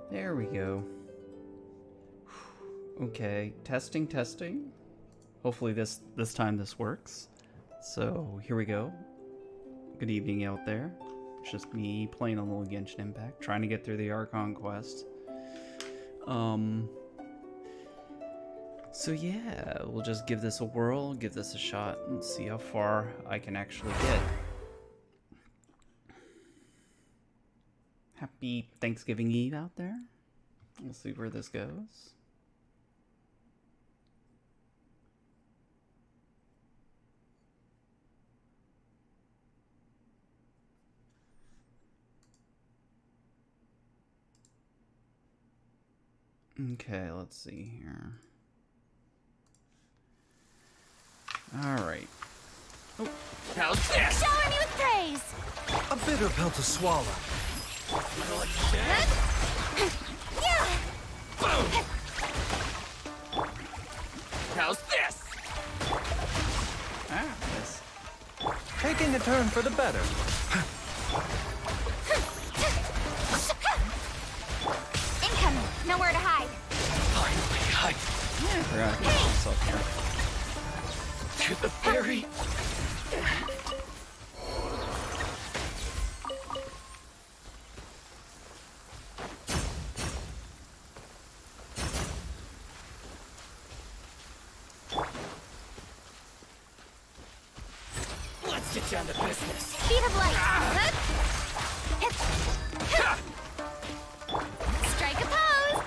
There we go. Okay, testing. Hopefully this time this works. So here we go. Good evening out there. It's just me playing a little Genshin Impact, trying to get through the Archon quest. So yeah, we'll just give this a whirl, give this a shot, and see how far I can actually get. Happy Thanksgiving Eve out there. We'll see where this goes. Okay, let's see here. Alright. Oh. How's this? Shower me with praise! A bitter pill to swallow. Like that? Yeah! Boom! How's this? This. Taking a turn for the better. Incoming! Nowhere to hide. Finally, hide. Yeah, I forgot to put myself here. To the ferry. Let's get down to business. Speed of light! Strike a pose!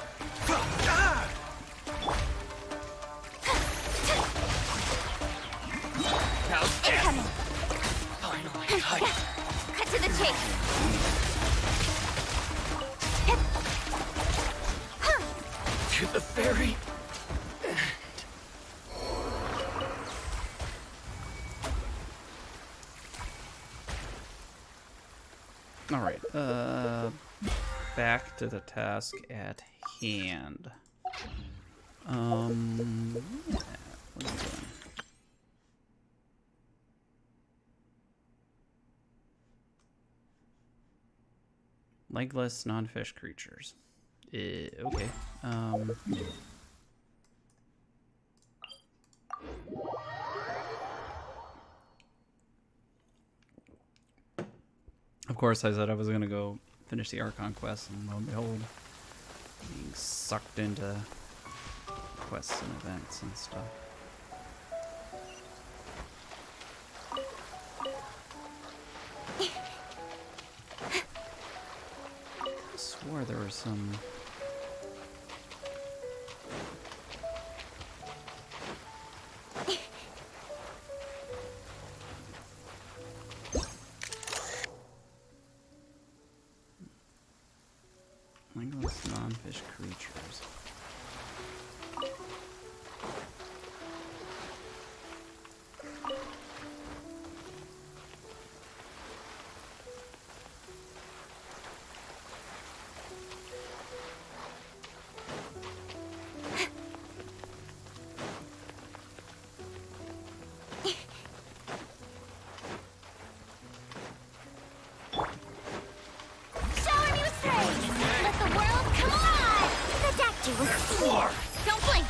How's this? Incoming! Finally, hide. Cut to the chase! To the ferry. Alright, back to the task at hand. Yeah, what are we doing? Legless non-fish creatures. Okay. Of course, I said I was gonna go finish the Archon quest, and lo and behold, being sucked into quests and events and stuff. I swore there was some. Legless non-fish creatures. Shower me with praise! Let the world come alive! The Dacty will Floor. Don't blink!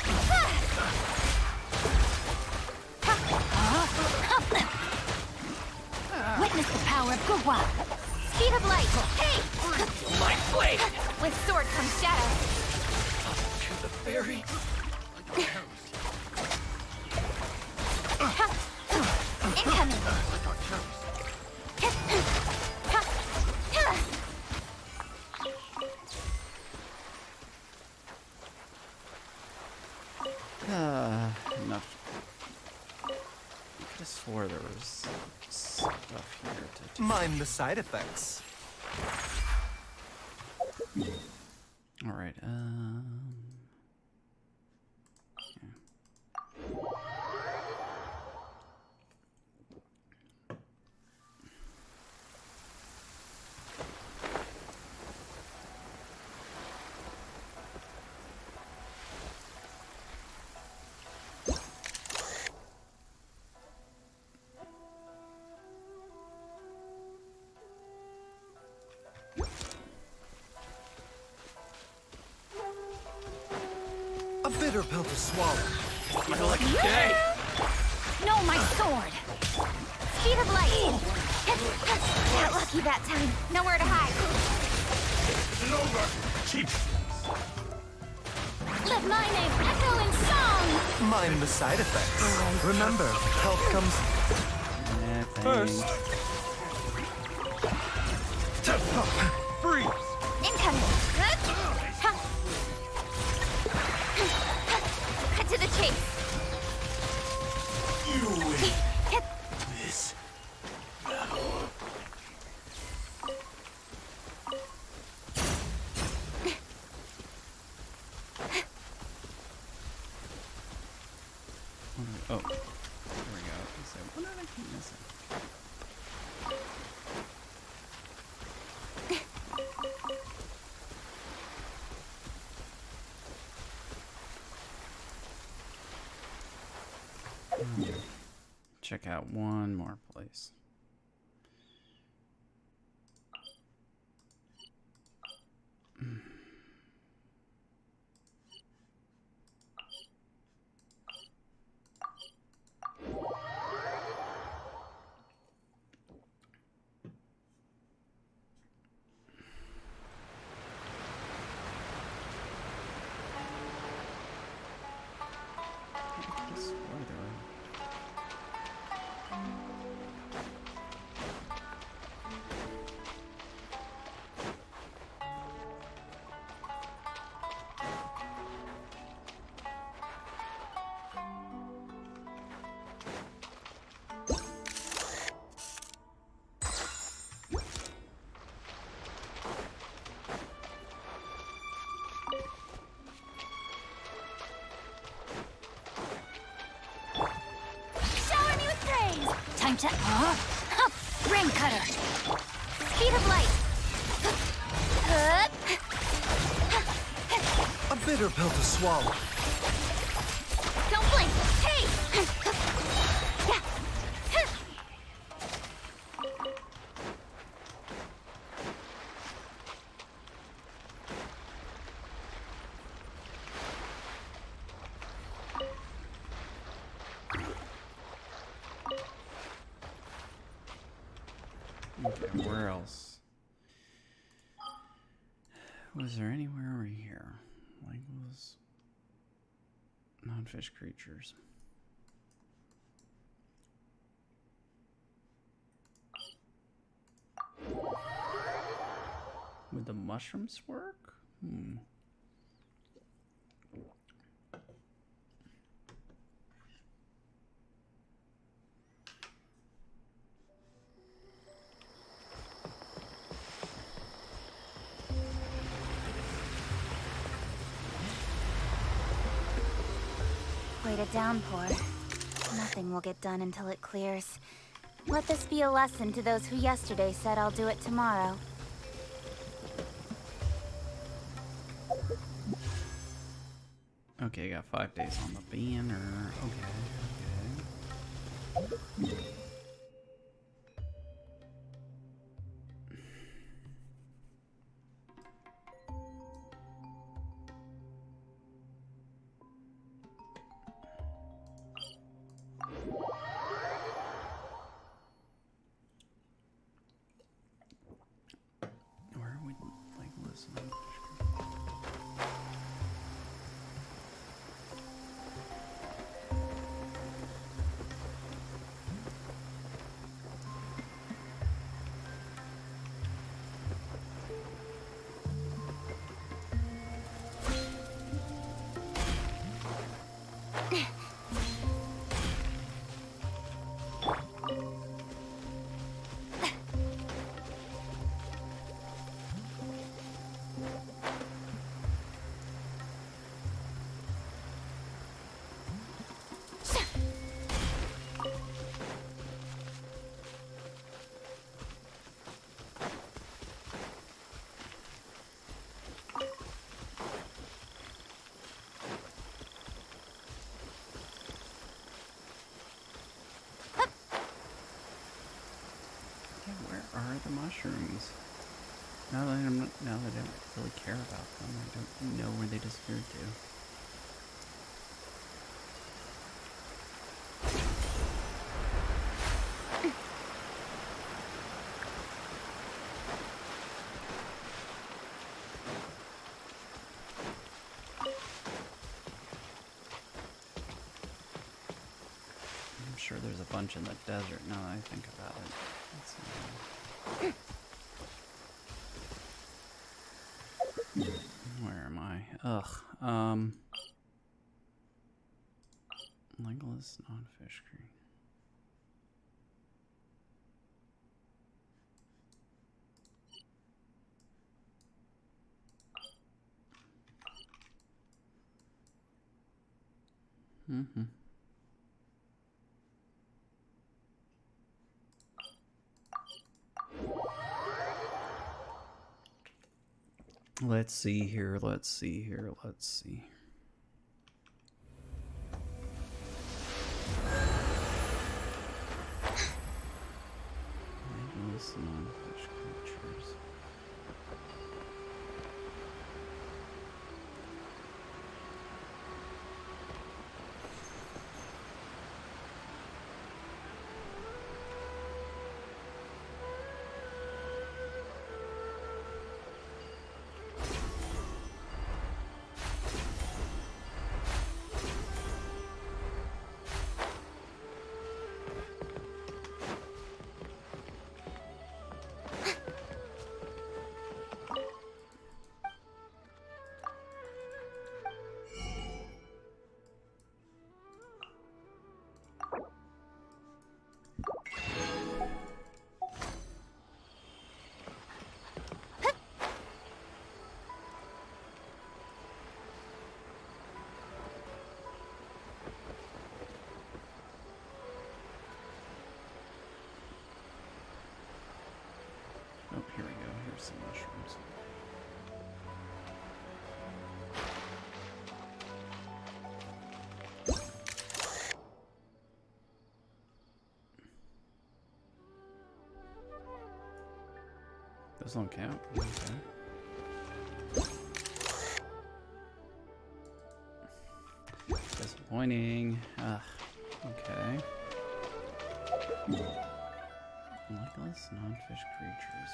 Witness the power of Gugwa! Speed of light! Hey! My blade. With sword comes shadow! To the ferry. Incoming! Enough. I could have swore there was stuff here to do. Mind the side effects. Alright, okay. swallow. Feel like a day. No, my sword. Speed of light. Got lucky that time. Nowhere to hide. Cheap. Let my name echo in song. Mind the side effects. Remember, health comes first. Freeze! Incoming. Cut to the chase. You win this. Oh, there we go. So, what did I keep missing? Check out one more place. Shower me with praise. Time to ring cutter. Speed of light. A bitter pill to swallow. Don't blink. Hey. Okay, where else? Was there anywhere over here? Like those non-fish creatures? Would the mushrooms work? Wait a downpour. Nothing will get done until it clears. Let this be a lesson to those who yesterday said I'll do it tomorrow. Okay, got 5 days on the banner. Okay. Where are we, like, listening? Where are the mushrooms? Now that I don't really care about them, I don't know where they disappeared to. sure there's a bunch in the desert now that I think about it. Let's see. Where am I? Ugh. Legless non-fish creek. Mm-hmm. Let's see here, let's see here, let's see. Legless non-fish creatures. Oh, here we go. Here's some mushrooms. Those don't count. Okay. Disappointing. Ugh. Okay. Legless non-fish creatures.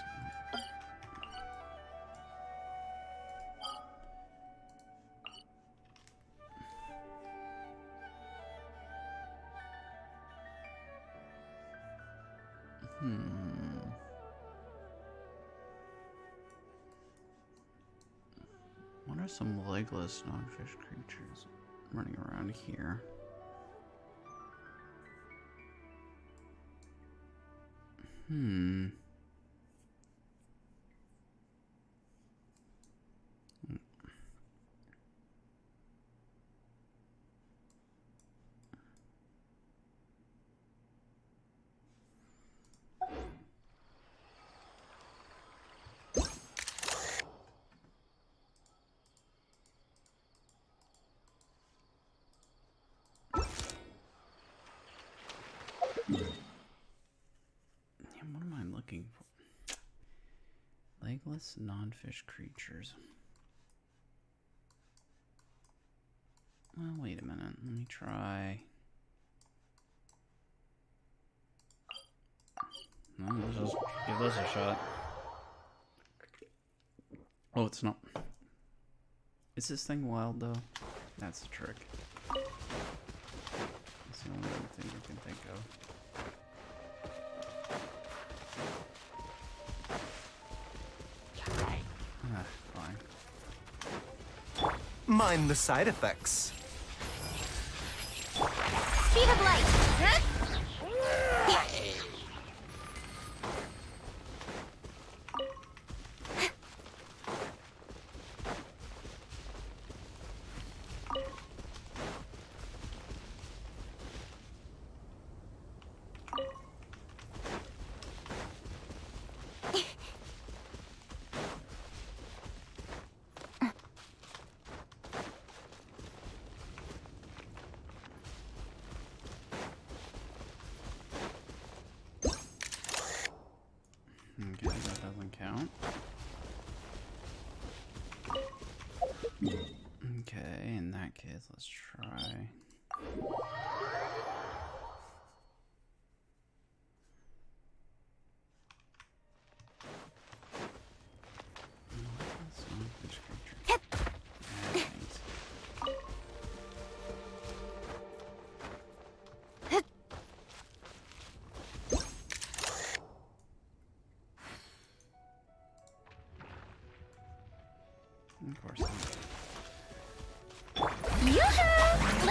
What are some legless non-fish creatures running around here? What am I looking for? Legless non-fish creatures. Well, wait a minute. Let me try. No, let's just give this a shot. Oh, it's not. Is this thing wild, though? That's the trick. That's the only thing I can think of. Fine. Mind the side effects. Speed of light! Huh? Okay, that doesn't count. Okay, in that case, let's try.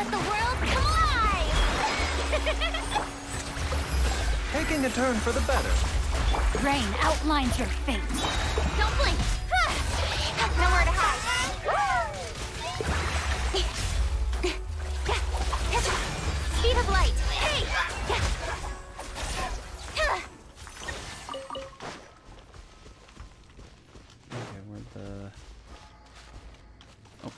let the world come alive! Taking a turn for the better. Rain outlines your fate. Don't blink! Nowhere to hide! Speed of light! Hey! Okay, where'd the... Oh.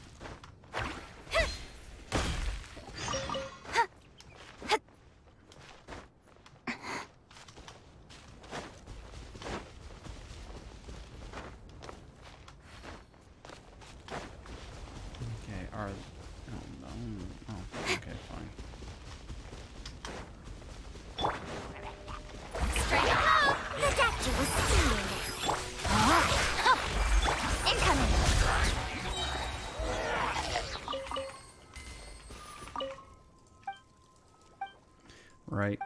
Okay, are... Oh, no. Oh, okay, fine. Straight up! The doctor was seeing it. Incoming! Right.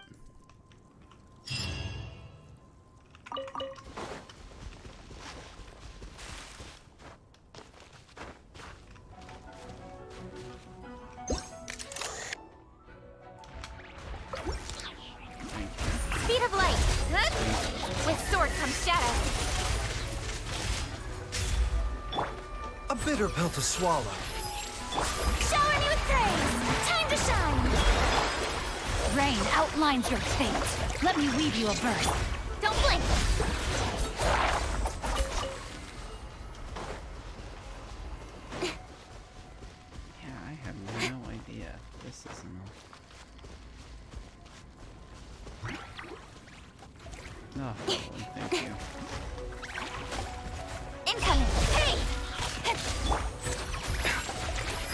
Speed of light! Good? With sword comes shadow. A bitter pill to swallow. Shower me with praise! Time to shine! Rain outlines your fate. Let me weave you a verse. Don't blink! Yeah, I have no idea. This isn't... Oh, thank you. Incoming! Hey!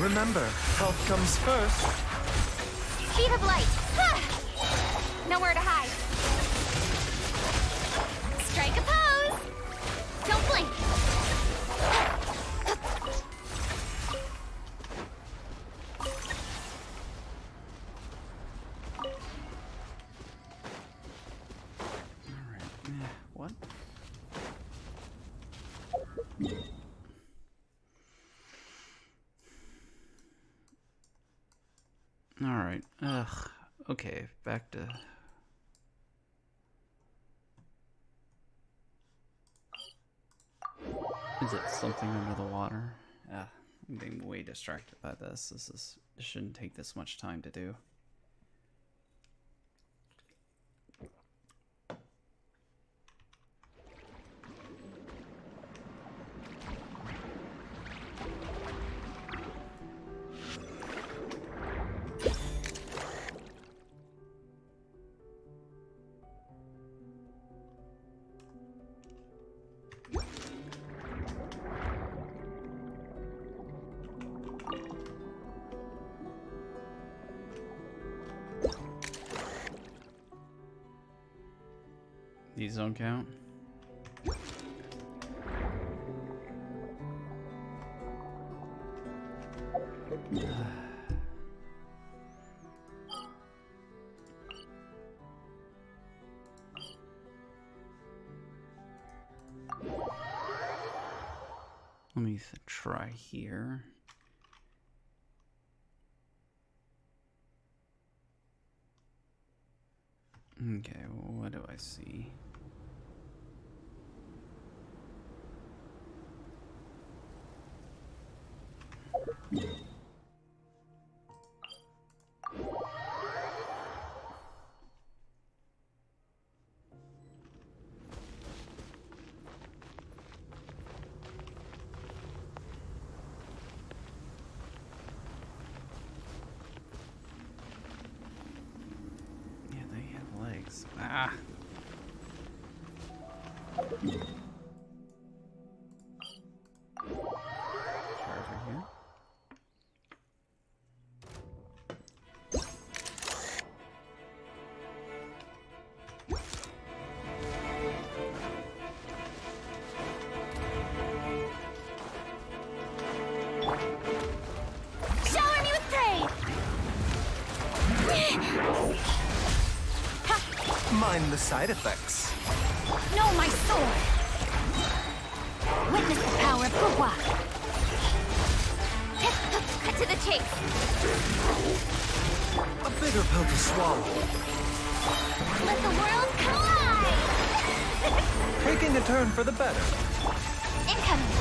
Remember, health comes first. Speed of light! Nowhere to hide. Strike a pose! Don't blink! Alright, what? Alright, ugh. Okay, back to... Is it something under the water? I'm getting way distracted by this. This shouldn't take this much time to do. These don't count? Let me try here. Okay, well, what do I see? Yeah, they have legs. Ah! Try over here. Shower me with praise! Mind the side effects. Know my sword. Witness the power of Gugwa. Cut to the chase. A bigger pill to swallow. Let the world collide! Taking a turn for the better. Incoming.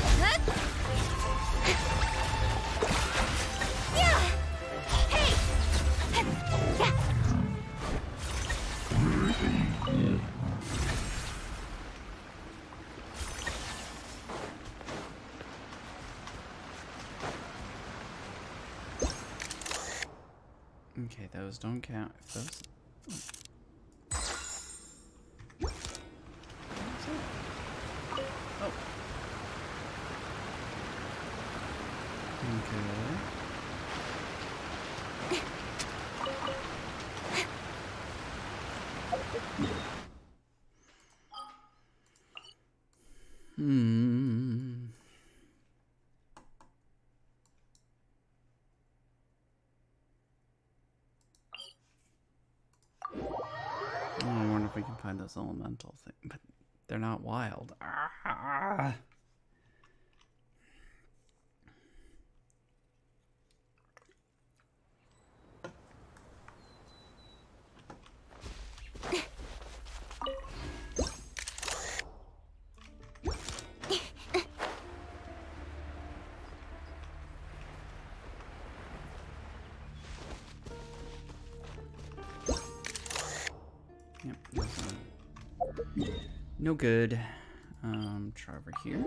Yeah. Hey. Yeah. Okay, those don't count. If those. Oh. Okay. Hmm. I wonder if we can find those elemental things, but they're not wild. Ah. Yep, no good. Try over here.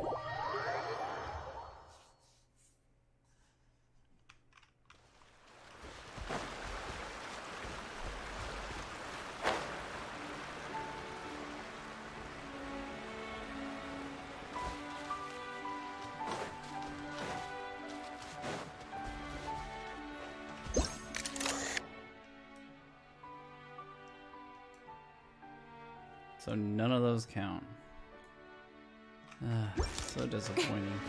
So none of those count. So disappointing.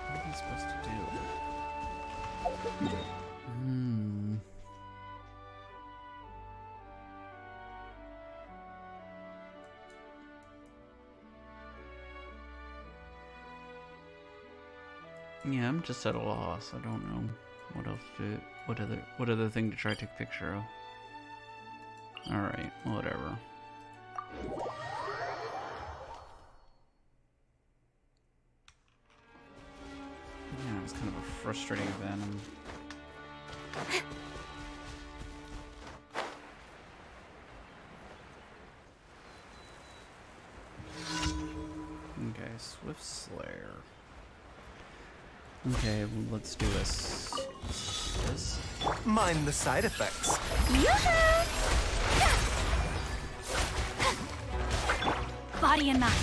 What are we supposed to do? Yeah, I'm just at a loss. I don't know what else to, what other thing to try to take a picture of. All right, whatever. Yeah, it was kind of a frustrating event. Okay, Swift Slayer. Okay, well, let's do this. Mind the side effects. Body and mind.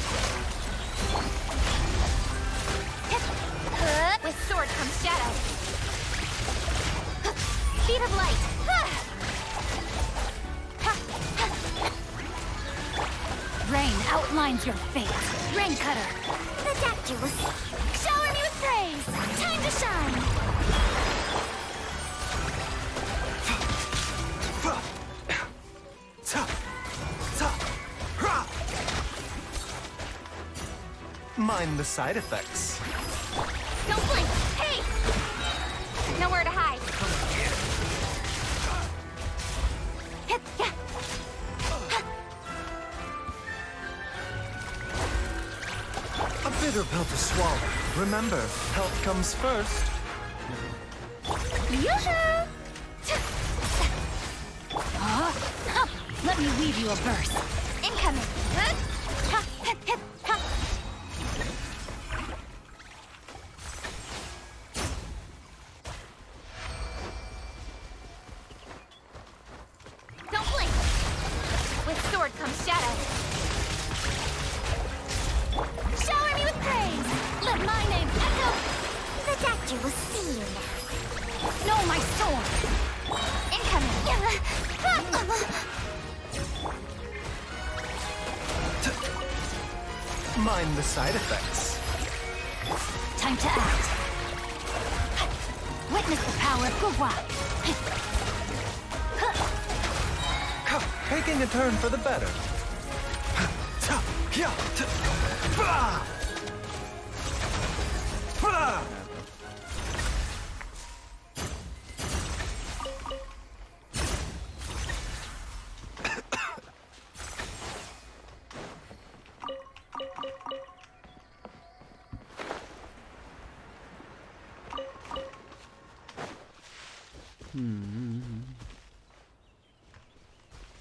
With sword comes shadow. Speed of light. Rain outlines your fate. Rain cutter. Ridiculous. Shower me with praise. Time to shine. Mind the side effects. Don't blink. Hey! Nowhere to hide. A bitter pill to swallow. Remember, health comes first. Let me weave you a verse. Incoming. Don't blink. With sword comes shadow. Shower me with praise. Let my name echo. The doctor will see you now. No, my sword. Incoming. Mind the side effects. Time to act. Witness the power of Gugwa. Taking a turn for the better.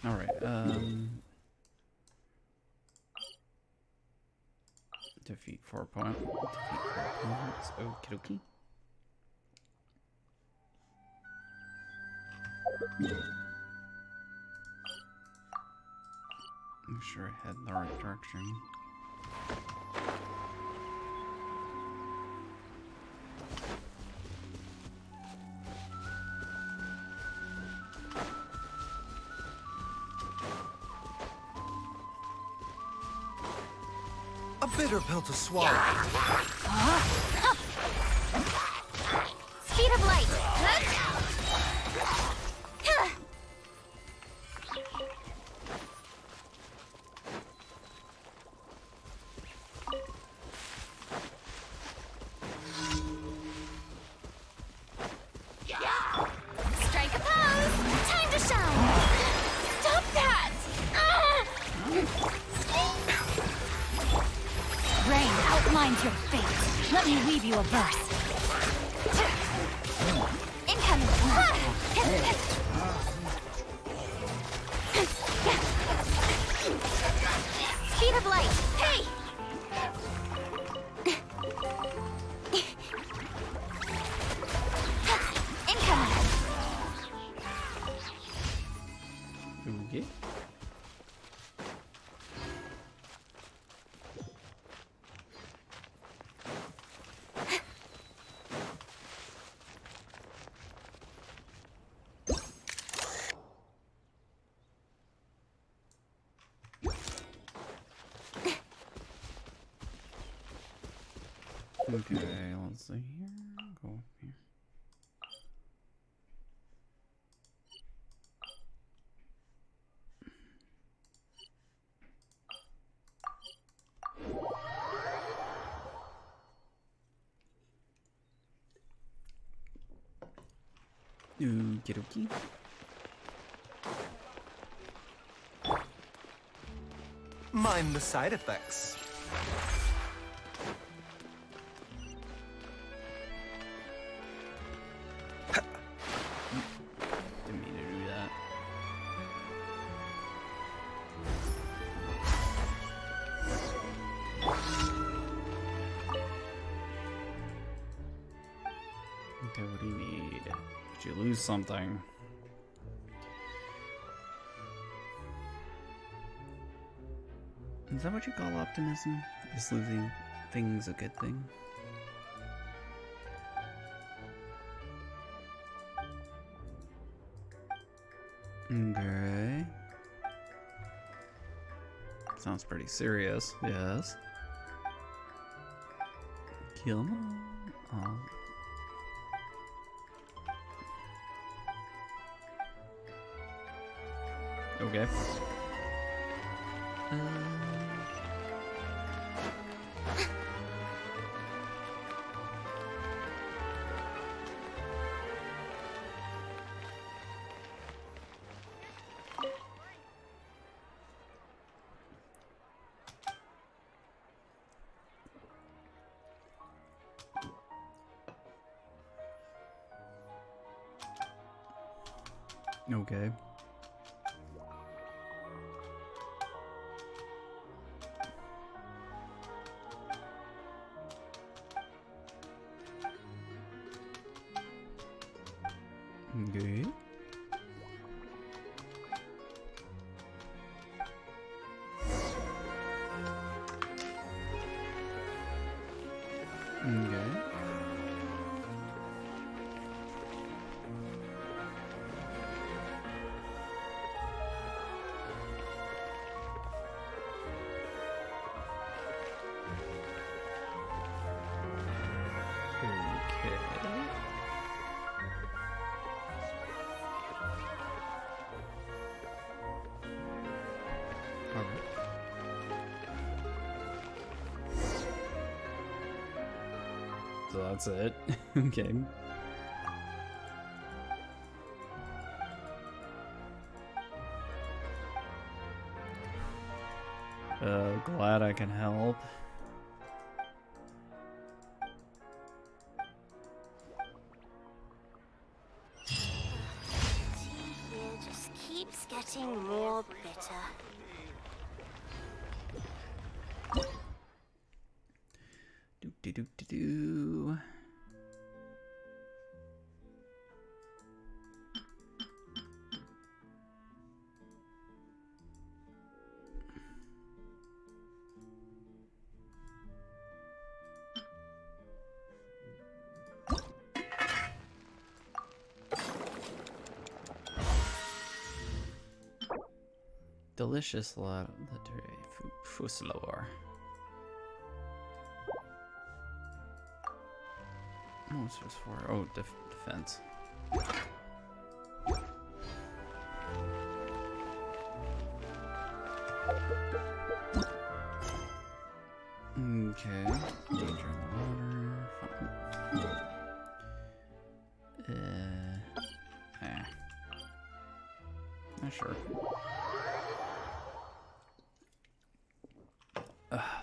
All right. Defeat 4 opponents. Okie dokie. I'm sure I head in the right direction. A bitter pill to swallow. Speed of light! Strike a pose! Time to shine! Stop that! Rain outlines your fate. Let me weave you a verse. Incoming! Speed of light! Hey! Incoming! Okay. Okay, let's see here. Go up here. Okie dokie. Mind the side effects. Didn't mean to do that. Okay, what do you need? Did you lose something? Is that what you call optimism? Is losing things a good thing? Okay. Sounds pretty serious. Yes. Kill them all. Okay. Okay. Okay. Okay. that's it. Okay. Glad I can help. It just keeps getting more bitter. Do do do do do. Delicious fusilor. What's this for? Oh, defense. Okay. Danger in the water. Sure.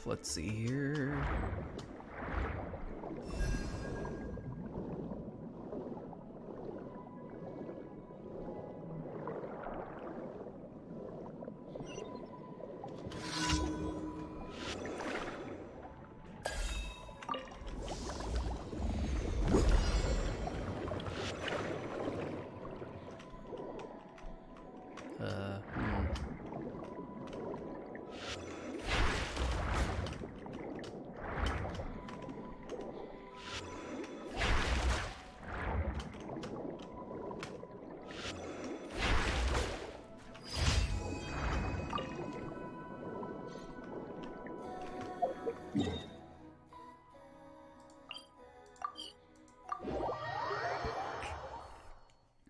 Let's see here.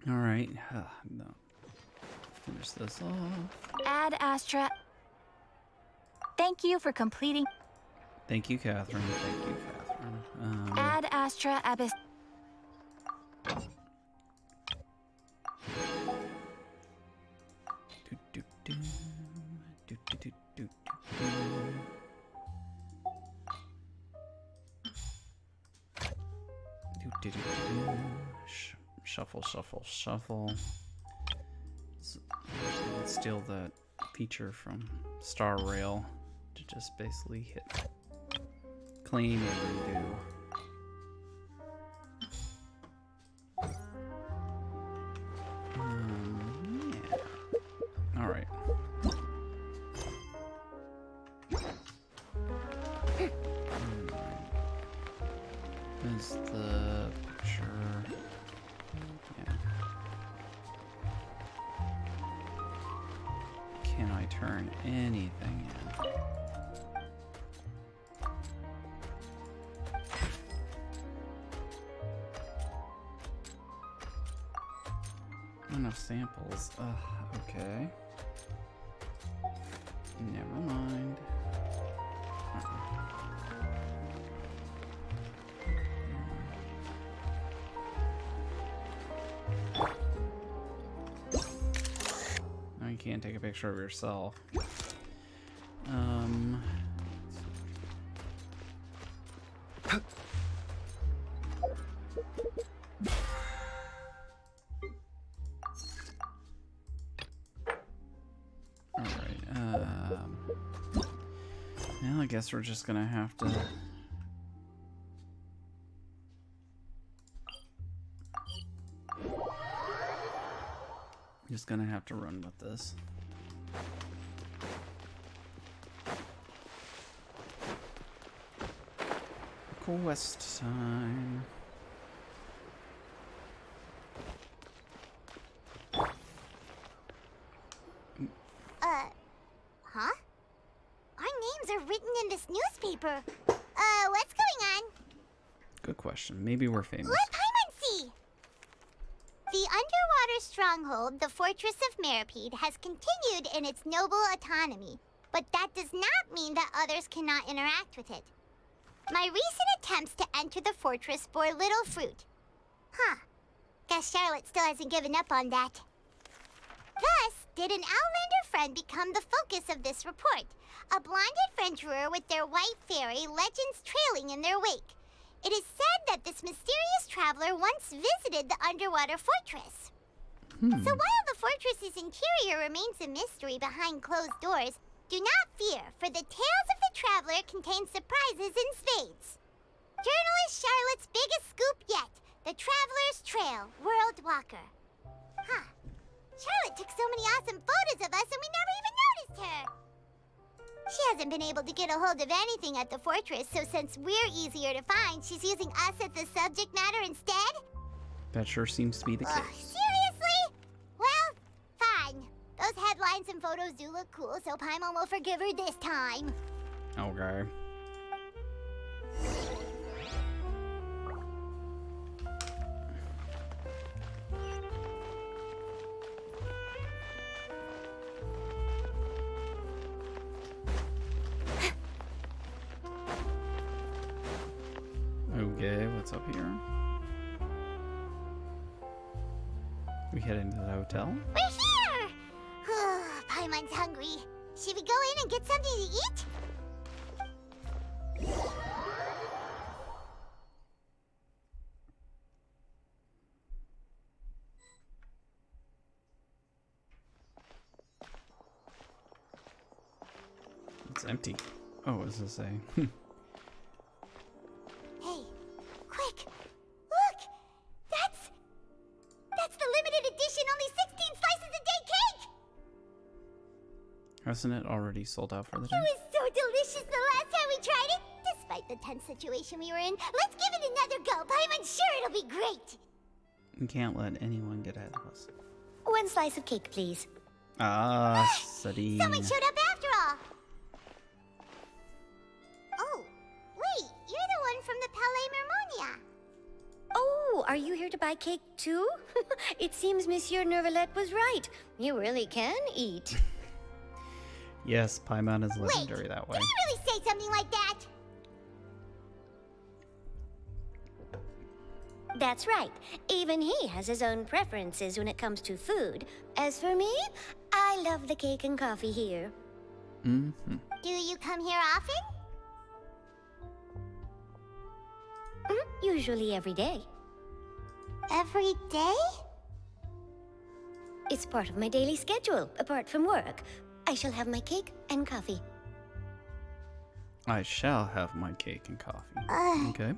All right. No. Finish this off. Ad Astra. Thank you for completing. Thank you, Catherine. Thank you, Catherine. Ad Astra Abyss. Do, do, do. Do, do, do, do, do. Do, do, do, do. Shuffle, shuffle, shuffle. Let's steal that feature from Star Rail to just basically hit clean and redo. Yeah. All right. Is the picture? Yeah. Can I turn anything in? Enough samples. Okay. Never mind. No, you can't take a picture of yourself. Well, I guess we're just gonna have to... Just gonna have to run with this. Quest time. Huh? Our names are written in this newspaper. What's going on? Good question. Maybe we're famous. Let Paimon see! The underwater stronghold, the Fortress of Meripede, has continued in its noble autonomy. But that does not mean that others cannot interact with it. My recent attempts to enter the fortress bore little fruit. Huh. Guess Charlotte still hasn't given up on that. Thus, did an Outlander friend become the focus of this report? A blind adventurer with their white fairy legends trailing in their wake. It is said that this mysterious traveler once visited the underwater fortress. So while the fortress's interior remains a mystery behind closed doors, do not fear, for the tales of the traveler contain surprises in spades. Journalist Charlotte's biggest scoop yet, the Traveler's Trail, World Walker. Huh. Charlotte took so many awesome photos of us and we never even noticed her. She hasn't been able to get a hold of anything at the fortress, so since we're easier to find, she's using us as the subject matter instead? That sure seems to be the Ugh, case. seriously? Well, fine. Those headlines and photos do look cool, so Paimon will forgive her this time. Okay. Okay, what's up here? We head into the hotel. We're here! Paimon's hungry. Should we go in and get something to eat? It's empty. Oh, what does this say? Hey, quick! Look! That's the limited edition only 16 slices a day cake! Hasn't it already sold out for the It day? was so delicious the last time we tried it! Despite the tense situation we were in, let's give it another go. Paimon's sure it'll be great! We can't let anyone get ahead of us. One slice of cake, please. Ah, Sadine. Someone showed up after all! Oh, wait, you're the one from the Palais Mermonia. Oh, are you here to buy cake too? It seems Monsieur Nervalette was right. You really can eat. Yes, Paimon is Wait, legendary that way. did he really say something like that? That's right. Even he has his own preferences when it comes to food. As for me, I love the cake and coffee here. Mm-hmm. Do you come here often? Usually every day. Every day? It's part of my daily schedule, apart from work. I shall have my cake and coffee. I shall have my cake and coffee. Okay.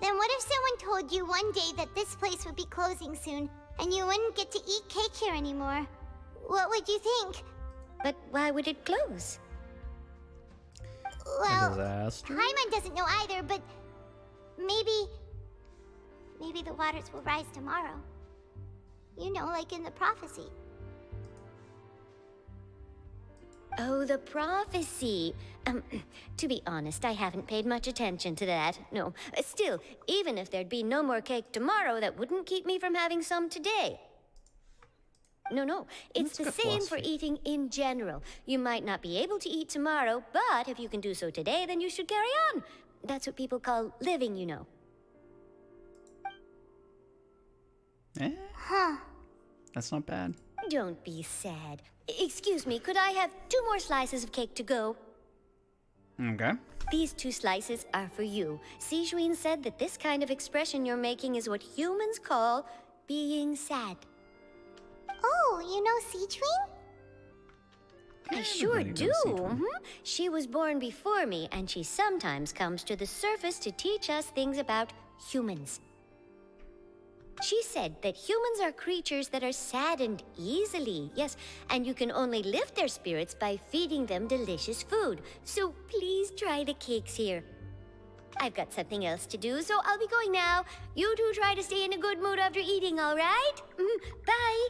Then what if someone told you one day that this place would be closing soon, and you wouldn't get to eat cake here anymore? What would you think? But why would it close? A Well, disaster? Paimon doesn't know either, but maybe the waters will rise tomorrow. You know, like in the prophecy. Oh, the prophecy. To be honest, I haven't paid much attention to that. No. Still, even if there'd be no more cake tomorrow, that wouldn't keep me from having some today. No. It's That's the good same for philosophy. eating in general. You might not be able to eat tomorrow, but if you can do so today, then you should carry on. That's what people call living, you know. Eh, Huh. that's not bad. Don't be sad. Excuse me, could I have 2 more slices of cake to go? Okay. These 2 slices are for you. Sijuin said that this kind of expression you're making is what humans call being sad. Oh, you know Sichuan? I sure Everybody do. knows Sijuin. She was born before me, and she sometimes comes to the surface to teach us things about humans. She said that humans are creatures that are saddened easily, yes, and you can only lift their spirits by feeding them delicious food. So please try the cakes here. I've got something else to do, so I'll be going now. You two try to stay in a good mood after eating, all right? Bye.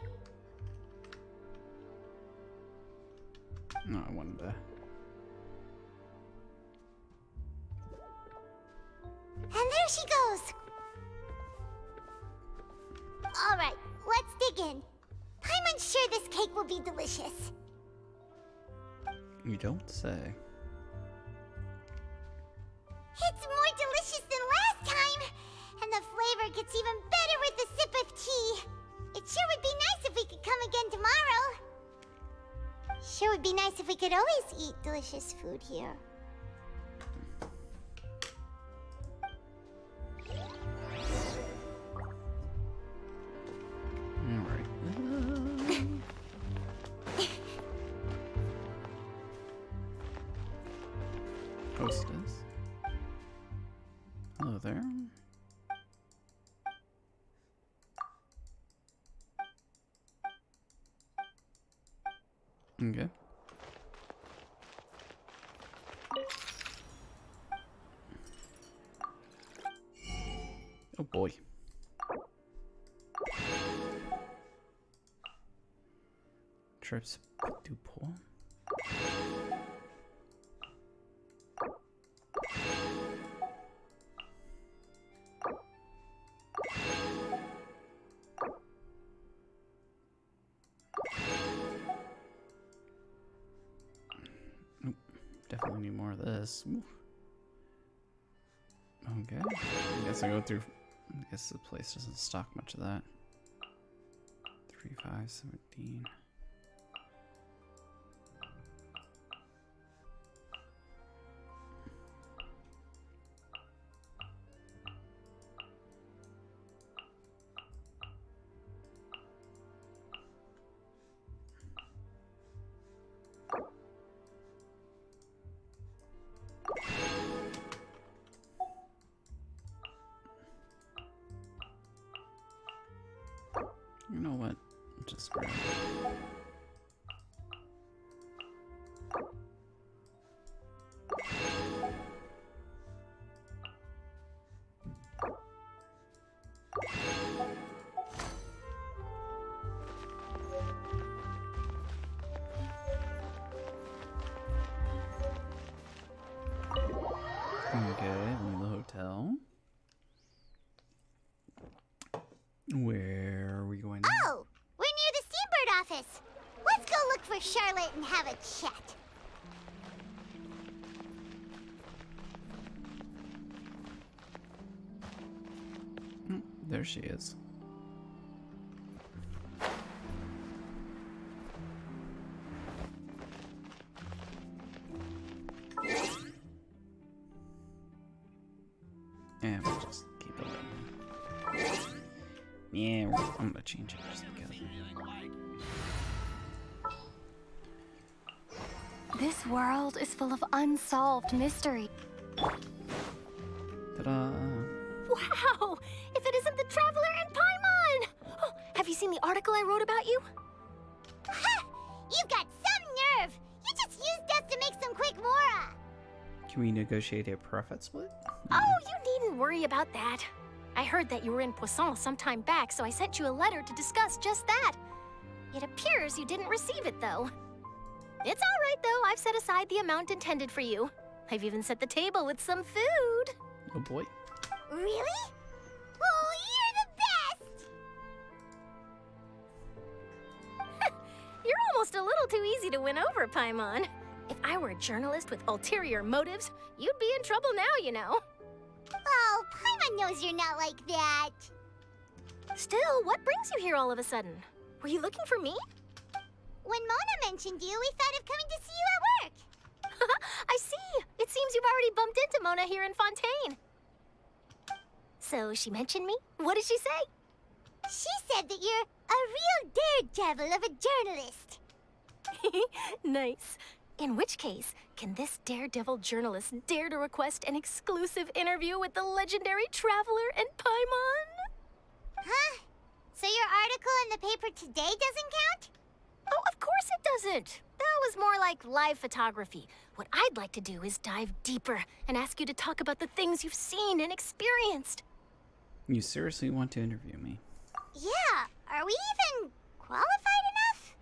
No, I wanted to. And there she goes. All right, let's dig in. Paimon's sure this cake will be delicious. You don't say. It's more delicious than last time! And the flavor gets even better with a sip of tea! It sure would be nice if we could come again tomorrow! Sure would be nice if we could always eat delicious food here. Alright. Hostess. Hello there. Okay. Oh boy. Trips to pool. Nope. Definitely need more of this. Ooh. Okay. I guess I go through. I guess the place doesn't stock much of that. 3, 5, 17. You know what? Just grab it. Okay, leave the hotel. Where are we going now? Oh! We're near the Steambird office! Let's go look for Charlotte and have a chat. There she is. And we'll just keep it like that. Yeah, I'm gonna change it just because. This world is full of unsolved mystery. Ta-da! Wow! If it isn't the Traveler and Paimon! Oh, have you seen the article I wrote about you? Ha! You've got some nerve! You just used us to make some quick mora! Can we negotiate a profit split? Oh, you needn't worry about that. I heard that you were in Poisson some time back, so I sent you a letter to discuss just that. It appears you didn't receive it, though. It's all right, though. I've set aside the amount intended for you. I've even set the table with some food. Oh boy. Really? Oh, you're the best! You're almost a little too easy to win over, Paimon. If I were a journalist with ulterior motives, you'd be in trouble now, you know. Oh, Paimon knows you're not like that. Still, what brings you here all of a sudden? Were you looking for me? When Mona mentioned you, we thought of coming to see you at work. I see. It seems you've already bumped into Mona here in Fontaine. So she mentioned me? What did she say? She said that you're a real daredevil of a journalist. Nice. In which case, can this daredevil journalist dare to request an exclusive interview with the legendary Traveler and Paimon? Huh? So your article in the paper today doesn't count? Oh, of course it doesn't. That was more like live photography. What I'd like to do is dive deeper and ask you to talk about the things you've seen and experienced. You seriously want to interview me? Yeah, are we even qualified enough?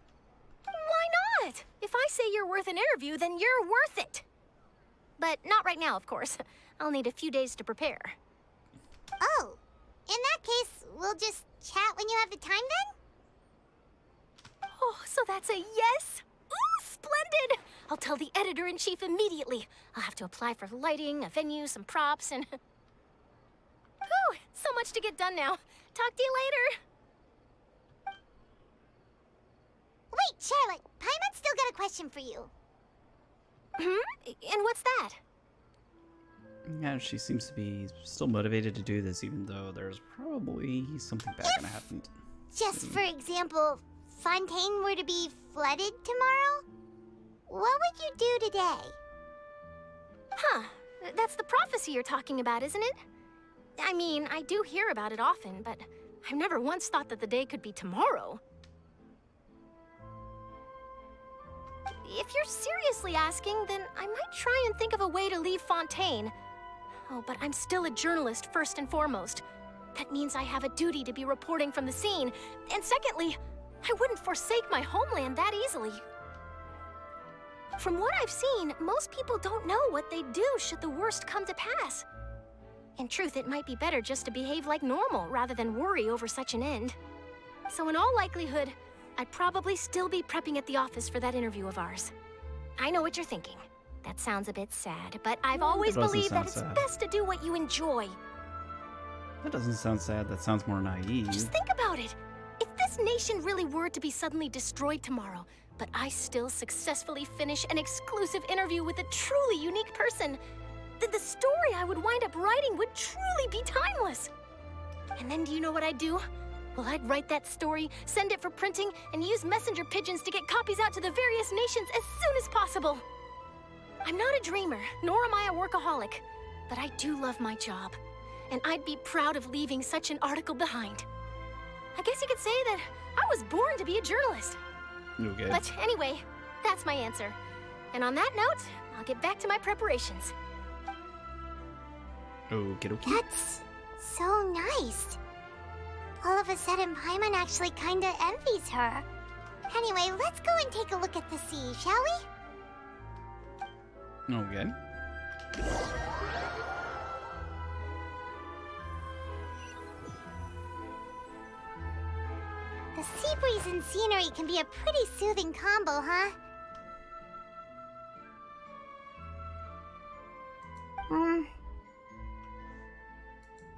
Why not? If I say you're worth an interview, then you're worth it. But not right now, of course. I'll need a few days to prepare. Oh, in that case, we'll just chat when you have the time then? Oh, so that's a yes? Ooh, splendid! I'll tell the editor-in-chief immediately. I'll have to apply for lighting, a venue, some props, and... Whew, so much to get done now. Talk to you later. Wait, Charlotte, Paimon's still got a question for you. And what's that? Yeah, she seems to be still motivated to do this, even though there's probably something bad gonna happen. Just for example, Fontaine were to be flooded tomorrow? What would you do today? Huh. That's the prophecy you're talking about, isn't it? I mean, I do hear about it often, but I've never once thought that the day could be tomorrow. If you're seriously asking, then I might try and think of a way to leave Fontaine. Oh, but I'm still a journalist first and foremost. That means I have a duty to be reporting from the scene. And secondly, I wouldn't forsake my homeland that easily. From what I've seen, most people don't know what they'd do should the worst come to pass. In truth, it might be better just to behave like normal rather than worry over such an end. So in all likelihood, I'd probably still be prepping at the office for that interview of ours. I know what you're thinking. That sounds a bit sad, but I've always doesn't believed that sound it's sad. best to do what you enjoy. That doesn't sound sad, that sounds more naive. Just think about it. If this nation really were to be suddenly destroyed tomorrow, but I still successfully finish an exclusive interview with a truly unique person, then the story I would wind up writing would truly be timeless. And then do you know what I'd do? Well, I'd write that story, send it for printing, and use messenger pigeons to get copies out to the various nations as soon as possible. I'm not a dreamer, nor am I a workaholic, but I do love my job, and I'd be proud of leaving such an article behind. I guess you could say that I was born to be a journalist. Okay. But anyway, that's my answer. And on that note, I'll get back to my preparations. Okie dokie. That's so nice. All of a sudden, Paimon actually kinda envies her. Anyway, let's go and take a look at the sea, shall we? Okay. The sea breeze and scenery can be a pretty soothing combo, huh?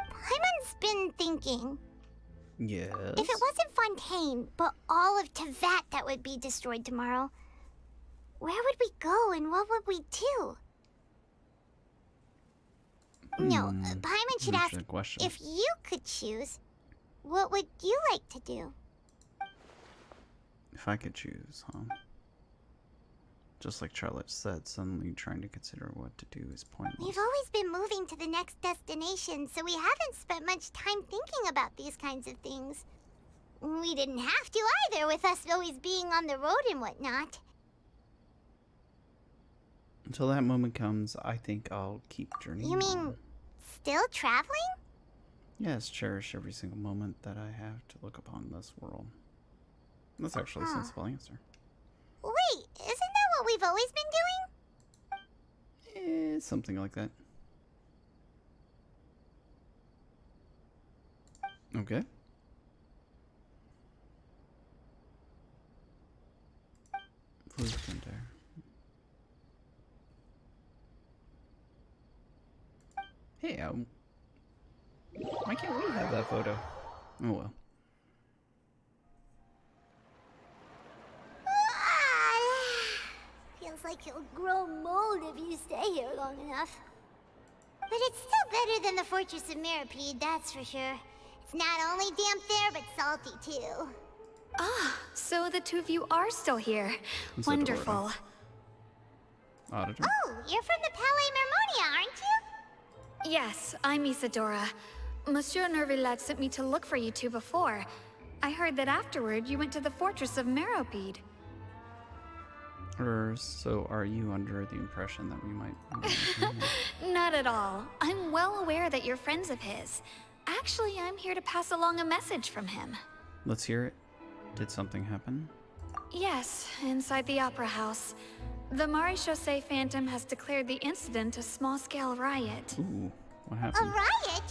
Paimon's been thinking. Yes. If it wasn't Fontaine, but all of Tevat that would be destroyed tomorrow, where would we go and what would we do? No, Paimon should ask, Interesting question. if you could choose, what would you like to do? If I could choose, huh? Just like Charlotte said, suddenly trying to consider what to do is pointless. We've always been moving to the next destination, so we haven't spent much time thinking about these kinds of things. We didn't have to either, with us always being on the road and whatnot. Until that moment comes, I think I'll keep journeying You mean, on. still traveling? Yes, cherish every single moment that I have to look upon this world. That's actually a sensible answer. Wait, isn't that what we've always been doing? Something like that. Okay. Fluent there. Hey, why can't we have that photo? Oh well. Feels like you'll grow mold if you stay here long enough. But it's still better than the Fortress of Mirapede, that's for sure. It's not only damp there, but salty too. Ah, so the two of you are still here. It's Wonderful. adorable. Auditor? Oh, you're from the Palais Mermonia, aren't you? Yes, I'm Isadora. Monsieur Nervillet sent me to look for you two before. I heard that afterward you went to the Fortress of Meropede. So are you under the impression that we might... Not at all. I'm well aware that you're friends of his. Actually, I'm here to pass along a message from him. Let's hear it. Did something happen? Yes, inside the Opera House. The Maréchaussée Phantom has declared the incident a small-scale riot. Ooh, what A happened? riot?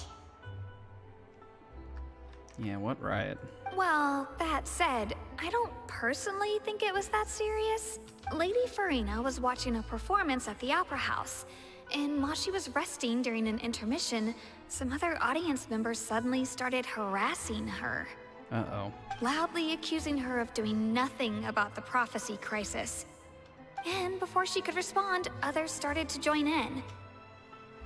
Yeah, what riot? Well, that said, I don't personally think it was that serious. Lady Farina was watching a performance at the Opera House, and while she was resting during an intermission, some other audience members suddenly started harassing her, Uh-oh. loudly accusing her of doing nothing about the prophecy crisis. And before she could respond, others started to join in.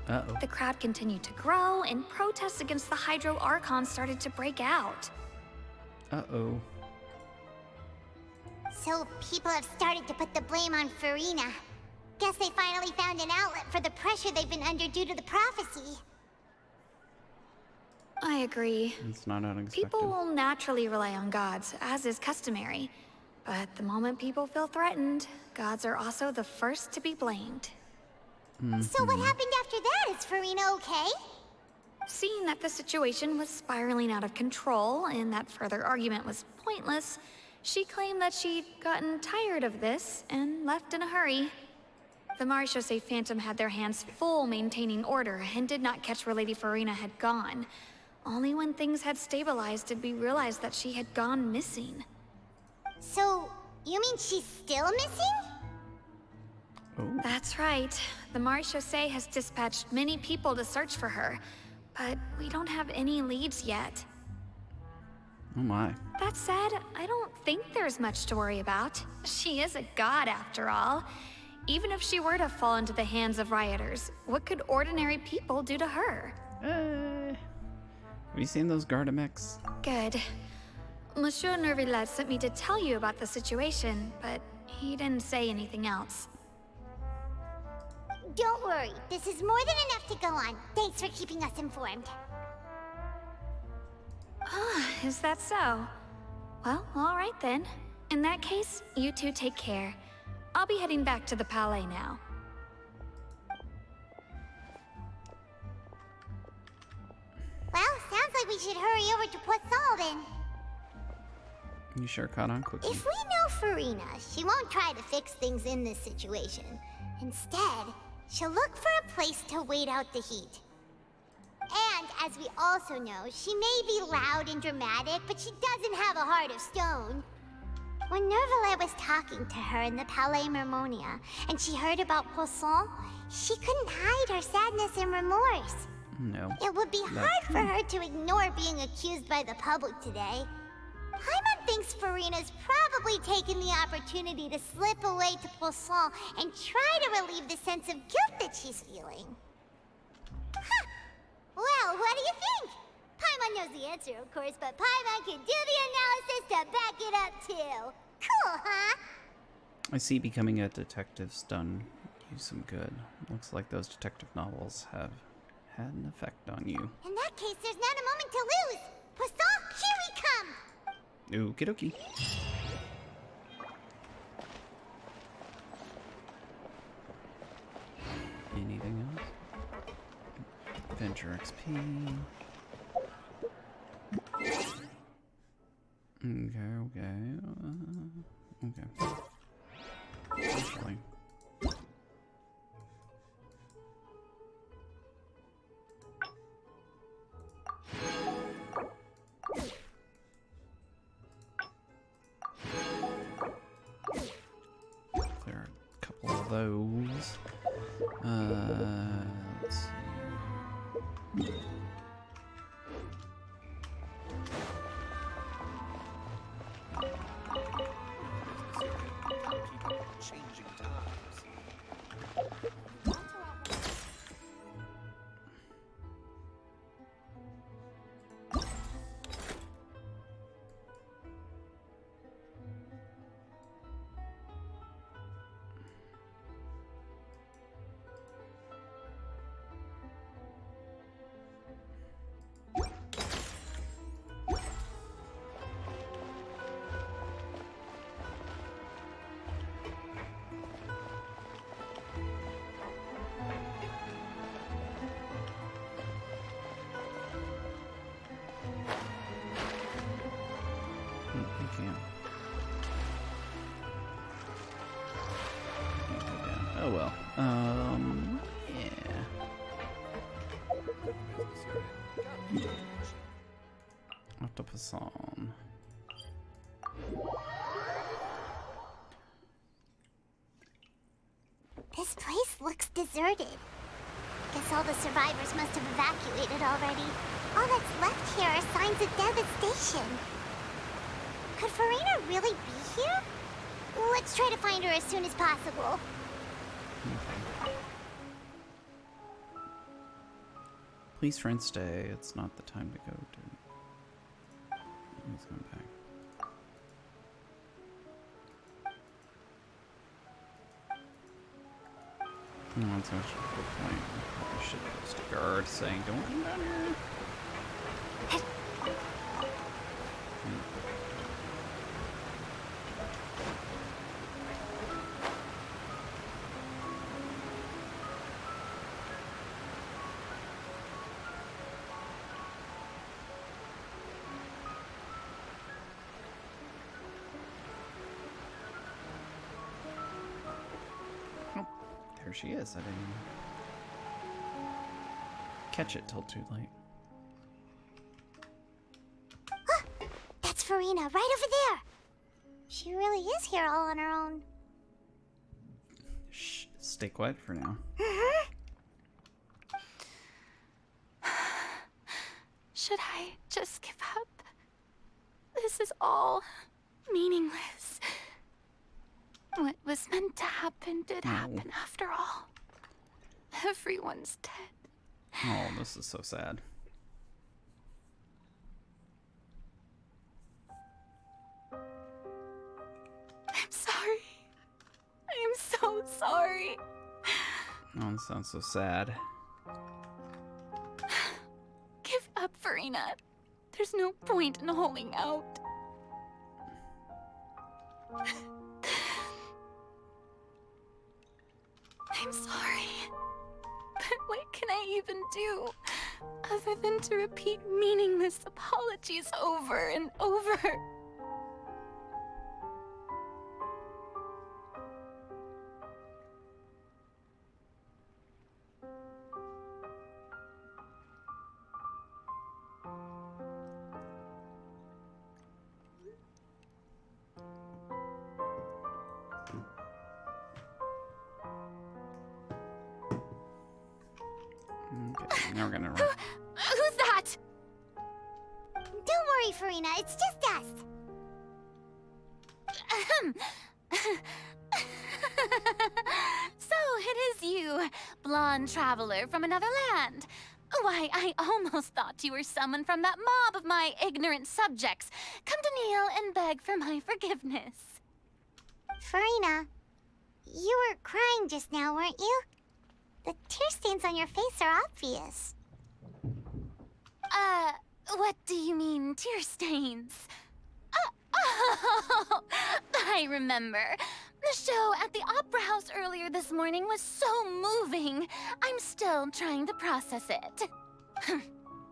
Uh-oh. The crowd continued to grow, and protests against the Hydro Archon started to break out. Uh-oh. So people have started to put the blame on Farina. Guess they finally found an outlet for the pressure they've been under due to the prophecy. I agree. It's not unexpected. People will naturally rely on gods, as is customary. But the moment people feel threatened, gods are also the first to be blamed. So what happened after that? Is Farina okay? Seeing that the situation was spiraling out of control and that further argument was pointless, she claimed that she'd gotten tired of this and left in a hurry. The Marechaussee Phantom had their hands full maintaining order and did not catch where Lady Farina had gone. Only when things had stabilized did we realize that she had gone missing. So, you mean she's still missing? Oh. That's right. The Marechaussee has dispatched many people to search for her, but we don't have any leads yet. Oh my. That said, I don't think there's much to worry about. She is a god after all. Even if she were to fall into the hands of rioters, what could ordinary people do to her? Have you seen those Gardamex? Good. Monsieur Nervillet sent me to tell you about the situation, but he didn't say anything else. Don't worry, this is more than enough to go on. Thanks for keeping us informed. Ah, is that so? Well, all right then. In that case, you two take care. I'll be heading back to the Palais now. Well, sounds like we should hurry over to Poisson then. You sure caught on quickly. If we know Farina, she won't try to fix things in this situation. Instead, she'll look for a place to wait out the heat. And, as we also know, she may be loud and dramatic, but she doesn't have a heart of stone. When Nervillet was talking to her in the Palais Mermonia, and she heard about Poisson, she couldn't hide her sadness and remorse. No. It would be hard for her to ignore being accused by the public today. Paimon thinks Farina's probably taken the opportunity to slip away to Poisson and try to relieve the sense of guilt that she's feeling. Huh. Well, what do you think? Paimon knows the answer, of course, but Paimon can do the analysis to back it up, too. Cool, huh? I see becoming a detective's done you some good. Looks like those detective novels have had an effect on you. In that case, there's not a moment to lose. Poisson, here we come! Okie dokie. Anything else? Adventure XP. Okay. Actually. Clear a couple of those. Let's see. Changing times. You can't. Can't go down. Oh well. Yeah. Octopus on. This place looks deserted. Guess all the survivors must have evacuated already. All that's left here are signs of devastation. Could Farina really be here? Let's try to find her as soon as possible. Please, friend, stay. It's not the time to go to. He's going back. Not so much of a good point. Probably should post a guard saying, "Don't come down here." There she is. I didn't catch it till too late. That's Farina, right over there. She really is here all on her own. Shh, stay quiet for now. Should I just give up? This is all meaningless. What was meant to happen did happen after all. Everyone's dead. Oh, this is so sad. I'm sorry. I'm so sorry. Oh, this sounds so sad. Give up, Farina. There's no point in holding out. I'm sorry. But what can I even do other than to repeat meaningless apologies over and over? Okay, now we're gonna run. Who's that? Don't worry, Farina, it's just us. So it is you, blonde traveler from another land. Why, I almost thought you were someone from that mob of my ignorant subjects. Come to kneel and beg for my forgiveness. Farina, you were crying just now, weren't you? The tear stains on your face are obvious. What do you mean, tear stains? Oh, I remember. The show at the Opera House earlier this morning was so moving. I'm still trying to process it.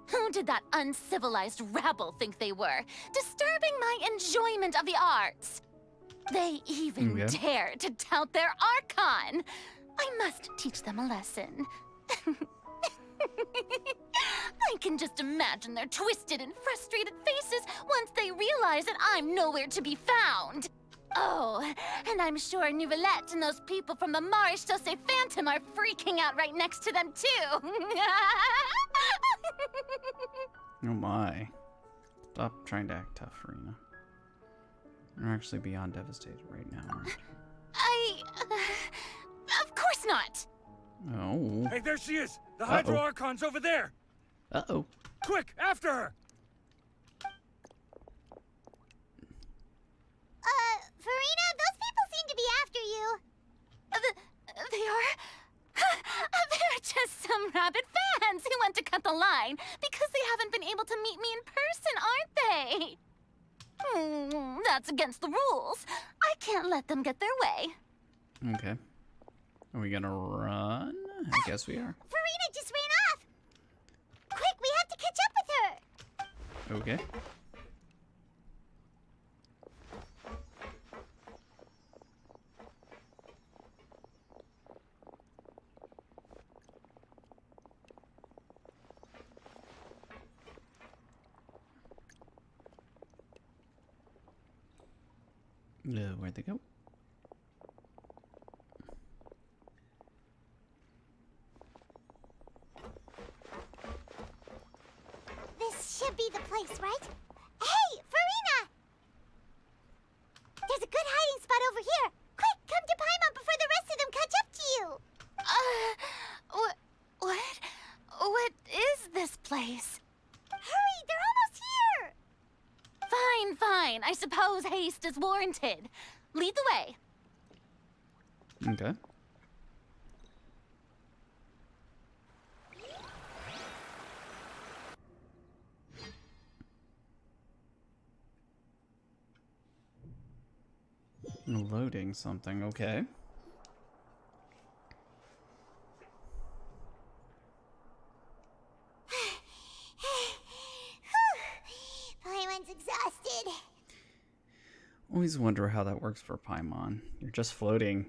Who did that uncivilized rabble think they were? Disturbing my enjoyment of the arts. They even dare to tout their Archon. I must teach them a lesson. I can just imagine their twisted and frustrated faces once they realize that I'm nowhere to be found. Oh, and I'm sure Nouvellette and those people from the Maréchaussée Phantom are freaking out right next to them, too. Oh my. Stop trying to act tough, Farina. You're actually beyond devastated right now, aren't you? Of course not. Oh. Hey, there she is! The Hydro Archon's over there! Uh-oh. Quick, after her! Farina, those people seem to be after you. They are? They're just some rabid fans who want to cut the line because they haven't been able to meet me in person, aren't they? That's against the rules. I can't let them get their way. Okay. Are we gonna run? I guess we are. Farina just ran off. Quick, we have to catch up with her. Okay. Where'd they go? This should be the place, right? Hey, Farina! There's a good hiding spot over here. Quick, come to Paimon before the rest of them catch up to you. What is this place? Hurry, they're almost here. Fine. I suppose haste is warranted. Lead the way. Okay. Loading something, okay. Paimon's exhausted. Always wonder how that works for Paimon. You're just floating.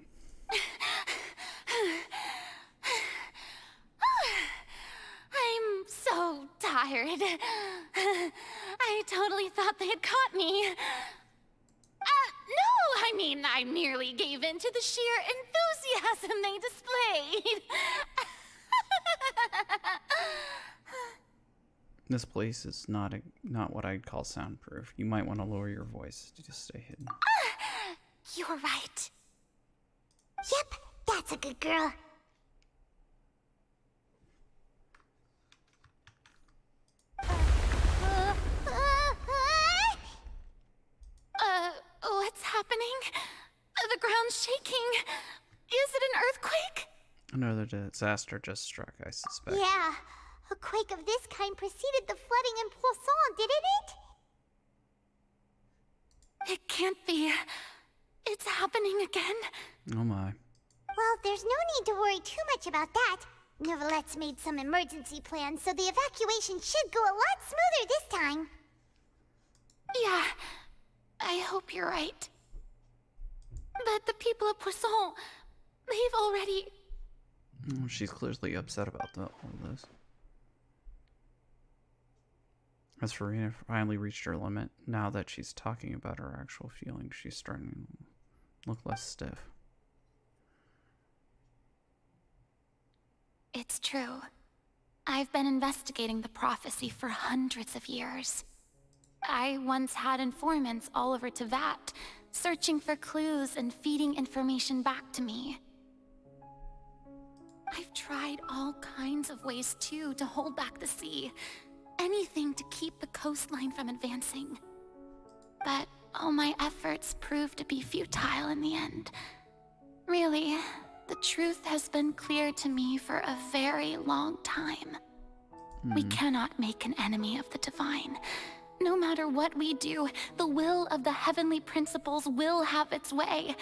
I'm so tired. I totally thought they had caught me. No, I mean, I merely gave in to the sheer enthusiasm they displayed. This place is not what I'd call soundproof. You might want to lower your voice to just stay hidden. You're right. Yep, that's a good girl. What's happening? The ground's shaking. Is it an earthquake? Another disaster just struck, I suspect. Yeah, a quake of this kind preceded the flooding in Poisson, didn't it? It can't be. It's happening again. Oh my. Well, there's no need to worry too much about that. Neverlette's made some emergency plans, so the evacuation should go a lot smoother this time. Yeah, I hope you're right. But the people of Poisson, they've already... Oh, she's clearly upset about all this. As Farina finally reached her limit, now that she's talking about her actual feelings, she's starting to look less stiff. It's true. I've been investigating the prophecy for hundreds of years. I once had informants all over Tevat, searching for clues and feeding information back to me. I've tried all kinds of ways, too, to hold back the sea. Anything to keep the coastline from advancing. But all my efforts proved to be futile in the end. Really, the truth has been clear to me for a very long time. We cannot make an enemy of the divine. No matter what we do, the will of the heavenly principles will have its way,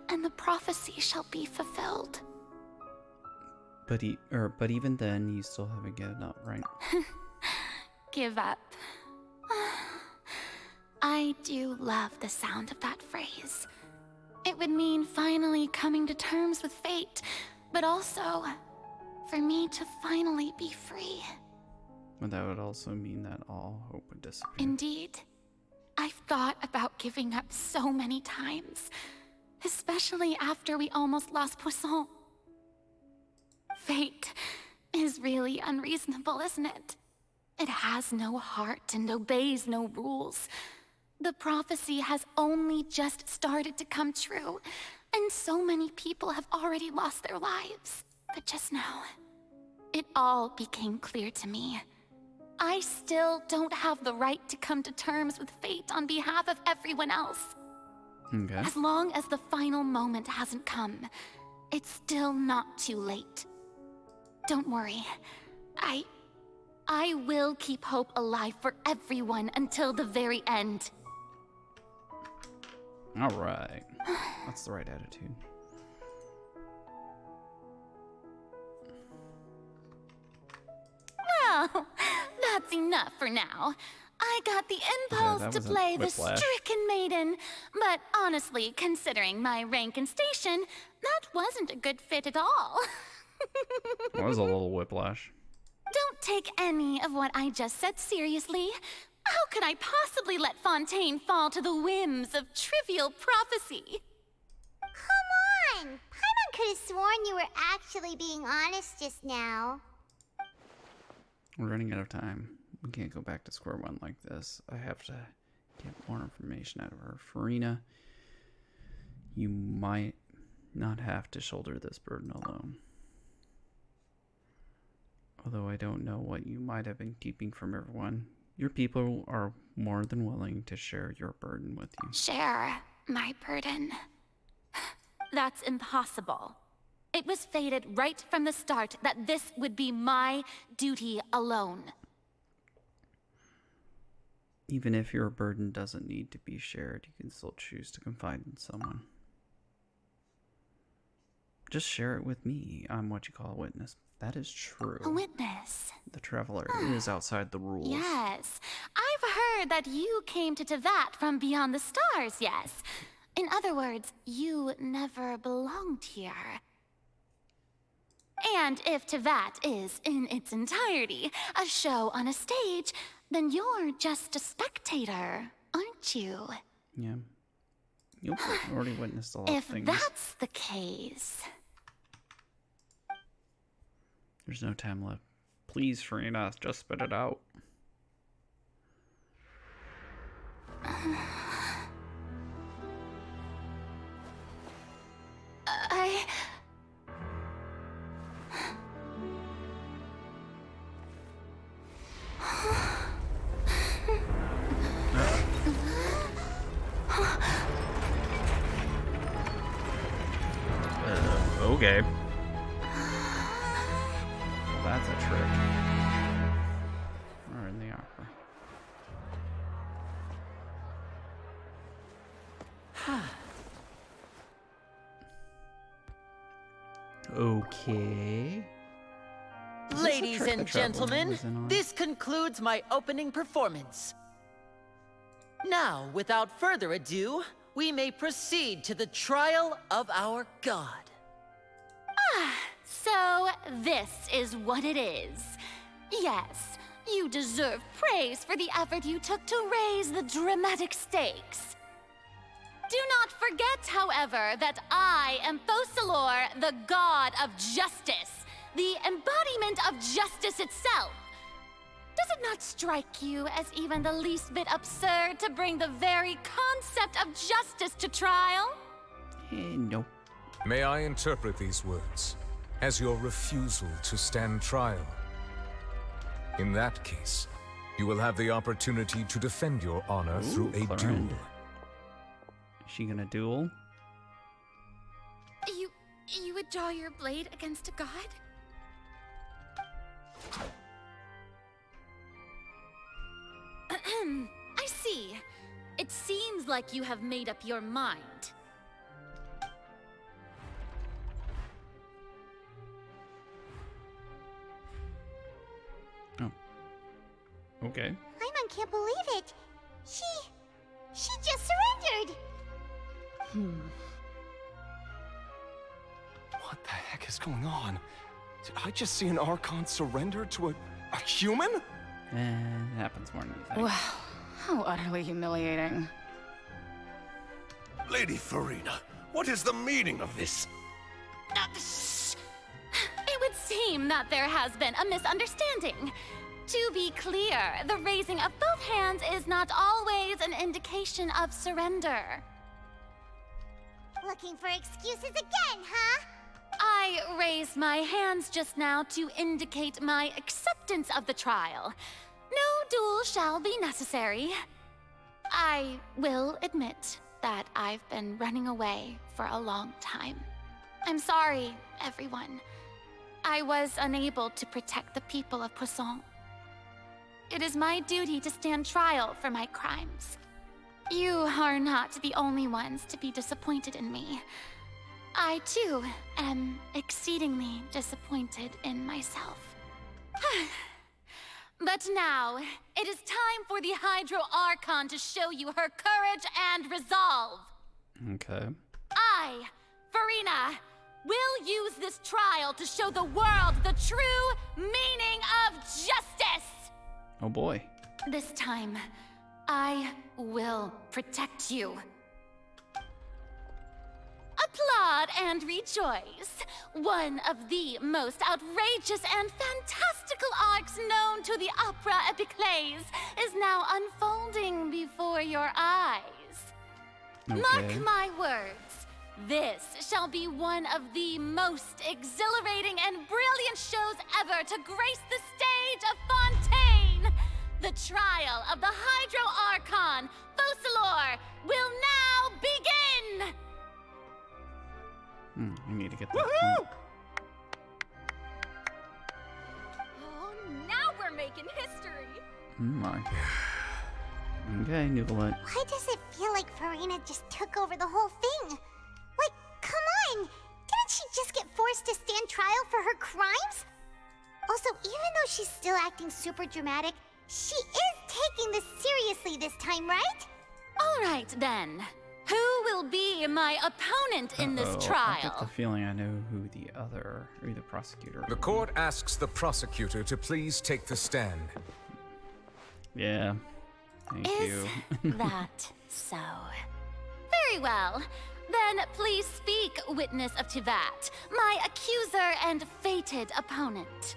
and the prophecy shall be fulfilled. But even then, you still haven't given up, right? Give up. I do love the sound of that phrase. It would mean finally coming to terms with fate, but also for me to finally be free. But that would also mean that all hope would disappear. Indeed. I've thought about giving up so many times, especially after we almost lost Poisson. Fate is really unreasonable, isn't it? It has no heart and obeys no rules. The prophecy has only just started to come true, and so many people have already lost their lives. But just now, it all became clear to me. I still don't have the right to come to terms with fate on behalf of everyone else. Okay. As long as the final moment hasn't come, it's still not too late. Don't worry. I will keep hope alive for everyone until the very end. All right. That's the right attitude. Well, that's enough for now. I got the impulse that to was a play the whiplash. stricken maiden, but honestly, considering my rank and station, that wasn't a good fit at all. That was a little whiplash. Don't take any of what I just said seriously. How could I possibly let Fontaine fall to the whims of trivial prophecy? Come on! Paimon could have sworn you were actually being honest just now. We're running out of time. We can't go back to square one like this. I have to get more information out of her. Farina, you might not have to shoulder this burden alone. Although I don't know what you might have been keeping from everyone. Your people are more than willing to share your burden with you. Share my burden. That's impossible. It was fated right from the start that this would be my duty alone. Even if your burden doesn't need to be shared, you can still choose to confide in someone. Just share it with me. I'm what you call a witness. That is true. A witness? The traveler is outside the rules. Yes. I've heard that you came to Tevat from beyond the stars, yes. In other words, you never belonged here. And if Tevat is, in its entirety, a show on a stage, then you're just a spectator, aren't you? Yeah. You've already witnessed a lot of If things. that's the case... There's no time left. Please, Farina, just spit it out. Okay. That's a trick. Or in the opera. Okay. Is this a Ladies trick and the traveler gentlemen, was in on? this concludes my opening performance. Now, without further ado, we may proceed to the trial of our god. So, this is what it is. Yes, you deserve praise for the effort you took to raise the dramatic stakes. Do not forget, however, that I am Fosalor, the god of justice, the embodiment of justice itself. Does it not strike you as even the least bit absurd to bring the very concept of justice to trial? No. May I interpret these words as your refusal to stand trial? In that case, you will have the opportunity to defend your honor through a duel. Clorinde. Is she gonna duel? You would draw your blade against a god? I see. It seems like you have made up your mind. Oh. Okay. Paimon can't believe it. She just surrendered. What the heck is going on? Did I just see an Archon surrender to a human? It happens more than you think. Wow, how utterly humiliating. Lady Farina, what is the meaning of this? It would seem that there has been a misunderstanding. To be clear, the raising of both hands is not always an indication of surrender. Looking for excuses again, huh? I raised my hands just now to indicate my acceptance of the trial. No duel shall be necessary. I will admit that I've been running away for a long time. I'm sorry, everyone. I was unable to protect the people of Poisson. It is my duty to stand trial for my crimes. You are not the only ones to be disappointed in me. I, too, am exceedingly disappointed in myself. But now, it is time for the Hydro Archon to show you her courage and resolve. Okay. I, Farina, will use this trial to show the world the true meaning of justice! Oh boy. This time, I will protect you. Applaud and rejoice! One of the most outrageous and fantastical arcs known to the opera epiclese is now unfolding before your eyes. Okay. Mark my words, this shall be one of the most exhilarating and brilliant shows ever to grace the stage of Fontaine! The trial of the Hydro Archon, Focalor, will now begin! I need to get that point. Oh, now we're making history. Oh my. Okay, Nuvolette. Why does it feel like Farina just took over the whole thing? Like, come on! Didn't she just get forced to stand trial for her crimes? Also, even though she's still acting super dramatic, she is taking this seriously this time, right? All right, then. Who will be my opponent in this I get the trial? feeling I know who the prosecutor. The court asks the prosecutor to please take the stand. Yeah. Thank Is you. that so? Very well. Then please speak, witness of Tivat, my accuser and fated opponent.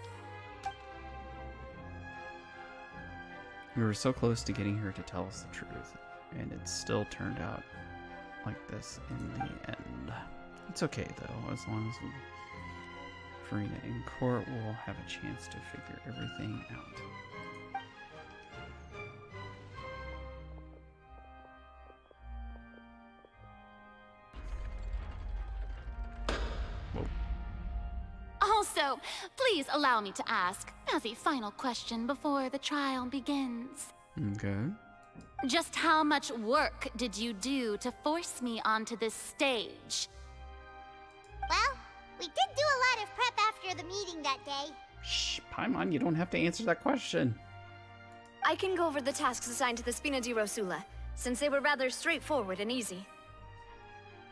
We were so close to getting her to tell us the truth, and it still turned out like this in the end. It's okay though, as long as Farina in court will have a chance to figure everything out. Whoa. Also, please allow me to ask, as a final question before the trial begins. Okay. Just how much work did you do to force me onto this stage? Well, we did do a lot of prep after the meeting that day. Shh, Paimon, you don't have to answer that question. I can go over the tasks assigned to the Spina di Rosula, since they were rather straightforward and easy.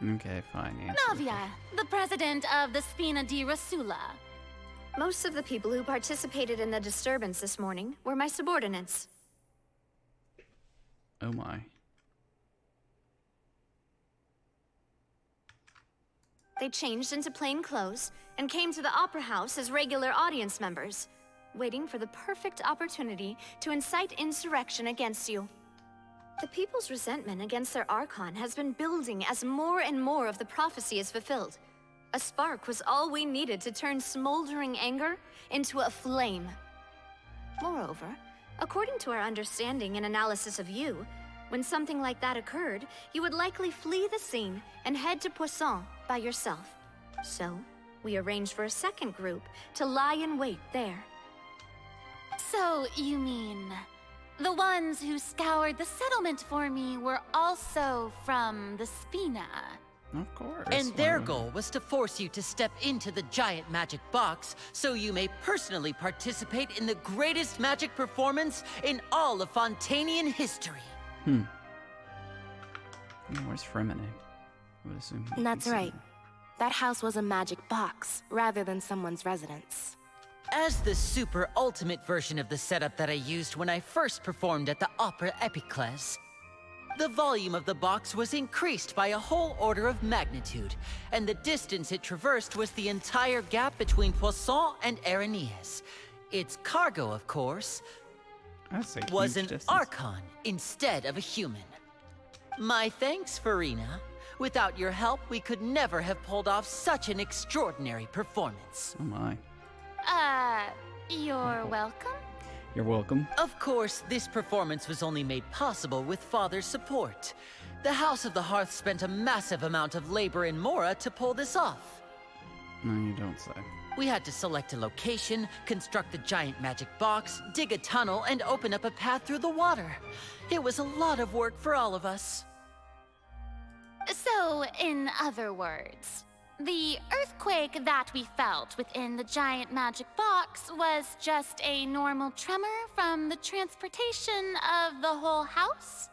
Okay, fine. Answer. Navia, the president of the Spina di Rosula. Most of the people who participated in the disturbance this morning were my subordinates. Oh my. They changed into plain clothes and came to the Opera House as regular audience members, waiting for the perfect opportunity to incite insurrection against you. The people's resentment against their Archon has been building as more and more of the prophecy is fulfilled. A spark was all we needed to turn smoldering anger into a flame. Moreover, according to our understanding and analysis of you, when something like that occurred, you would likely flee the scene and head to Poisson by yourself. So, we arranged for a second group to lie in wait there. So, you mean... the ones who scoured the settlement for me were also from the Spina? Of course. And their goal was to force you to step into the giant magic box so you may personally participate in the greatest magic performance in all of Fontainian history. Where's Fremine? I would assume. That's right. That house was a magic box, rather than someone's residence. As the super ultimate version of the setup that I used when I first performed at the Opera Epiclese, the volume of the box was increased by a whole order of magnitude, and the distance it traversed was the entire gap between Poisson and Arenias. Its cargo, of course, was an Archon instead of a human. My thanks, Farina. Without your help, we could never have pulled off such an extraordinary performance. Oh my. You're welcome? You're welcome. Of course, this performance was only made possible with Father's support. The House of the Hearth spent a massive amount of labor in Mora to pull this off. No, you don't say. We had to select a location, construct the giant magic box, dig a tunnel, and open up a path through the water. It was a lot of work for all of us. So, in other words, the earthquake that we felt within the giant magic box was just a normal tremor from the transportation of the whole house?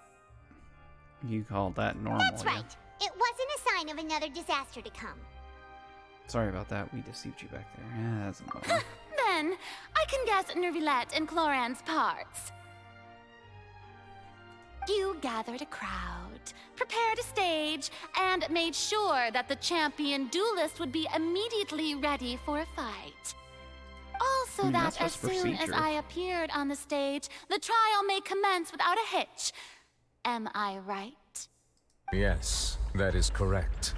You call that normal? That's right. It wasn't a sign of another disaster to come. Sorry about that. We deceived you back there. Yeah, that's a bummer. Then, I can guess Nervilette and Cloran's parts. You gathered a crowd, prepared a stage, and made sure that the champion duelist would be immediately ready for a fight. Also that as soon as I appeared on the stage, the trial may commence without a hitch. Am I right? Yes, that is correct.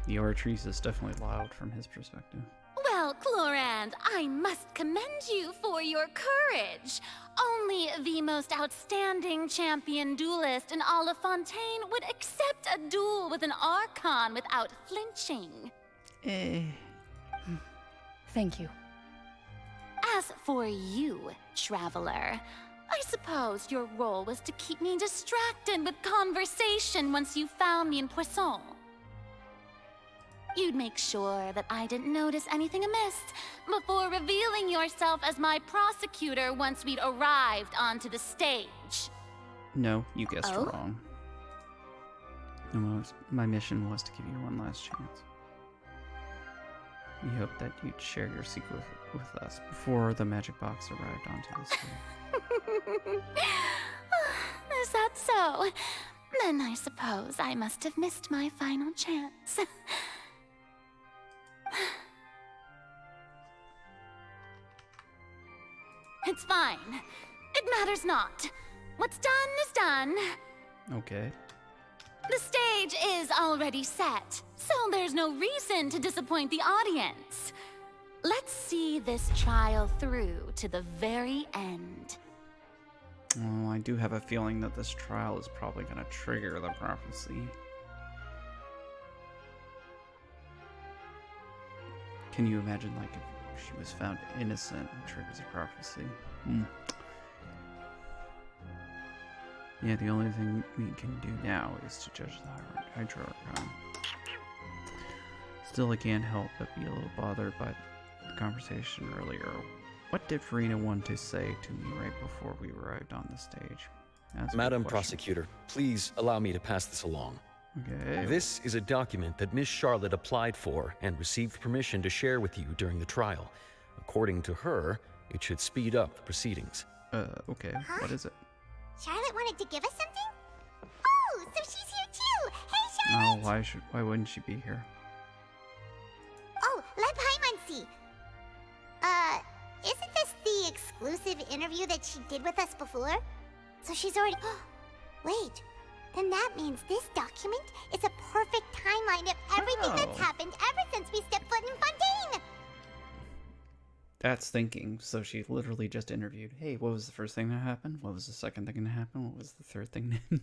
The Artrice is definitely loud from his perspective. Well, Clorand, I must commend you for your courage. Only the most outstanding champion duelist in all of Fontaine would accept a duel with an Archon without flinching. Thank you. As for you, Traveler, I suppose your role was to keep me distracted with conversation once you found me in Poisson. You'd make sure that I didn't notice anything amiss before revealing yourself as my prosecutor once we'd arrived onto the stage. No, you guessed wrong. My mission was to give you one last chance. We hoped that you'd share your secret with us before the magic box arrived onto the stage. Is that so? Then I suppose I must have missed my final chance. It's fine. It matters not. What's done is done. Okay. The stage is already set, so there's no reason to disappoint the audience. Let's see this trial through to the very end. Oh, I do have a feeling that this trial is probably going to trigger the prophecy. Can you imagine, like, if she was found innocent and triggers a prophecy? Yeah, the only thing we can do now is to judge the Hydro Archon. Still, I can't help but be a little bothered by the conversation earlier. What did Farina want to say to me right before we arrived on the stage? Madam Prosecutor, please allow me to pass this along. Okay. This is a document that Miss Charlotte applied for and received permission to share with you during the trial. According to her, it should speed up the proceedings. Okay. Huh? What is it? Charlotte wanted to give us something? Oh, so she's here too! Hey, Charlotte! Oh, why wouldn't she be here? Oh, let Paimon see. Isn't this the exclusive interview that she did with us before? So she's already... Wait, then that means this document is a perfect timeline of everything that's happened ever since we stepped foot in Fontaine! That's thinking. So she literally just interviewed. Hey, what was the first thing that happened? What was the second thing to happen? What was the third thing? So in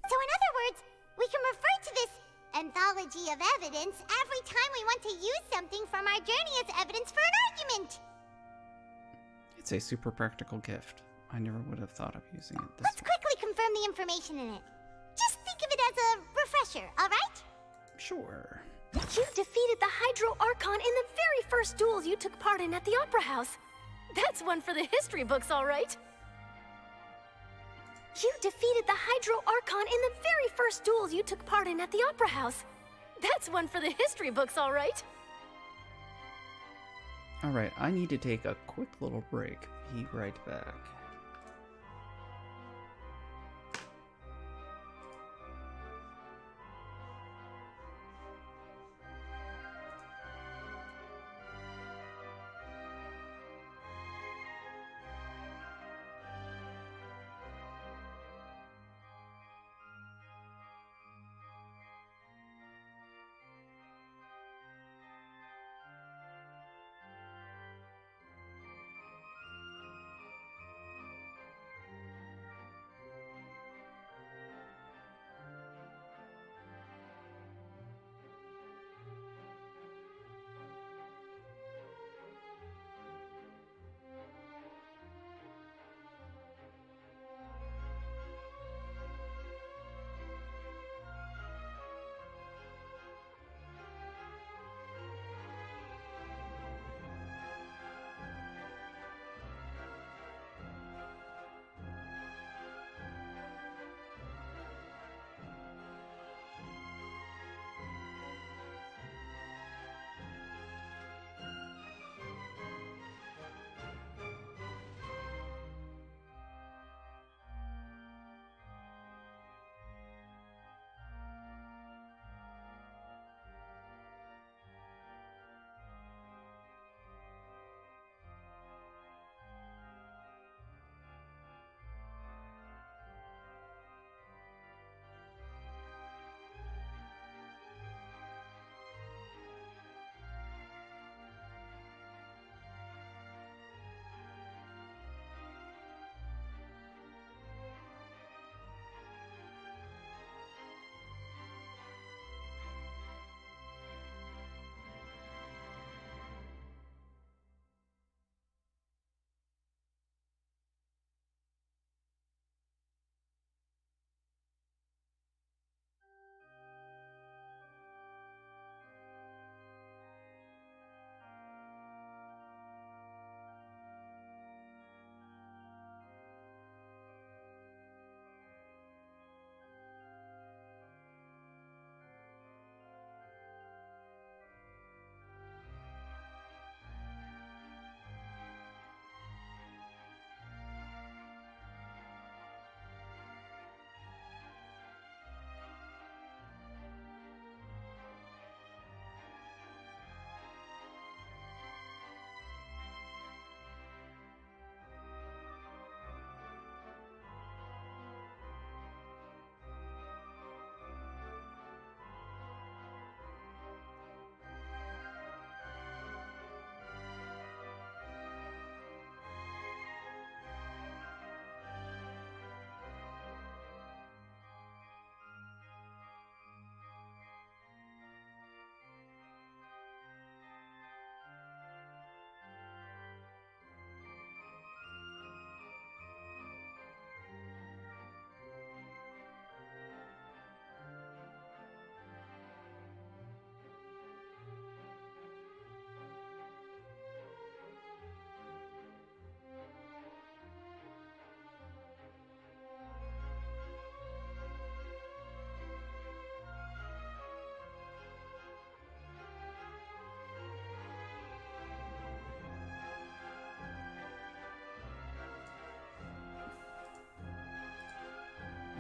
other words, we can refer to this anthology of evidence every time we want to use something from our journey as evidence for an argument. It's a super practical gift. I never would have thought of using it this Let's way. quickly confirm the information in it. Just think of it as a refresher, alright? Sure. You defeated the Hydro Archon in the very first duels you took part in at the Opera House. That's one for the history books, all right. You defeated the Hydro Archon in the very first duels you took part in at the Opera House. That's one for the history books, all right. Alright, I need to take a quick little break. Be right back.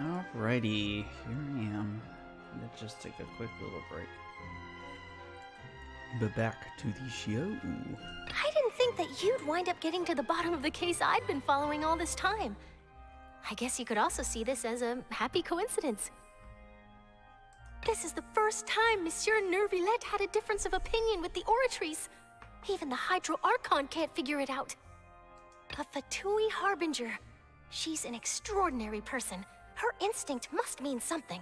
Alrighty, here I am. Let's just take a quick little break. But back to the show. I didn't think that you'd wind up getting to the bottom of the case I'd been following all this time. I guess you could also see this as a happy coincidence. This is the first time Monsieur Nervillette had a difference of opinion with the Oratrice. Even the Hydro Archon can't figure it out. A Fatui Harbinger. She's an extraordinary person. Her instinct must mean something.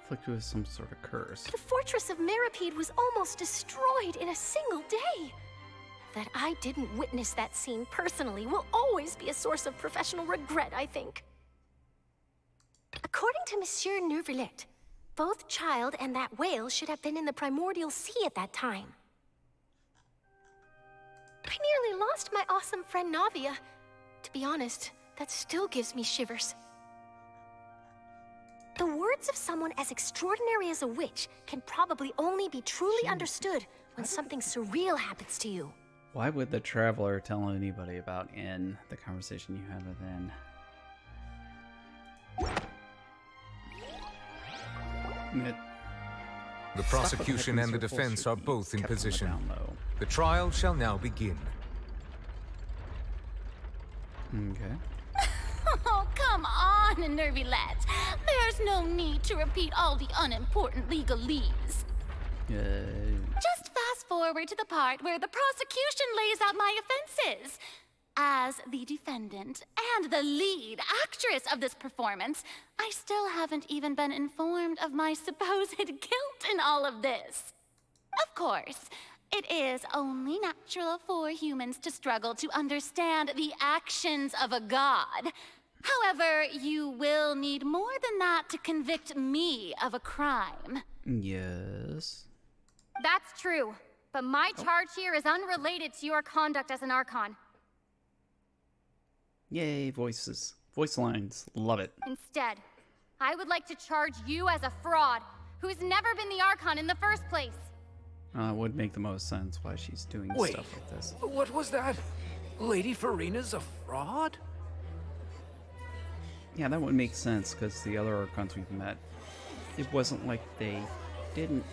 Afflicted with some sort of curse. The fortress of Meripede was almost destroyed in a single day. That I didn't witness that scene personally will always be a source of professional regret, I think. According to Monsieur Nervillette, both Child and that whale should have been in the primordial sea at that time. I nearly lost my awesome friend Navia. To be honest, that still gives me shivers. The words of someone as extraordinary as a witch can probably only be truly understood when something surreal happens to you. Why would the Traveler tell anybody about N, the conversation you had with N? The prosecution and the defense are both in position. The trial shall now begin. Okay. Oh, come on, Nervillette. There's no need to repeat all the unimportant legalese. Just fast forward to the part where the prosecution lays out my offenses. As the defendant and the lead actress of this performance, I still haven't even been informed of my supposed guilt in all of this. Of course, it is only natural for humans to struggle to understand the actions of a god. However, you will need more than that to convict me of a crime. Yes. That's true, but my charge here is unrelated to your conduct as an Archon. Yay, voices. Voice lines. Love it. Instead, I would like to charge you as a fraud who's never been the Archon in the first place. Would make the most sense why she's doing Wait, stuff like this. What was that? Lady Farina's a fraud? Yeah, that would make sense, because the other Archons we've met, it wasn't like they didn't...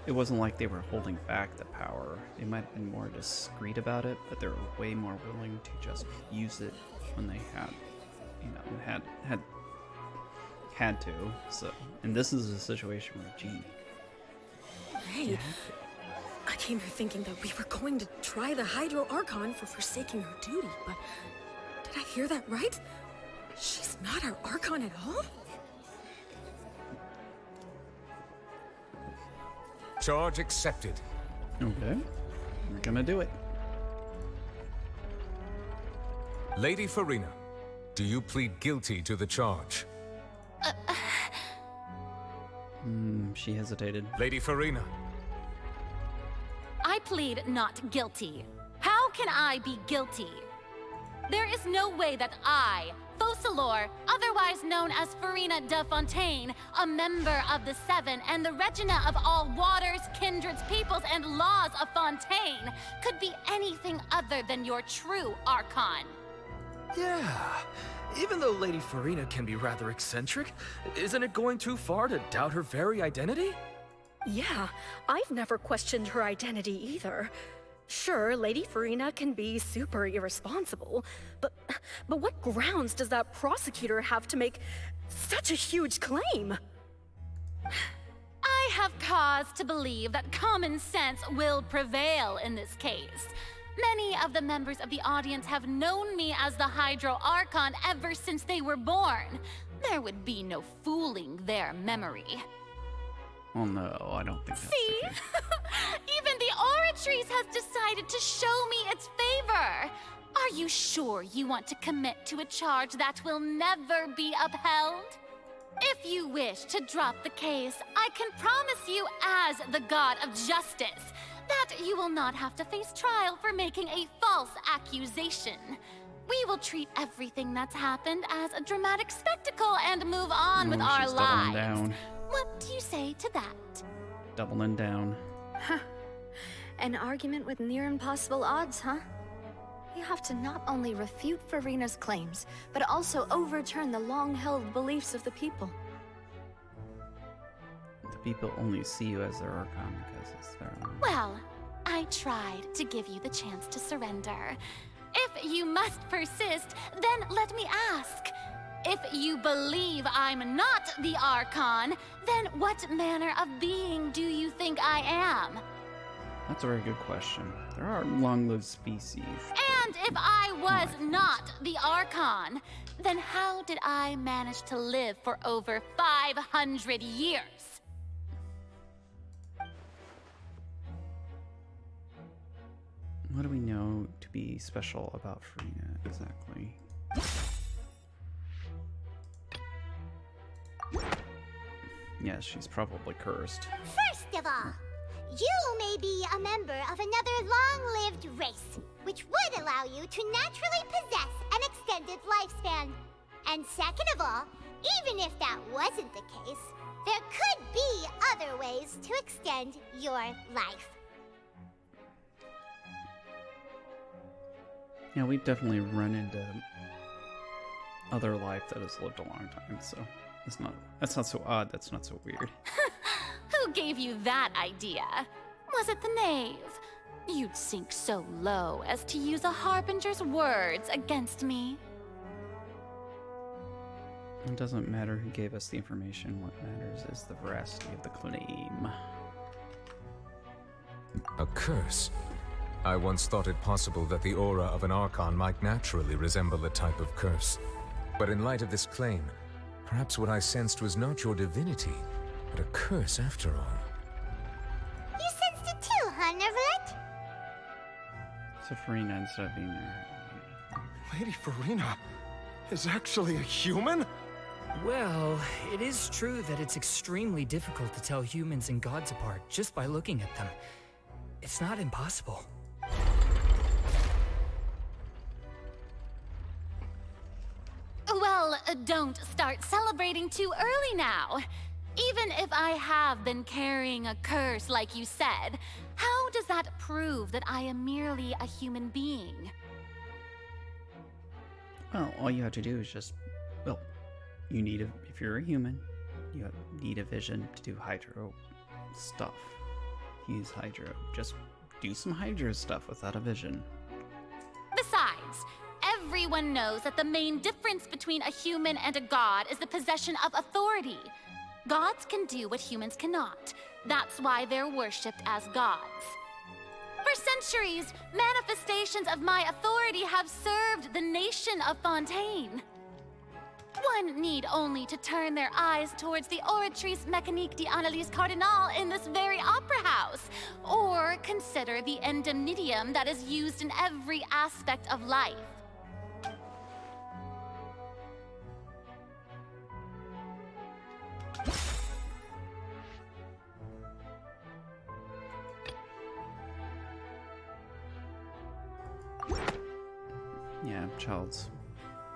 It wasn't like they were holding back the power. They might have been more discreet about it, but they were way more willing to just use it when they had, you know, had to. So, and this is a situation where, gee... Hey, I came here thinking that we were going to try the Hydro Archon for forsaking her duty, but did I hear that right? She's not our Archon at all? Charge accepted. Okay, we're gonna do it. Lady Farina, do you plead guilty to the charge? She hesitated. Lady Farina. I plead not guilty. How can I be guilty? There is no way that I, Focalor, otherwise known as Farina de Fontaine, a member of the Seven and the Regina of all waters, kindreds, peoples, and laws of Fontaine, could be anything other than your true Archon. Yeah. Even though Lady Farina can be rather eccentric, isn't it going too far to doubt her very identity? Yeah, I've never questioned her identity either. Sure, Lady Farina can be super irresponsible, but what grounds does that prosecutor have to make such a huge claim? I have cause to believe that common sense will prevail in this case. Many of the members of the audience have known me as the Hydro Archon ever since they were born. There would be no fooling their memory. Oh no, I don't think that's See? the case. Even the Oratrice has decided to show me its favor. Are you sure you want to commit to a charge that will never be upheld? If you wish to drop the case, I can promise you as the God of Justice that you will not have to face trial for making a false accusation. We will treat everything that's happened as a dramatic spectacle and move on with our She's doubling lives. down. What do you say to that? Doubling down. An argument with near impossible odds, huh? You have to not only refute Farina's claims, but also overturn the long-held beliefs of the people. The people only see you as their Archon because it's their own. Well, I tried to give you the chance to surrender. If you must persist, then let me ask. If you believe I'm not the Archon, then what manner of being do you think I am? That's a very good question. There are long-lived species. And if I was not the Archon, then how did I manage to live for over 500 years? What do we know to be special about Farina exactly? Yes, she's probably cursed. First of all, you may be a member of another long-lived race, which would allow you to naturally possess an extended lifespan. And second of all, even if that wasn't the case, there could be other ways to extend your life. Yeah, we've definitely run into other life that has lived a long time, so that's not so odd, that's not so weird. Who gave you that idea? Was it the knave? You'd sink so low as to use a harbinger's words against me. It doesn't matter who gave us the information, what matters is the veracity of the claim. A curse? I once thought it possible that the aura of an Archon might naturally resemble a type of curse. But in light of this claim, perhaps what I sensed was not your divinity, but a curse after all. You sensed it too, huh, Neverlet? So Farina, instead of being there... Lady Farina is actually a human? Well, it is true that it's extremely difficult to tell humans and gods apart just by looking at them. It's not impossible. Well, don't start celebrating too early now. Even if I have been carrying a curse like you said, how does that prove that I am merely a human being? Well, all you have to do is just... Well, you need if you're a human, you need a vision to do Hydro stuff. Use Hydro. Just do some Hydro stuff without a vision. Besides, everyone knows that the main difference between a human and a god is the possession of authority. Gods can do what humans cannot. That's why they're worshipped as gods. For centuries, manifestations of my authority have served the nation of Fontaine. One need only to turn their eyes towards the Oratrice Mécanique d'Analyse Cardinal in this very opera house, or consider the endemnitium that is used in every aspect of life. Yeah, child's...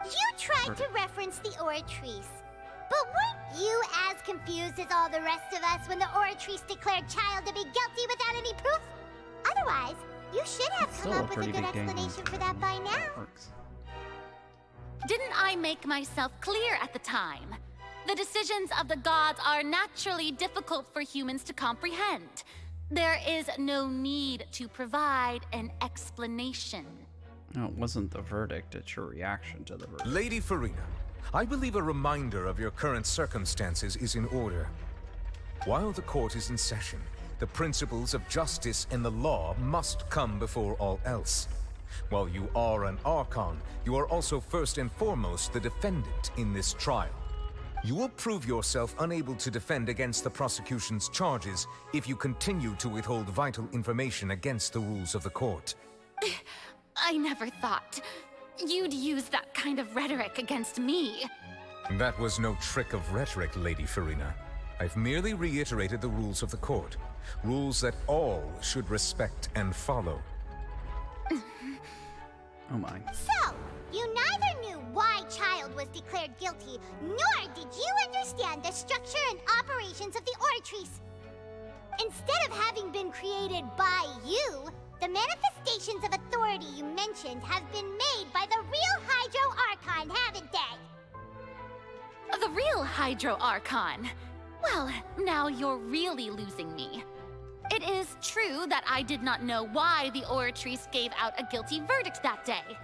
You tried to reference the Oratrice, but weren't you as confused as all the rest of us when the Oratrice declared Child to be guilty without any proof? Otherwise, you should have come up with a good explanation for that by now. Didn't I make myself clear at the time? The decisions of the gods are naturally difficult for humans to comprehend. There is no need to provide an explanation. No, it wasn't the verdict, it's your reaction to the verdict. Lady Farina, I believe a reminder of your current circumstances is in order. While the court is in session, the principles of justice and the law must come before all else. While you are an Archon, you are also first and foremost the defendant in this trial. You will prove yourself unable to defend against the prosecution's charges if you continue to withhold vital information against the rules of the court. I never thought you'd use that kind of rhetoric against me. That was no trick of rhetoric, Lady Farina. I've merely reiterated the rules of the court. Rules that all should respect and follow. Oh my. So, you neither knew why Child was declared guilty, nor did you understand the structure and operations of the Oratrice. Instead of having been created by you, the manifestations of authority you mentioned have been made by the real Hydro Archon, haven't they? The real Hydro Archon? Well, now you're really losing me. It is true that I did not know why the Oratrice gave out a guilty verdict that day.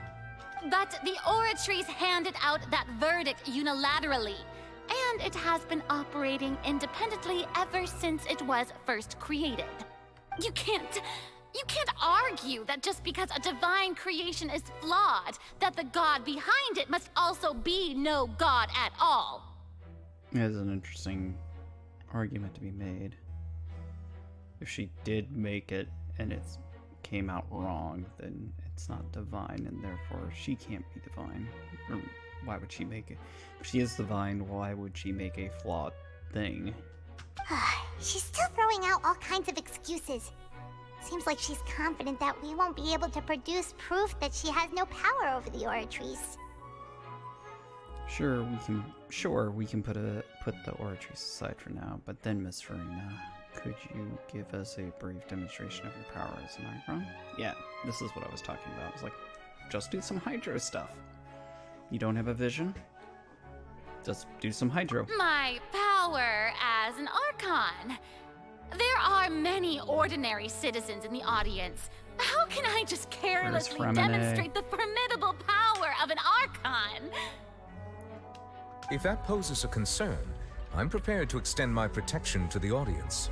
But the Oratrice handed out that verdict unilaterally, and it has been operating independently ever since it was first created. You can't argue that just because a divine creation is flawed, that the god behind it must also be no god at all. There's an interesting argument to be made. If she did make it and it came out wrong, then it's not divine, and therefore she can't be divine. Or why would she make it? If she is divine, why would she make a flawed thing? She's still throwing out all kinds of excuses. Seems like she's confident that we won't be able to produce proof that she has no power over the Oratrice. Sure, we can put the Oratrice aside for now, but then, Miss Farina, could you give us a brief demonstration of your power as an Archon? Yeah, this is what I was talking about. I was like, just do some Hydro stuff. You don't have a vision? Just do some Hydro. My power as an Archon. There are many ordinary citizens in the audience. How can I just carelessly demonstrate the formidable power of an Archon? If that poses a concern, I'm prepared to extend my protection to the audience.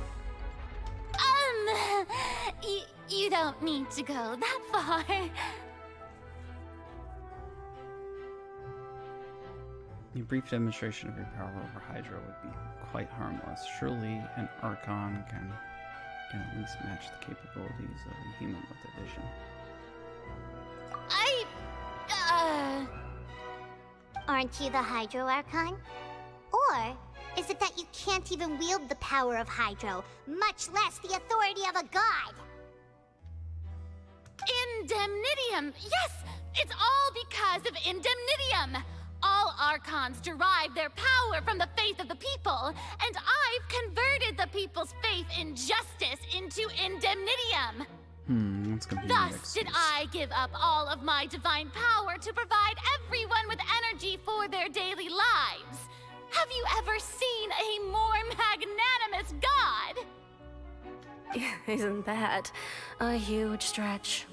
You don't need to go that far. A brief demonstration of your power over Hydro would be quite harmless. Surely an Archon can at least match the capabilities of a human with a vision. Aren't you the Hydro Archon? Or is it that you can't even wield the power of Hydro, much less the authority of a god? Indemnitium! Yes! It's all because of Indemnitium! All Archons derive their power from the faith of the people, and I've converted the people's faith in justice into Indemnitium! That's gonna be Thus did I give up all of my divine power to provide everyone with energy for their daily lives. Have you ever seen a more magnanimous god? Isn't that a huge stretch?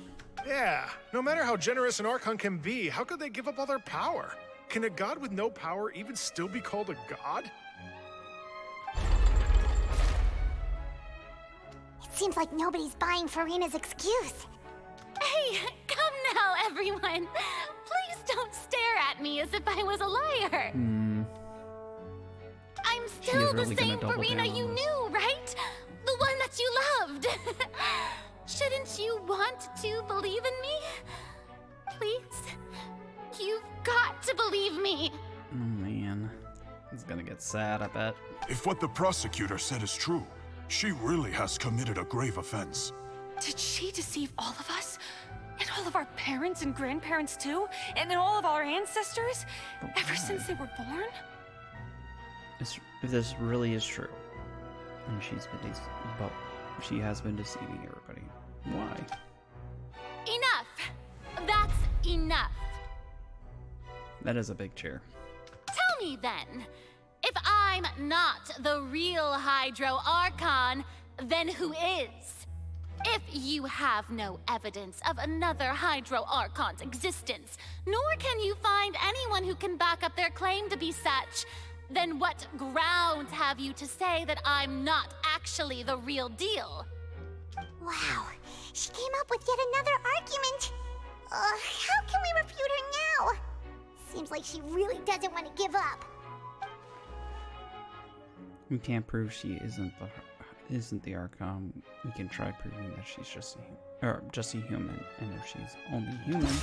Yeah, no matter how generous an Archon can be, how could they give up all their power? Can a god with no power even still be called a god? It seems like nobody's buying Farina's excuse. Hey, come now, everyone. Please don't stare at me as if I was a liar. I'm still the same Farina you knew, right? The one that you loved. Shouldn't you want to believe in me? Please? You've got to believe me. Oh man, it's gonna get sad, I bet. If what the prosecutor said is true, she really has committed a grave offense. Did she deceive all of us? And all of our parents and grandparents too? And all of our ancestors? Ever since they were born? If this really is true, and she has been deceiving everybody, why? Enough! That's enough. That is a big chair. Tell me then, if I'm not the real Hydro Archon, then who is? If you have no evidence of another Hydro Archon's existence, nor can you find anyone who can back up their claim to be such, then what grounds have you to say that I'm not actually the real deal? Wow, she came up with yet another argument. How can we refute her now? Seems like she really doesn't want to give up. We can't prove she isn't the Archon. We can try proving that she's just a human, and if she's only human,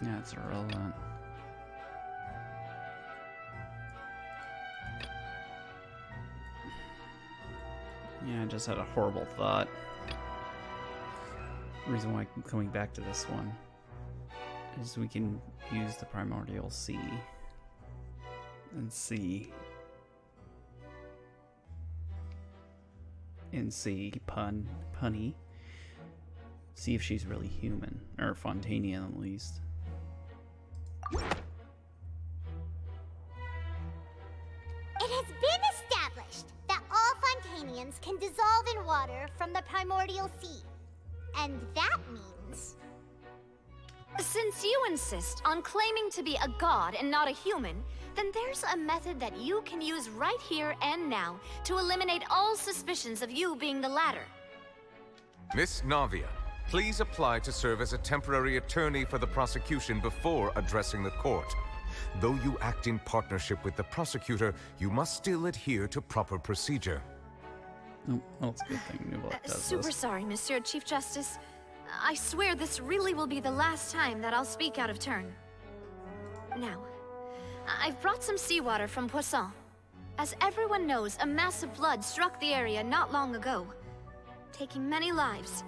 Yeah, it's irrelevant. Yeah, I just had a horrible thought. The reason why I'm coming back to this one is we can use the primordial sea and see punny, see if she's really human, or Fontanian at least. It has been established that all Fontanians can dissolve in water from the primordial sea. And that means... Since you insist on claiming to be a god and not a human, then there's a method that you can use right here and now to eliminate all suspicions of you being the latter. Miss Navia, please apply to serve as a temporary attorney for the prosecution before addressing the court. Though you act in partnership with the prosecutor, you must still adhere to proper procedure. Oh, well, it's a good thing Nubelek does Super this. sorry, Monsieur Chief Justice. I swear this really will be the last time that I'll speak out of turn. Now, I've brought some seawater from Poisson. As everyone knows, a massive flood struck the area not long ago, taking many lives,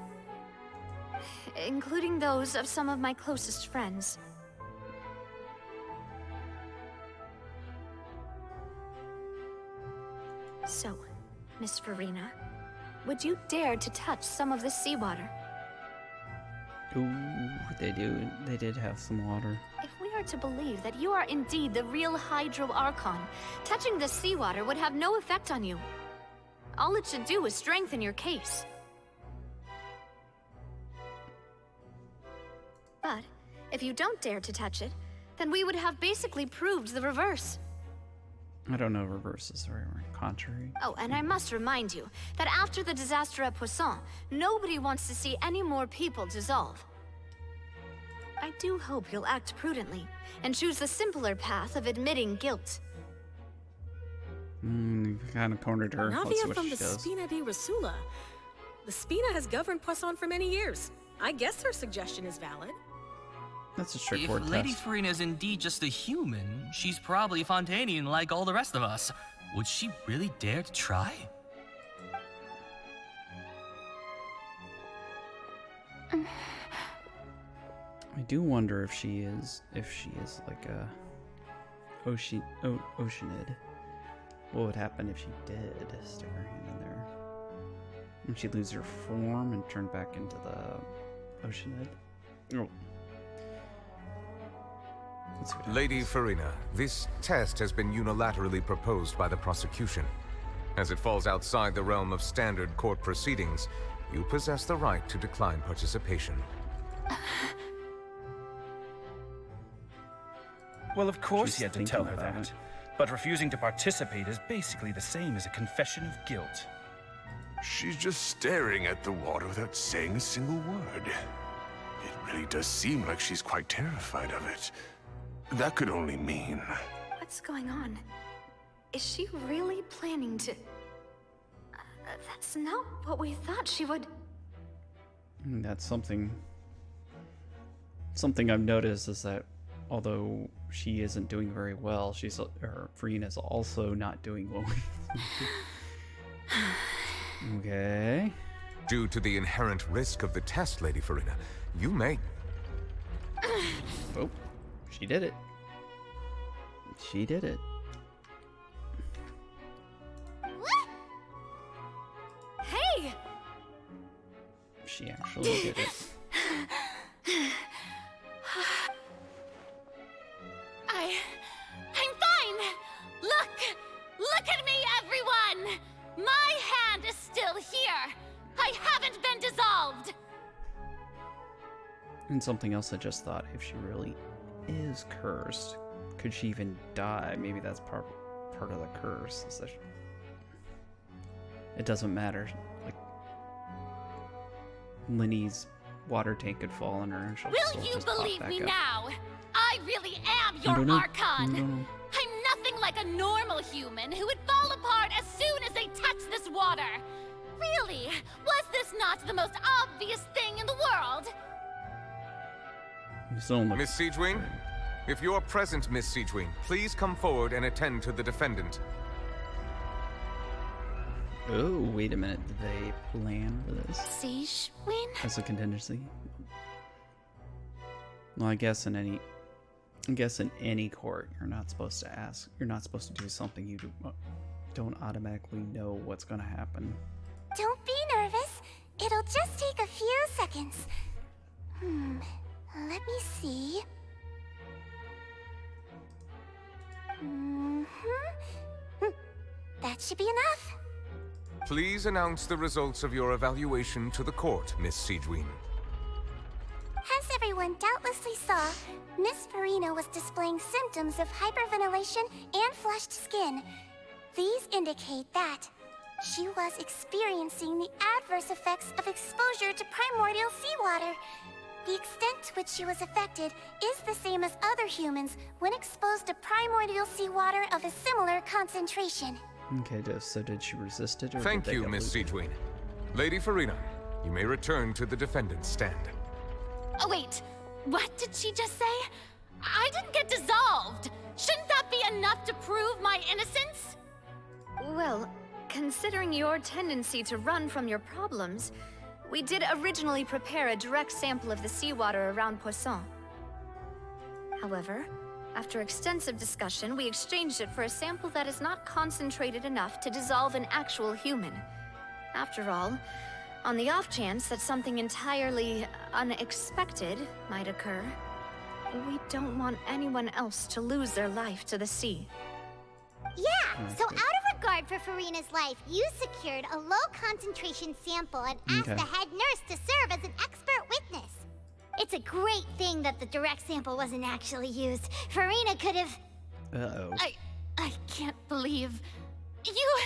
including those of some of my closest friends. So, Miss Farina, would you dare to touch some of this seawater? Ooh, they did have some water. If we are to believe that you are indeed the real Hydro Archon, touching the seawater would have no effect on you. All it should do is strengthen your case. But if you don't dare to touch it, then we would have basically proved the reverse. I don't know, reverse is very contrary. Oh, and I must remind you that after the disaster at Poisson, nobody wants to see any more people dissolve. I do hope you'll act prudently and choose the simpler path of admitting guilt. Kind of cornered her. Let's see Navia what from she the does. Spina di Rasula. The Spina has governed Poisson for many years. I guess her suggestion is valid. That's a If straightforward Lady test. Farina is indeed just a human, she's probably Fontanian like all the rest of us. Would she really dare to try? I do wonder if she is like a Oceanid. What would happen if she did stick her hand in there? Would she lose her form and turn back into the Oceanid? Oh. Let's see what Lady happens. Farina, this test has been unilaterally proposed by the prosecution. As it falls outside the realm of standard court proceedings, you possess the right to decline participation. Well, of course She's he had to tell her thinking about that. it. But refusing to participate is basically the same as a confession of guilt. She's just staring at the water without saying a single word. It really does seem like she's quite terrified of it. That could only mean... What's going on? Is she really planning to... that's not what we thought she would... That's something I've noticed is that although she isn't doing very well, Farina's also not doing well. Okay. Due to the inherent risk of the test, Lady Farina, you may... Oh, she did it. She did it. Hey! She actually did it. I'm fine! Look at me, everyone! My hand is still here! I haven't been dissolved! And something else I just thought, if she really is cursed, could she even die? Maybe that's part of the curse. Is that it doesn't matter. Like, Linny's water tank could fall on her and she'll Will still you just pop believe back me up. now? I really am I your don't know. Archon! I don't know. I'm nothing like a normal human who would fall apart as soon as they touch this water. Really, was this not the most obvious thing in the world? Miss Siegewing? If you are present, Miss Siegewing, please come forward and attend to the defendant. Oh, wait a minute. Did they plan for this? Siegewing? As a contingency? Well, I guess in any court, you're not supposed to ask. You're not supposed to do something you don't automatically know what's going to happen. Don't be nervous. It'll just take a few seconds. Let me see. That should be enough. Please announce the results of your evaluation to the court, Miss Siegewing. As everyone doubtlessly saw, Miss Farina was displaying symptoms of hyperventilation and flushed skin. These indicate that she was experiencing the adverse effects of exposure to primordial seawater. The extent to which she was affected is the same as other humans when exposed to primordial seawater of a similar concentration. Okay, so did she resist it? Or Thank did they you, get Miss looped? Siegewing. Lady Farina, you may return to the defendant's stand. Oh wait, what did she just say? I didn't get dissolved. Shouldn't that be enough to prove my innocence? Well, considering your tendency to run from your problems, we did originally prepare a direct sample of the seawater around Poisson. However, after extensive discussion, we exchanged it for a sample that is not concentrated enough to dissolve an actual human. After all, on the off chance that something entirely unexpected might occur, we don't want anyone else to lose their life to the sea. Yeah, so out of regard for Farina's life, you secured a low-concentration sample and asked the head nurse to serve as an expert witness. It's a great thing that the direct sample wasn't actually used. Farina could have... Uh-oh. I can't believe... You...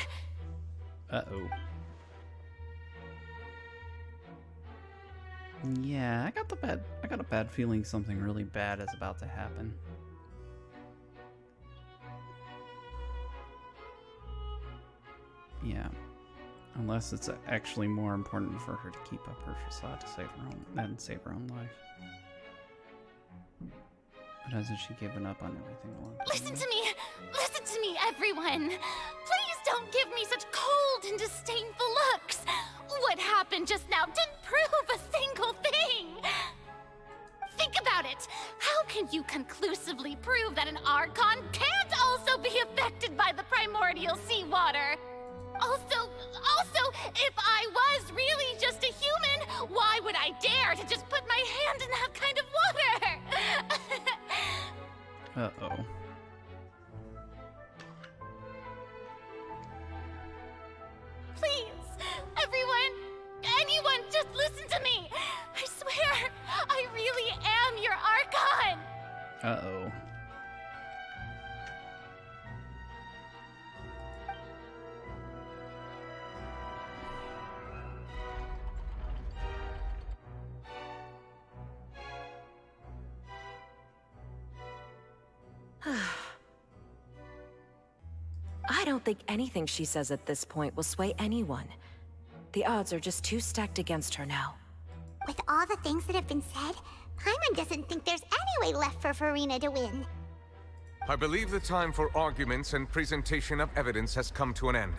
Uh-oh. Yeah, I got a bad feeling something really bad is about to happen. Yeah. Unless it's actually more important for her to keep up her facade to save her own life. But hasn't she given up on everything a long time Listen ago? to me! Listen to me, everyone! Please don't give me such cold and disdainful looks! What happened just now didn't prove a single thing! Think about it! How can you conclusively prove that an Archon can't also be affected by the primordial seawater? Also, if I was really just a human, why would I dare to just put my hand in that kind of water? Uh-oh. Please, anyone, just listen to me! I swear, I really am your Archon! Uh-oh. I don't think anything she says at this point will sway anyone. The odds are just too stacked against her now. With all the things that have been said, Paimon doesn't think there's any way left for Farina to win. I believe the time for arguments and presentation of evidence has come to an end.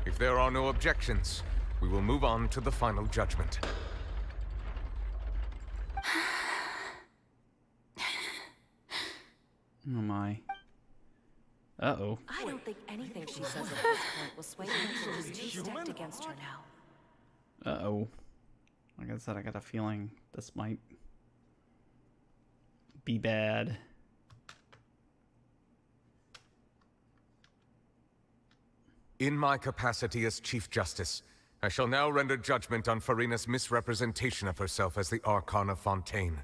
If there are no objections, we will move on to the final judgment. Oh my. Uh-oh. I don't think anything she says at this point will sway anyone. She's too stacked against her now. Uh-oh. Like I said, I got a feeling this might be bad. In my capacity as Chief Justice, I shall now render judgment on Farina's misrepresentation of herself as the Archon of Fontaine.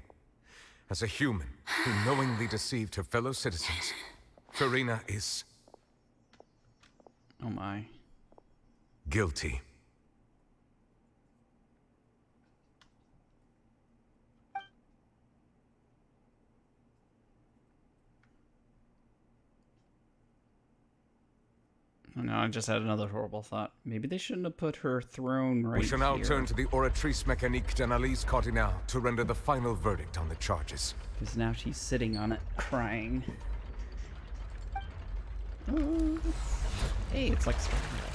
As a human who knowingly deceived her fellow citizens, Farina is... Oh my. guilty. No, I just had another horrible thought. Maybe they shouldn't have put her throne right here. We shall now turn to the Oratrice Mécanique d'Analyse Cardinale to render the final verdict on the charges. Because now she's sitting on it, crying. Oh. Hey, it's like Spider-Man.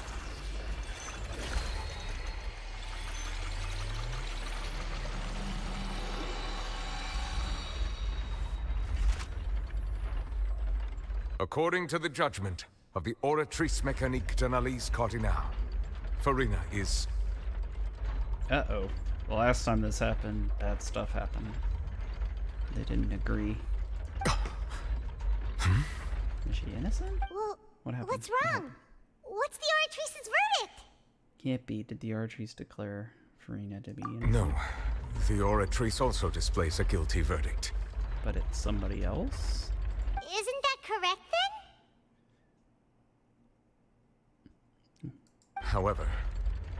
According to the judgment of the Oratrice Mécanique d'Analyse Cardinale, Farina is... Uh-oh. The last time this happened, bad stuff happened. They didn't agree. Is she innocent? Well, What happened? what's wrong? What's the Oratrice's verdict? Can't be. Did the Oratrice declare Farina to be innocent? No. The Oratrice also displays a guilty verdict. But it's somebody else? Isn't that correct then? However,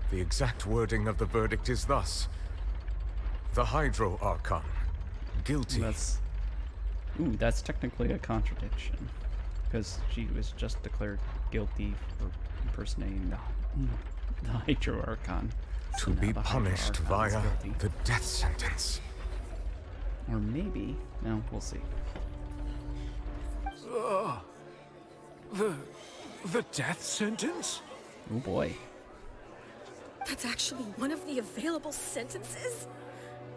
the exact wording of the verdict is thus. The Hydro Archon, guilty. That's technically a contradiction. Because she was just declared guilty for impersonating the Hydro Archon. So To now be the Hydro punished Archon is via guilty. the death sentence. Or maybe. No, we'll see. The death sentence? Oh boy. That's actually one of the available sentences?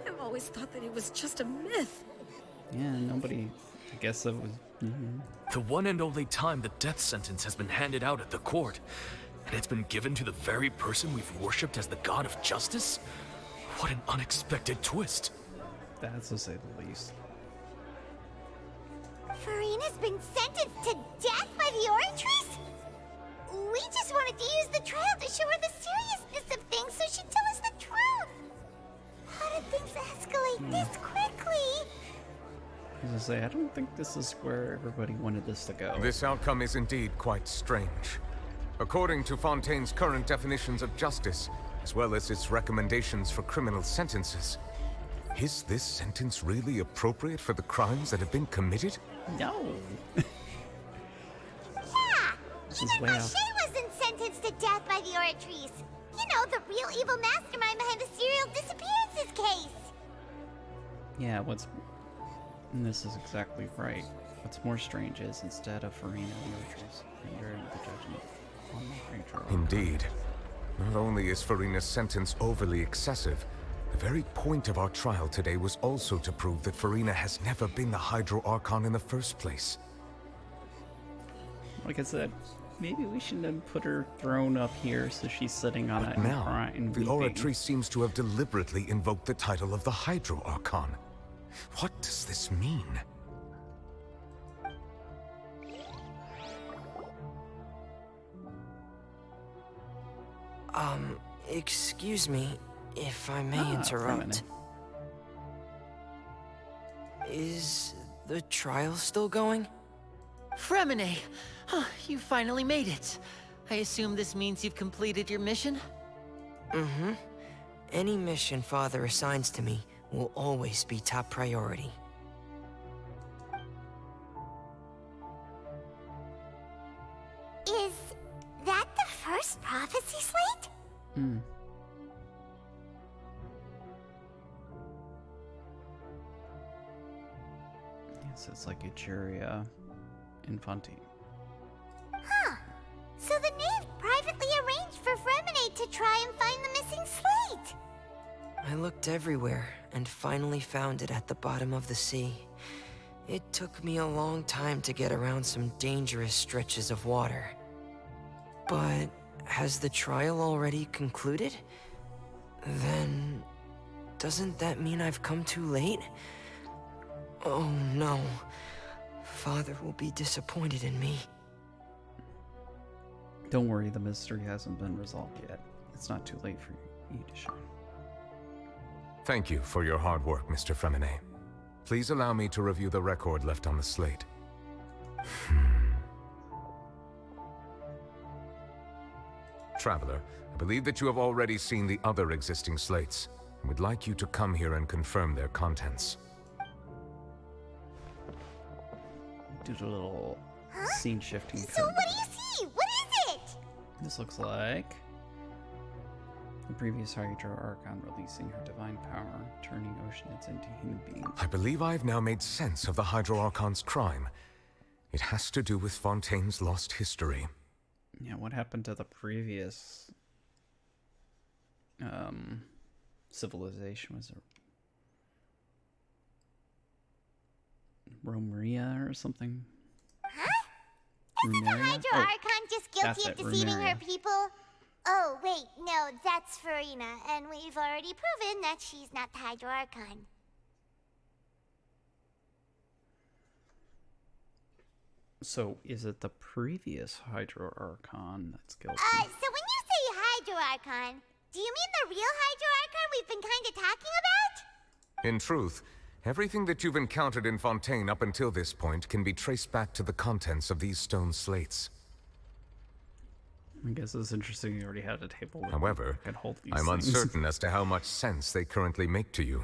I've always thought that it was just a myth. Yeah, nobody... I guess it was... The one and only time the death sentence has been handed out at the court, and it's been given to the very person we've worshipped as the god of justice? What an unexpected twist. That's to say the least. Farina's been sentenced to death by the Oratrice? We just wanted to use the trial to show her the seriousness of things so she'd tell us the truth. How did things escalate this quickly? I was gonna say, I don't think this is where everybody wanted this to go. This outcome is indeed quite strange. According to Fontaine's current definitions of justice, as well as its recommendations for criminal sentences, is this sentence really appropriate for the crimes that have been committed? No. Even Marche wasn't sentenced to death by the Oratrice. You know, the real evil mastermind behind the serial disappearances case. Yeah, and this is exactly right. What's more strange is, instead of Farina, the Oratrice rendered the judgment on the Hydro Archon. Indeed. Not only is Farina's sentence overly excessive, the very point of our trial today was also to prove that Farina has never been the Hydro Archon in the first place. Like I said, maybe we shouldn't have put her throne up here so she's sitting on it and Now, crying. the Oratrice seems to have deliberately invoked the title of the Hydro Archon. What does this mean? Excuse me, if I may interrupt. Is the trial still going? Fremine! You finally made it. I assume this means you've completed your mission? Mm-hmm. Any mission Father assigns to me will always be top priority. Is that the first prophecy slate? Hmm. Yes, it's like Egeria and Fontaine. Huh. So the knave privately arranged for Fremine to try and find the missing slate. I looked everywhere and finally found it at the bottom of the sea. It took me a long time to get around some dangerous stretches of water. But has the trial already concluded? Then doesn't that mean I've come too late? Oh no. Father will be disappointed in me. Don't worry, the mystery hasn't been resolved yet. It's not too late for you to shine. Thank you for your hard work, Mr. Fremine. Please allow me to review the record left on the slate. Traveler, I believe that you have already seen the other existing slates, and would like you to come here and confirm their contents. Do a little scene shifting. So what do you see? What is it? This looks like the previous Hydro Archon releasing her divine power, turning oceanids into human beings. I believe I've now made sense of the Hydro Archon's crime. It has to do with Fontaine's lost history. Yeah, what happened to the previous civilization? Was it Romeria or something? Huh? Isn't the Hydro Archon just guilty of deceiving her people? Oh, wait, no, that's Farina, and we've already proven that she's not the Hydro Archon. So, is it the previous Hydro Archon that's guilty? So when you say Hydro Archon, do you mean the real Hydro Archon we've been kind of talking about? In truth, everything that you've encountered in Fontaine up until this point can be traced back to the contents of these stone slates. I guess it's interesting you already had a table where However, you could hold these I'm things. uncertain as to how much sense they currently make to you.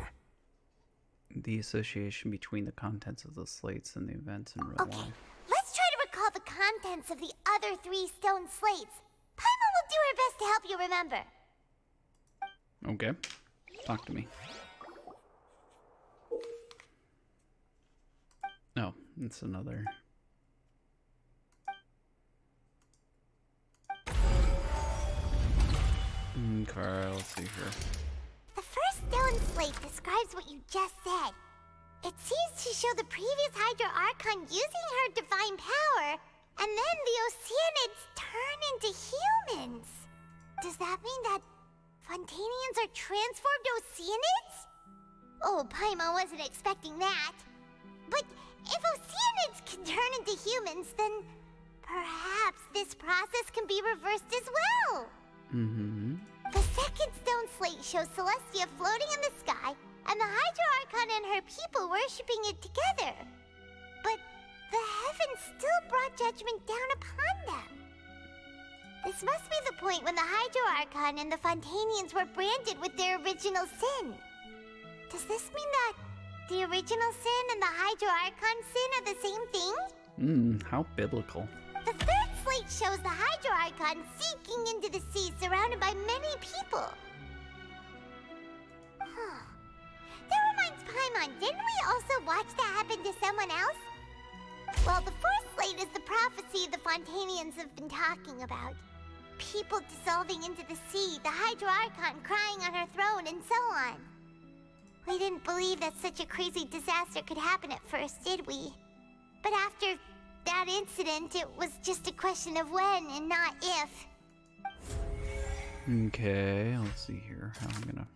The association between the contents of the slates and the events in real life. Let's try to recall the contents of the other 3 stone slates. Paimon will do her best to help you remember. Okay. Talk to me. Oh, it's another. Okay, let's see here. The first stone slate describes what you just said. It seems to show the previous Hydro Archon using her divine power, and then the Oceanids turn into humans. Does that mean that Fontainians are transformed Oceanids? Oh, Paimon wasn't expecting that. But if Oceanids can turn into humans, then perhaps this process can be reversed as well. Mm-hmm. The second stone slate shows Celestia floating in the sky, and the Hydro Archon and her people worshipping it together. But the heavens still brought judgment down upon them. This must be the point when the Hydro Archon and the Fontainians were branded with their original sin. Does this mean that the original sin and the Hydro Archon sin are the same thing? How biblical. The third slate shows the Hydro Archon sinking into the sea surrounded by many people. That reminds Paimon, didn't we also watch that happen to someone else? Well, the fourth slate is the prophecy the Fontainians have been talking about. People dissolving into the sea, the Hydro Archon crying on her throne, and so on. We didn't believe that such a crazy disaster could happen at first, did we? But after that incident, it was just a question of when and not if. Okay, let's see here how I'm gonna.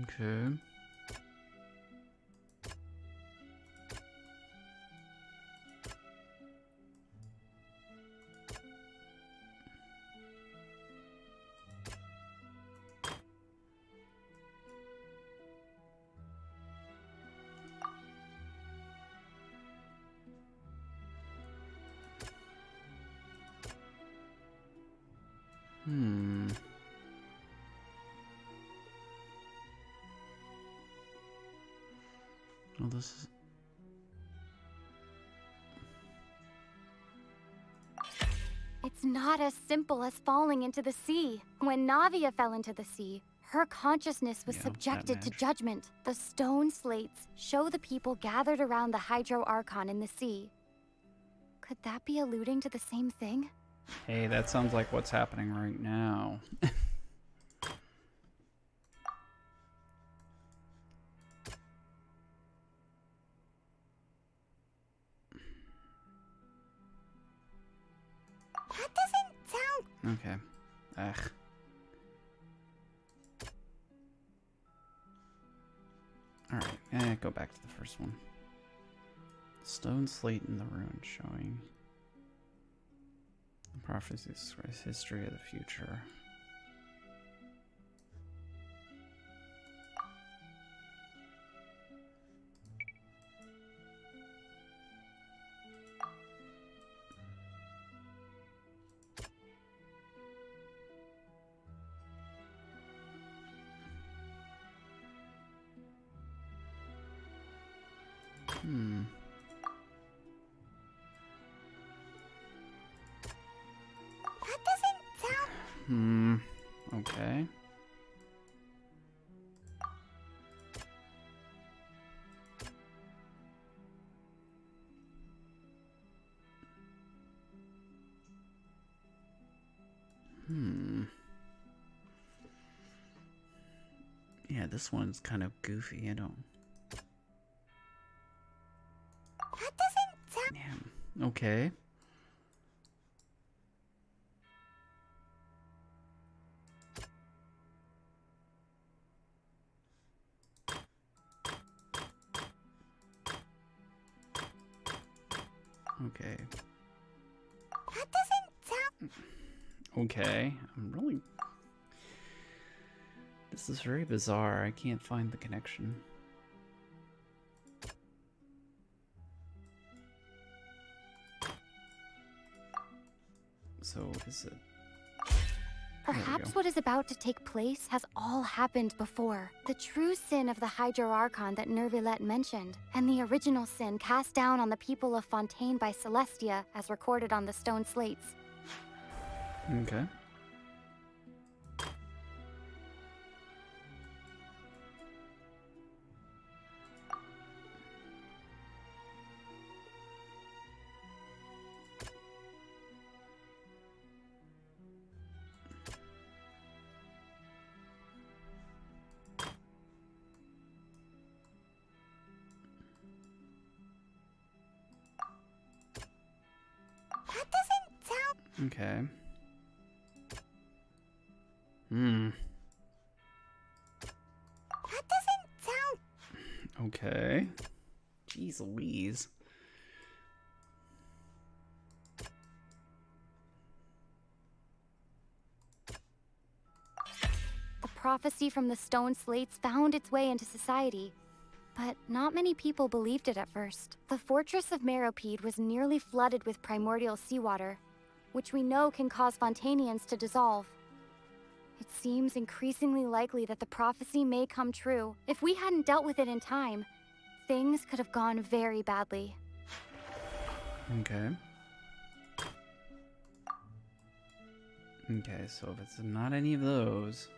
Okay. Well, this is. It's not as simple as falling into the sea. When Navia fell into the sea, her consciousness was subjected to judgment. The stone slates show the people gathered around the Hydro Archon in the sea. Could that be alluding to the same thing? Hey, that sounds like what's happening right now. That doesn't sound... Okay. Ugh. Alright, go back to the first one. Stone slate in the ruin showing Prophecies describes history of the future. That doesn't sound... Okay. Yeah, this one's kind of goofy. I don't... That doesn't sound... Damn. Okay. Okay. That doesn't sound... Okay. I'm really... This is very bizarre. I can't find the connection. So, is it... Perhaps what is about to take place has all happened before. The true sin of the Hydro-Archon that Nervilette mentioned, and the original sin cast down on the people of Fontaine by Celestia, as recorded on the stone slates. Okay. That doesn't sound... Okay. That doesn't sound... Okay. Jeez Louise. The prophecy from the stone slates found its way into society, but not many people believed it at first. The fortress of Meropide was nearly flooded with primordial seawater, which we know can cause Fontainians to dissolve. It seems increasingly likely that the prophecy may come true. If we hadn't dealt with it in time, things could have gone very badly. Okay. Okay, so if it's not any of those...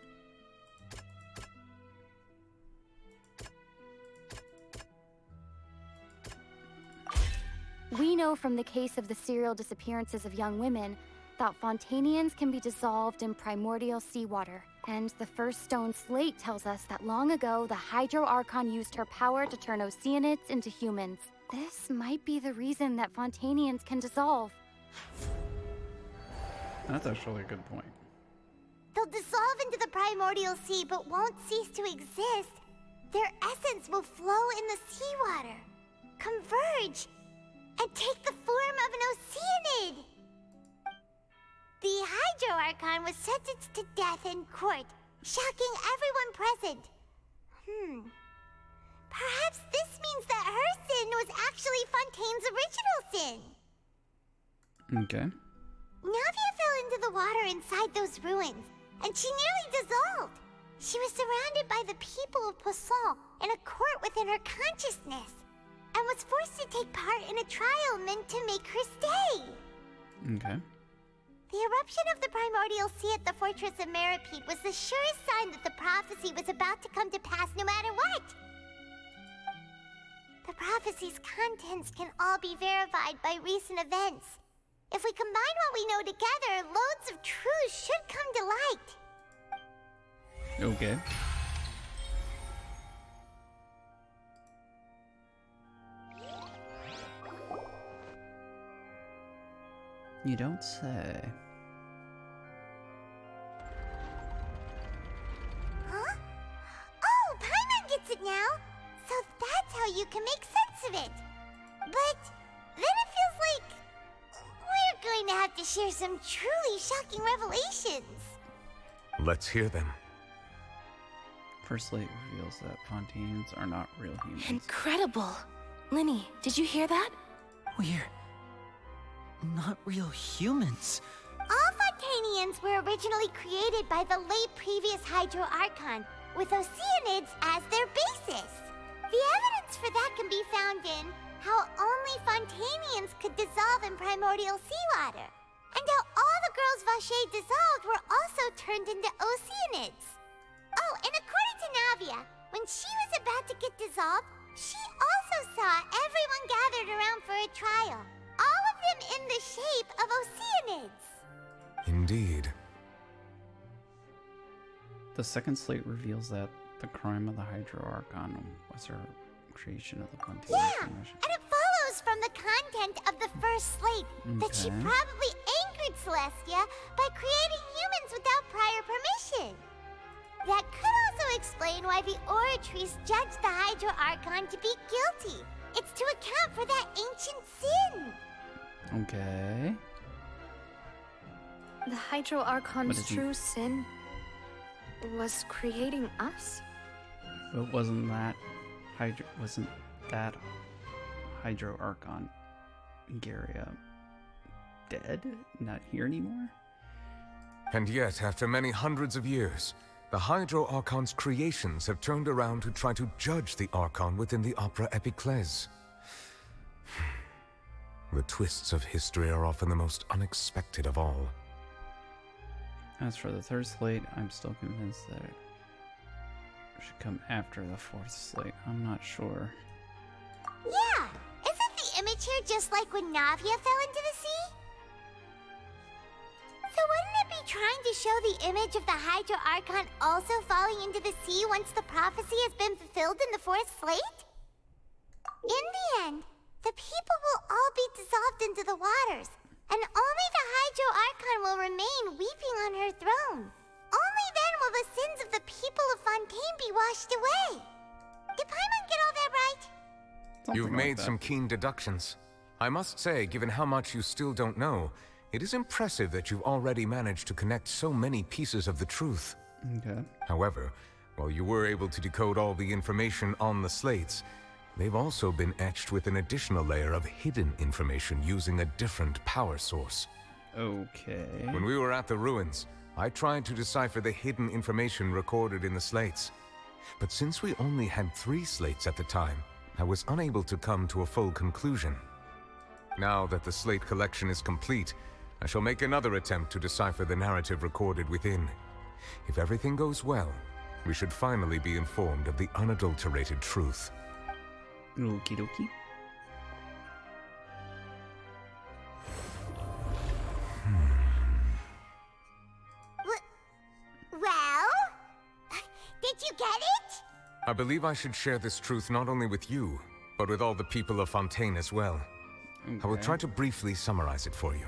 We know from the case of the serial disappearances of young women that Fontainians can be dissolved in primordial seawater. And the first stone slate tells us that long ago, the Hydro-Archon used her power to turn Oceanids into humans. This might be the reason that Fontainians can dissolve. That's actually a good point. They'll dissolve into the primordial sea, but won't cease to exist. Their essence will flow in the seawater, converge, and take the form of an Oceanid. The Hydro-Archon was sentenced to death in court, shocking everyone present. Perhaps this means that her sin was actually Fontaine's original sin. Okay. Navia fell into the water inside those ruins, and she nearly dissolved. She was surrounded by the people of Poisson in a court within her consciousness, and was forced to take part in a trial meant to make her stay. Okay. The eruption of the primordial sea at the fortress of Meropide was the surest sign that the prophecy was about to come to pass no matter what. The prophecy's contents can all be verified by recent events. If we combine what we know together, loads of truths should come to light. Okay. You don't say. Huh? Oh, Paimon gets it now! So that's how you can make sense of it. But then it feels like we're going to have to share some truly shocking revelations. Let's hear them. First slate reveals that Fontanians are not real humans. Incredible. Linny, did you hear that? We're not real humans. All Fontanians were originally created by the late previous Hydro Archon, with Oceanids as their basis. The evidence for that can be found in how only Fontanians could dissolve in primordial seawater, and how all the girls Vacher dissolved were also turned into Oceanids. Oh, and according to Navia, when she was about to get dissolved, she also saw everyone gathered around for a trial, all of them in the shape of Oceanids. Indeed. The second slate reveals that the crime of the Hydro Archon was her creation of the Fontanian Commission. And it follows from the content of the first slate that she Okay. probably angered Celestia by creating humans without prior permission. That could also explain why the Oratrice judged the Hydro Archon to be guilty. It's to account for that ancient sin. Okay. The Hydro Archon's did you- true sin was creating us? But wasn't that Hydro Archon Garia dead? Not here anymore? And yet, after many hundreds of years, the Hydro Archon's creations have turned around to try to judge the Archon within the Opera Epiclese. The twists of history are often the most unexpected of all. As for the third slate, I'm still convinced that it should come after the fourth slate. I'm not sure. Yeah, isn't the image here just like when Navia fell into the sea? So wouldn't it be trying to show the image of the Hydro Archon also falling into the sea once the prophecy has been fulfilled in the fourth slate? In the end, the people will all be dissolved into the waters, and only the Hydro Archon will remain weeping on her throne. Only then will the sins of the people of Fontaine be washed away. Did Paimon get all that right? You've made some keen deductions. I must say, given how much you still don't know, it is impressive that you've already managed to connect so many pieces of the truth. Okay. However, while you were able to decode all the information on the slates, they've also been etched with an additional layer of hidden information using a different power source. Okay. When we were at the ruins, I tried to decipher the hidden information recorded in the slates. But since we only had 3 slates at the time, I was unable to come to a full conclusion. Now that the slate collection is complete, I shall make another attempt to decipher the narrative recorded within. If everything goes well, we should finally be informed of the unadulterated truth. Okie dokie. Well? Did you get it? I believe I should share this truth not only with you, but with all the people of Fontaine as well. I will try to briefly summarize it for you.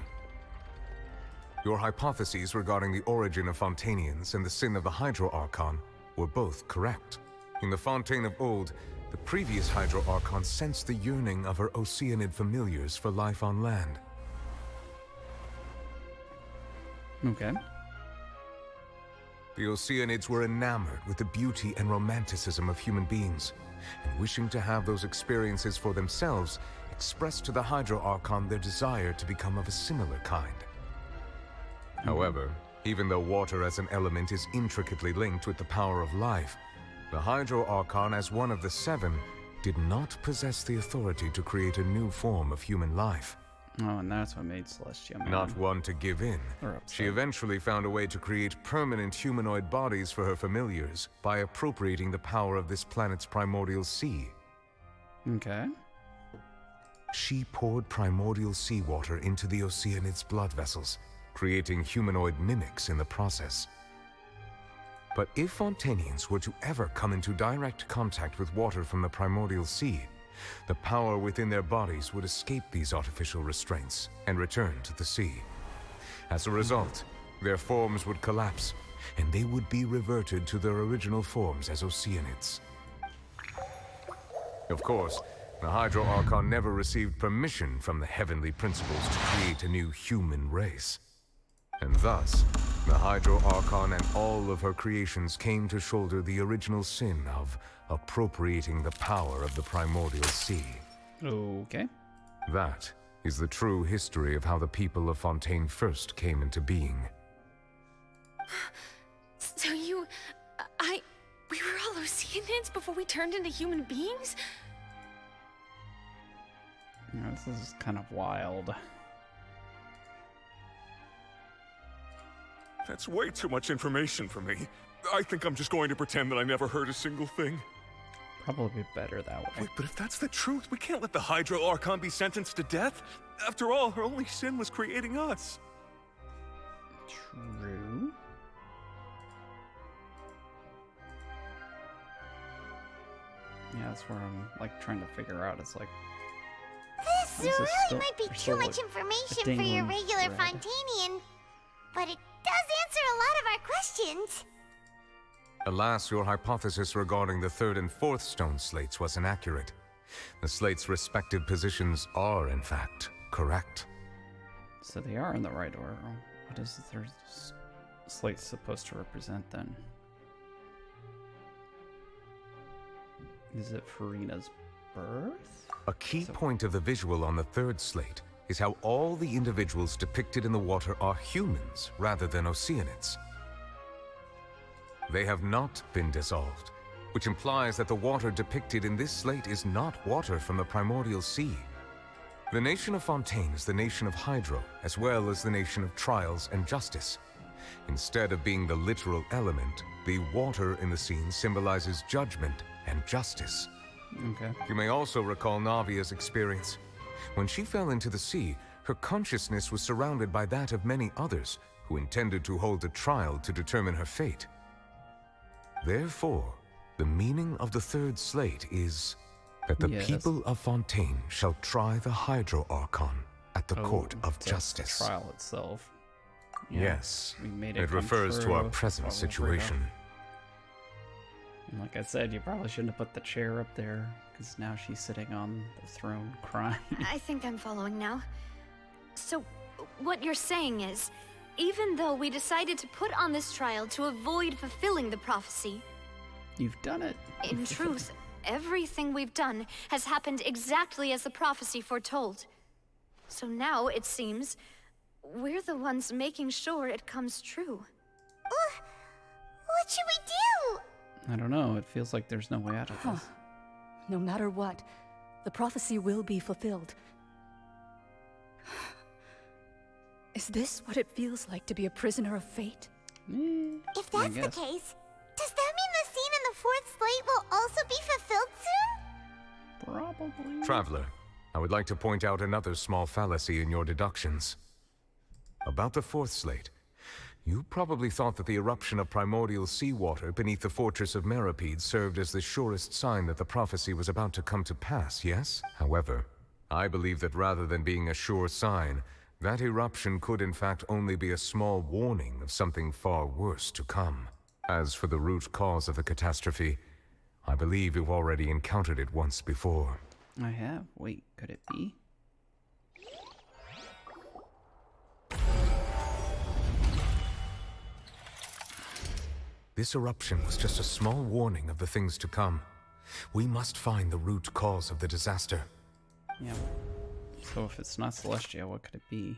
Your hypotheses regarding the origin of Fontanians and the sin of the Hydro Archon were both correct. In the Fontaine of old, the previous Hydro Archon sensed the yearning of her Oceanid familiars for life on land. Okay. The Oceanids were enamored with the beauty and romanticism of human beings, and wishing to have those experiences for themselves, expressed to the Hydro Archon their desire to become of a similar kind. However, even though water as an element is intricately linked with the power of life, the Hydro Archon, as one of the 7, did not possess the authority to create a new form of human life. Oh, and that's what made Celestia mad. Not one to give in, she eventually found a way to create permanent humanoid bodies for her familiars by appropriating the power of this planet's primordial sea. Okay. She poured primordial seawater into the Oceanids' blood vessels, creating humanoid mimics in the process. But if Fontanians were to ever come into direct contact with water from the primordial sea, the power within their bodies would escape these artificial restraints and return to the sea. As a result, their forms would collapse, and they would be reverted to their original forms as Oceanids. Of course, The Hydro Archon never received permission from the heavenly principles to create a new human race. And thus, the Hydro Archon and all of her creations came to shoulder the original sin of appropriating the power of the primordial sea. Okay. That is the true history of how the people of Fontaine first came into being. So we were all Oceanids before we turned into human beings? Yeah, this is kind of wild. That's way too much information for me. I think I'm just going to pretend that I never heard a single thing. Probably better that way. Wait, but if that's the truth, we can't let the Hydro Archon be sentenced to death. After all, her only sin was creating us. True. Yeah, that's where I'm like trying to figure out. It's like This really might be too much information for your regular Fontanian, but it does answer a lot of our questions. Alas, your hypothesis regarding the third and fourth stone slates was inaccurate. The slates' respective positions are, in fact, correct. So they are in the right order. What is the third slate supposed to represent then? Is it Furina's birth? A key point of the visual on the third slate is how all the individuals depicted in the water are humans rather than Oceanids. They have not been dissolved, which implies that the water depicted in this slate is not water from the primordial sea. The nation of Fontaine is the nation of Hydro, as well as the nation of Trials and Justice. Instead of being the literal element, the water in the scene symbolizes judgment and justice. Okay. You may also recall Navia's experience. When she fell into the sea, her consciousness was surrounded by that of many others who intended to hold a trial to determine her fate. Therefore, the meaning of the third slate is that the people of Fontaine shall try the Hydro Archon at the Court of Justice. The trial itself. Yeah, Yes, we made it come refers to our true. present Well, we'll situation. And like I said, you probably shouldn't have put the chair up there, because now she's sitting on the throne crying. I think I'm following now. So, what you're saying is, even though we decided to put on this trial to avoid fulfilling the prophecy, You've done it. in truth, everything we've done has happened exactly as the prophecy foretold. So now, it seems, we're the ones making sure it comes true. What should we do? I don't know. It feels like there's no way out of this. No matter what, the prophecy will be fulfilled. Is this what it feels like to be a prisoner of fate? If that's the case, does that mean the scene in the fourth slate will also be fulfilled soon? Probably. Traveler, I would like to point out another small fallacy in your deductions. About the fourth slate, you probably thought that the eruption of primordial seawater beneath the fortress of Meripede served as the surest sign that the prophecy was about to come to pass, yes? However, I believe that rather than being a sure sign, that eruption could in fact only be a small warning of something far worse to come. As for the root cause of the catastrophe, I believe you've already encountered it once before. I have. Wait, could it be? This eruption was just a small warning of the things to come. We must find the root cause of the disaster. Yeah. So if it's not Celestia, what could it be?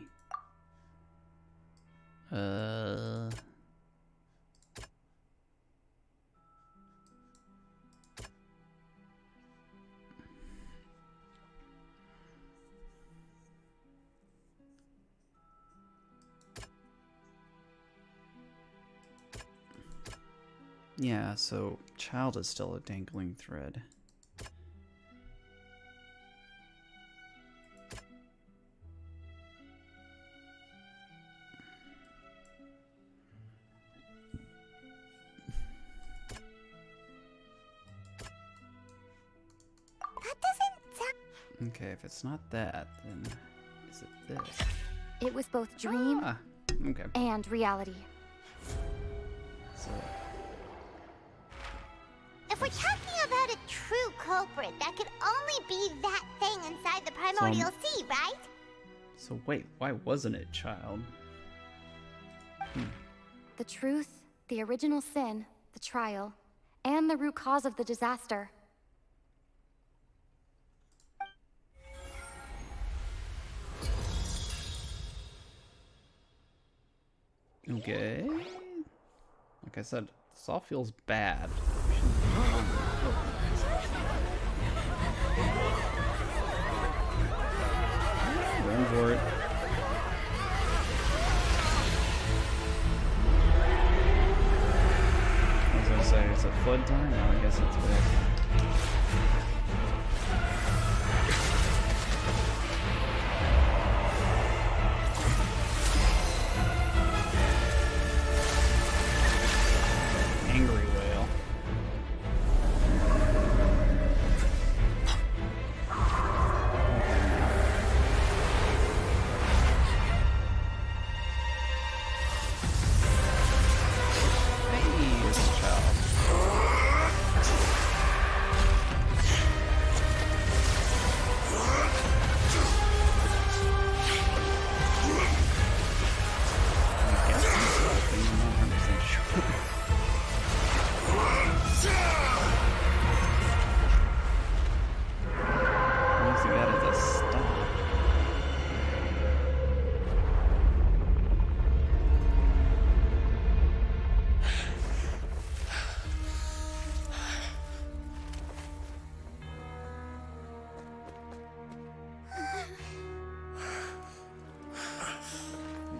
Yeah, so child is still a dangling thread. Okay, if it's not that, then is it this? It was both dream Okay. and reality. So If we're talking about a true culprit. That could only be that thing inside the primordial sea, right? So wait, why wasn't it child? The truth, the original sin, the trial, and the root cause of the disaster. Okay. Like I said, this all feels bad. Run for it. I was gonna say, is it flood time? No, I guess it's bad. Angry whale. Hey, this child. I guess he's helping, I'm not 100% sure. Once you got it to stop.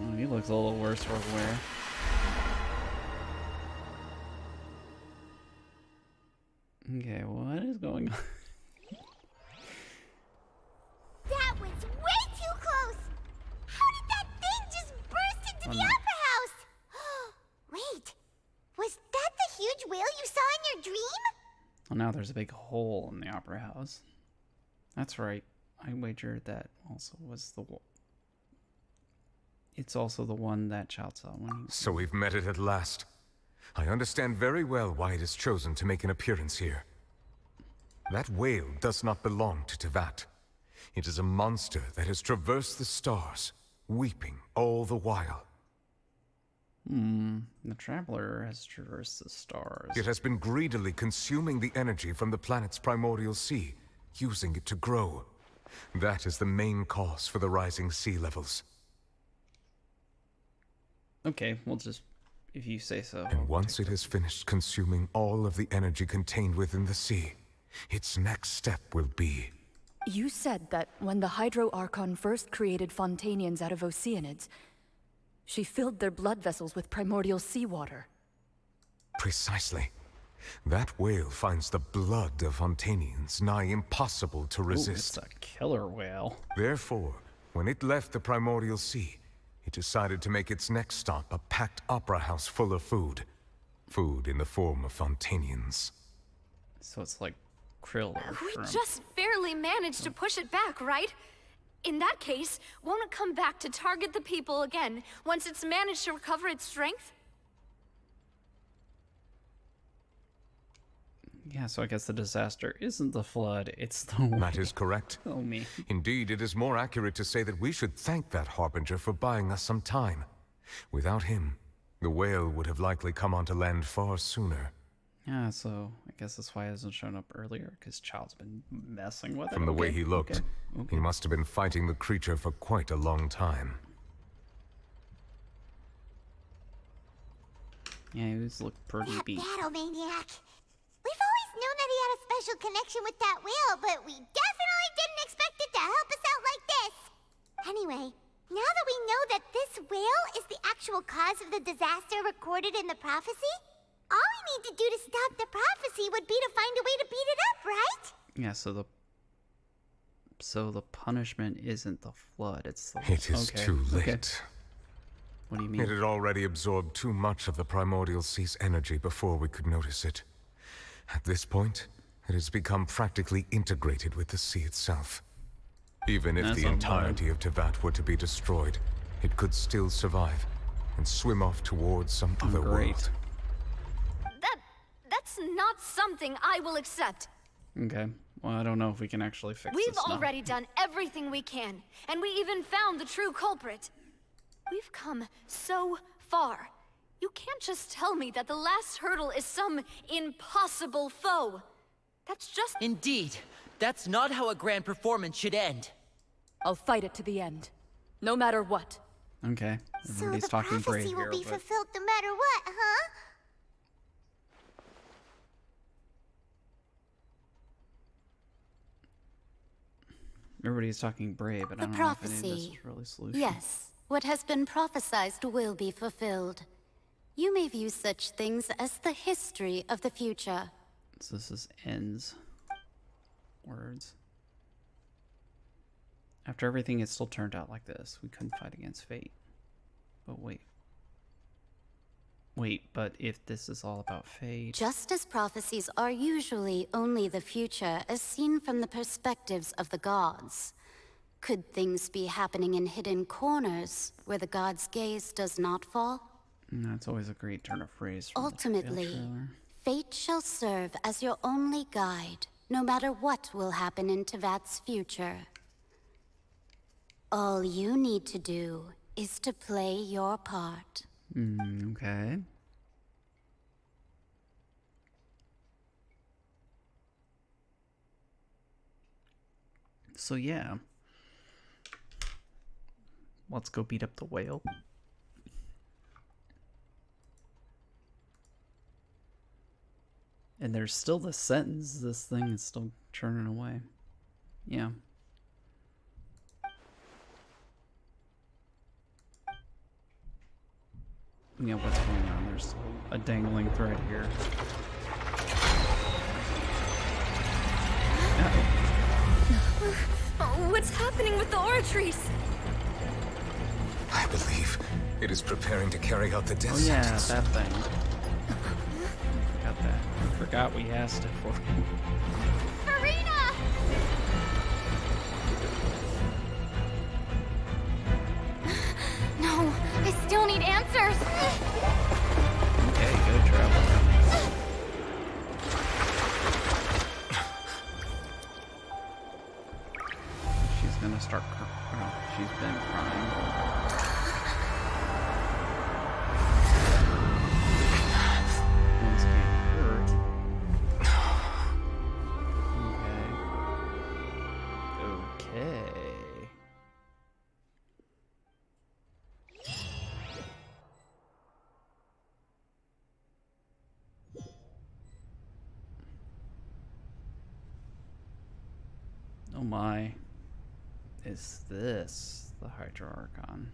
Oh, he looks a little worse for wear. Okay, what is going on? That was way too close! How did that thing just burst into the opera house? Wait, was that the huge whale you saw in your dream? Well, now there's a big hole in the opera house. That's right. I wagered that also was the it's also the one that child saw when he... So we've met it at last. I understand very well why it has chosen to make an appearance here. That whale does not belong to Tevat. It is a monster that has traversed the stars, weeping all the while. The traveler has traversed the stars. It has been greedily consuming the energy from the planet's primordial sea, using it to grow. That is the main cause for the rising sea levels. Okay, we'll just... if you say so. And once it has finished consuming all of the energy contained within the sea, its next step will be... You said that when the Hydro Archon first created Fontanians out of Oceanids, she filled their blood vessels with primordial seawater. Precisely. That whale finds the blood of Fontanians nigh impossible to resist. Ooh, it's a killer whale. Therefore, when it left the primordial sea, it decided to make its next stop a packed opera house full of food. Food in the form of Fontanians. So it's like krill or We shrimp. just barely managed to push it back, right? In that case, won't it come back to target the people again once it's managed to recover its strength? Yeah, so I guess the disaster isn't the flood, it's the whale. That is correct. Oh, me. Indeed, it is more accurate to say that we should thank that Harbinger for buying us some time. Without him, the whale would have likely come onto land far sooner. Yeah, so I guess that's why he hasn't shown up earlier, because Child's been messing with it. From the way he looked, he must have been fighting the creature for quite a long time. Yeah, he was looked pretty beat. Battle maniac. We've always known that he had a special connection with that whale, but we definitely didn't expect it to help us out like this. Anyway, now that we know that this whale is the actual cause of the disaster recorded in the prophecy, all we need to do to stop the prophecy would be to find a way to beat it up, right? Yeah, so the punishment isn't the flood, it's the... It is too late. Okay. What do you mean? It had already absorbed too much of the primordial sea's energy before we could notice it. At this point, it has become practically integrated with the sea itself. Even if the entirety of Tevat were to be destroyed, it could still survive and swim off towards some other world. That's not something I will accept. Okay. Well, I don't know if we can actually fix We've this now. already done everything we can, and we even found the true culprit. We've come so far. You can't just tell me that the last hurdle is some impossible foe. That's just... Indeed. That's not how a grand performance should end. I'll fight it to the end. No matter what. Okay. Everybody's So the talking brave prophecy will here, be but fulfilled no matter what, huh? everybody's talking brave, but I The don't know if any of this prophecy. is really a solution. Yes, what has been prophesied will be fulfilled. You may view such things as the history of the future. So this is ends. Words. After everything, it still turned out like this. We couldn't fight against fate. But wait. Wait, but if this is all about fate... Just as prophecies are usually only the future as seen from the perspectives of the gods, could things be happening in hidden corners where the god's gaze does not fall? That's always a great turn of phrase. From Ultimately, the trailer. fate shall serve as your only guide, no matter what will happen in Tevat's future. All you need to do is to play your part. Okay. So yeah. Let's go beat up the whale. And there's still the sentence. This thing is still churning away. Yeah. Yeah, what's going on? There's a dangling thread here. What's happening with the oratories? I believe it is preparing to carry out the death Oh yeah, sentence. that thing. Got that. I forgot we asked it for. Farina! No, I still need answers. Okay, good travel. She's gonna start well, she's been crying. Things can't hurt. Okay. Oh my. Is this the Hydra Archon?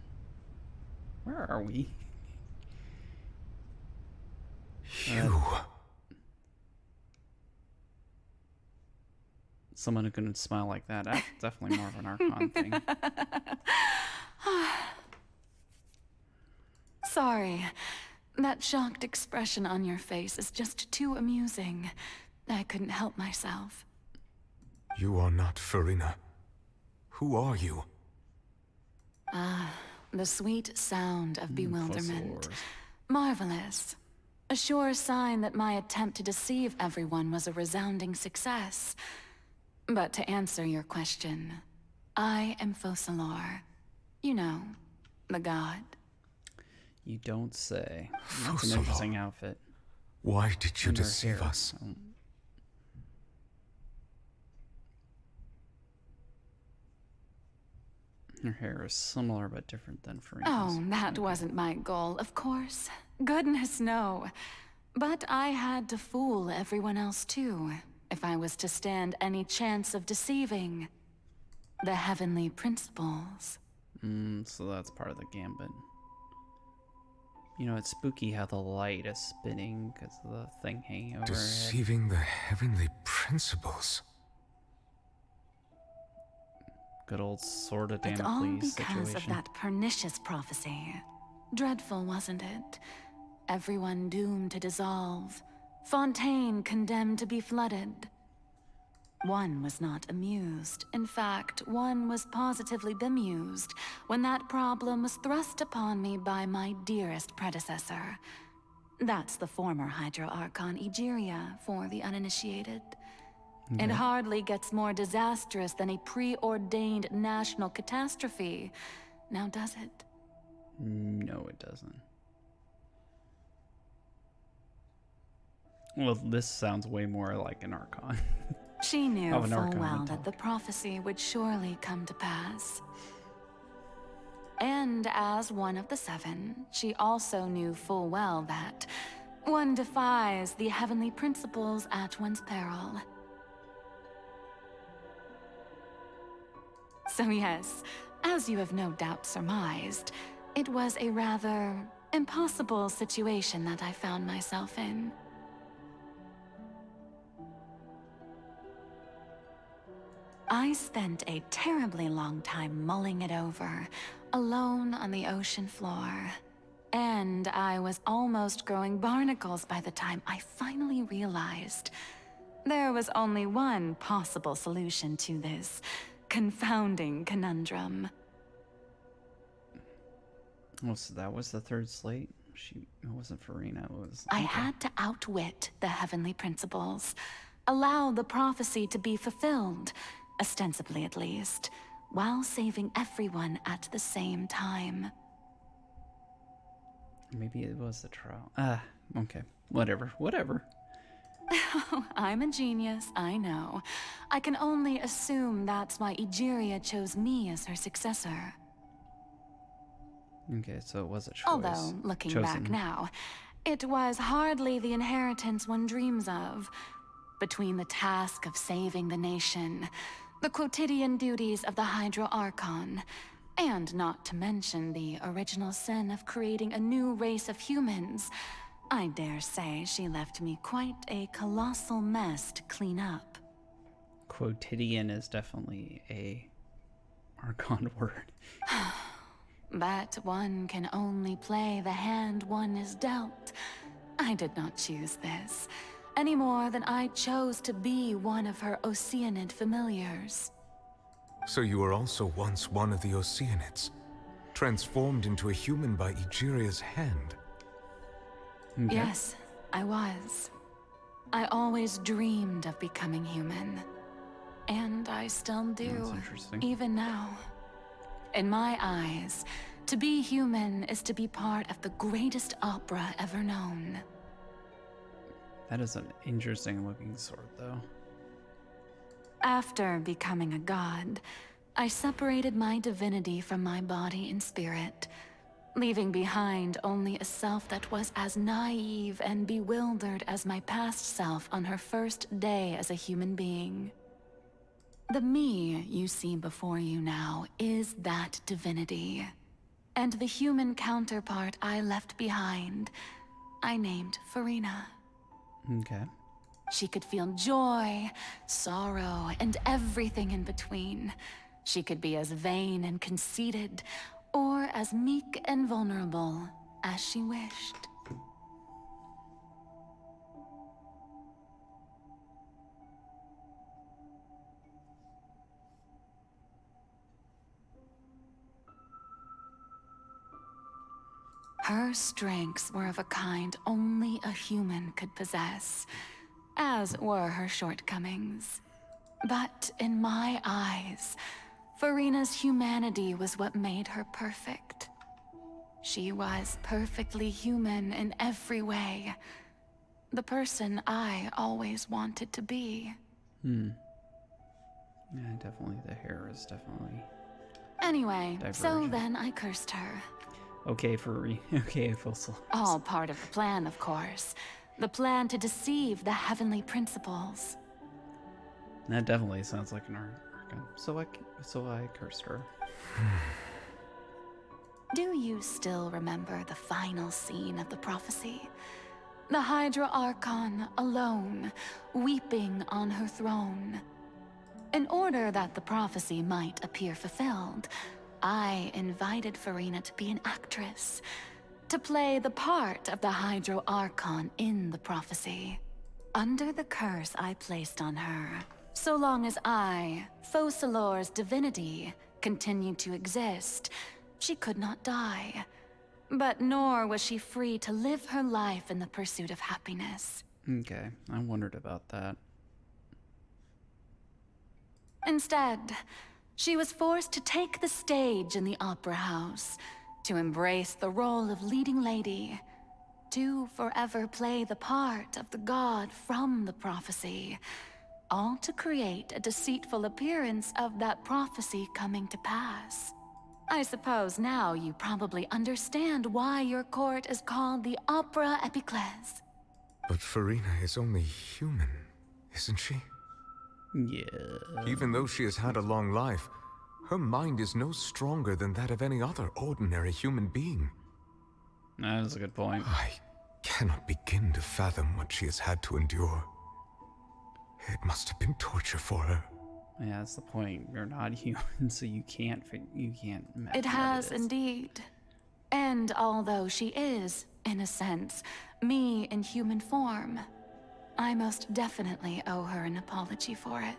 Where are we? Phew. Someone who can smile like that, that's definitely more of an Archon thing. Sorry. That shocked expression on your face is just too amusing. I couldn't help myself. You are not Farina. Who are you? Ah, the sweet sound of bewilderment. Fossilors. Marvelous. A sure sign that my attempt to deceive everyone was a resounding success. But to answer your question, I am Fossilor. You know, the god. You don't say. That's an Fossilor. interesting outfit. Why did you And her deceive hair. us? Her hair is similar but different than Farina's. Oh, that wasn't my goal, of course. Goodness, no. But I had to fool everyone else too, if I was to stand any chance of deceiving the heavenly principles. So that's part of the gambit. You know, it's spooky how the light is spinning because of the thing hanging over her head. Deceiving the heavenly principles. Good old sword of It's all Damocles because situation. of that pernicious prophecy. Dreadful, wasn't it? Everyone doomed to dissolve. Fontaine condemned to be flooded. One was not amused. In fact, one was positively bemused when that problem was thrust upon me by my dearest predecessor. That's the former Hydra Archon Egeria, for the uninitiated. It hardly gets more disastrous than a preordained national catastrophe. Now does it? No, it doesn't. Well, this sounds way more like an Archon. She knew Of an full Archon well would that the prophecy would surely come to pass. And as one of the seven, she also knew full well that one defies the heavenly principles at one's peril. So yes, as you have no doubt surmised, it was a rather impossible situation that I found myself in. I spent a terribly long time mulling it over, alone on the ocean floor. And I was almost growing barnacles by the time I finally realized there was only one possible solution to this confounding conundrum. Oh, so that was the third slate? It wasn't Farina, it was... I had to outwit the heavenly principles, allow the prophecy to be fulfilled, ostensibly at least, while saving everyone at the same time. Maybe it was the trial. Okay. Whatever. I'm a genius, I know. I can only assume that's why Egeria chose me as her successor. Okay, so it was a choice. Although, looking back now, it was hardly the inheritance one dreams of. Between the task of saving the nation, the quotidian duties of the Hydro Archon, and not to mention the original sin of creating a new race of humans, I dare say she left me quite a colossal mess to clean up. Quotidian is definitely a Archon word. But one can only play the hand one is dealt. I did not choose this, any more than I chose to be one of her Oceanid familiars. So you were also once one of the Oceanids, transformed into a human by Egeria's hand. Okay. Yes, I was. I always dreamed of becoming human. And I still do, That's interesting. even now. In my eyes, to be human is to be part of the greatest opera ever known. That is an interesting looking sword, though. After becoming a god, I separated my divinity from my body and spirit, leaving behind only a self that was as naive and bewildered as my past self on her first day as a human being. The me you see before you now is that divinity. And the human counterpart I left behind, I named Farina. Okay. She could feel joy, sorrow, and everything in between. She could be as vain and conceited, or as meek and vulnerable as she wished. Her strengths were of a kind only a human could possess, as were her shortcomings. But in my eyes, Farina's humanity was what made her perfect. She was perfectly human in every way. The person I always wanted to be. Yeah, definitely the hair is definitely... Anyway, so divergent. then I cursed her. Okay, okay, full slow. All part of the plan, of course. The plan to deceive the heavenly principles. That definitely sounds like an Archon. So I cursed her. Do you still remember the final scene of the prophecy? The Hydra Archon alone, weeping on her throne. In order that the prophecy might appear fulfilled, I invited Farina to be an actress, to play the part of the Hydro Archon in the prophecy. Under the curse I placed on her, so long as I, Focalor's divinity, continued to exist, she could not die. But nor was she free to live her life in the pursuit of happiness. Okay, I wondered about that. Instead, she was forced to take the stage in the opera house, to embrace the role of leading lady, to forever play the part of the god from the prophecy, all to create a deceitful appearance of that prophecy coming to pass. I suppose now you probably understand why your court is called the Opera Epiclese. But Farina is only human, isn't she? Yeah. Even though she has had a long life, her mind is no stronger than that of any other ordinary human being. That is a good point. I cannot begin to fathom what she has had to endure. It must have been torture for her. Yeah, that's the point. You're not human, so you can't imagine It has indeed. And although she is, in a sense, me in human form, I most definitely owe her an apology for it.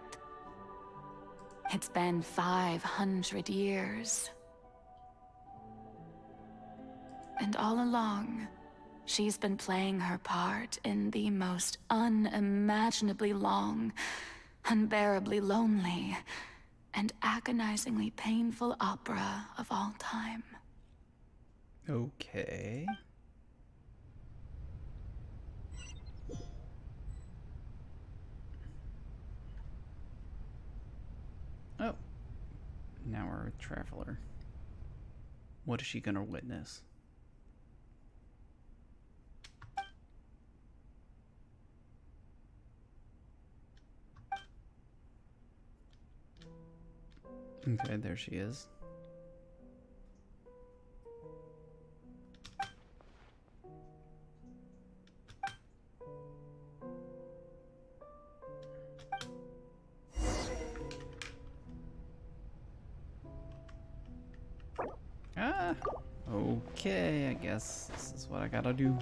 It's been 500 years. And all along, she's been playing her part in the most unimaginably long, unbearably lonely, and agonizingly painful opera of all time. Okay. Oh. Now we're a traveler. What is she gonna witness? Okay, there she is. Ah, okay, I guess this is what I gotta do.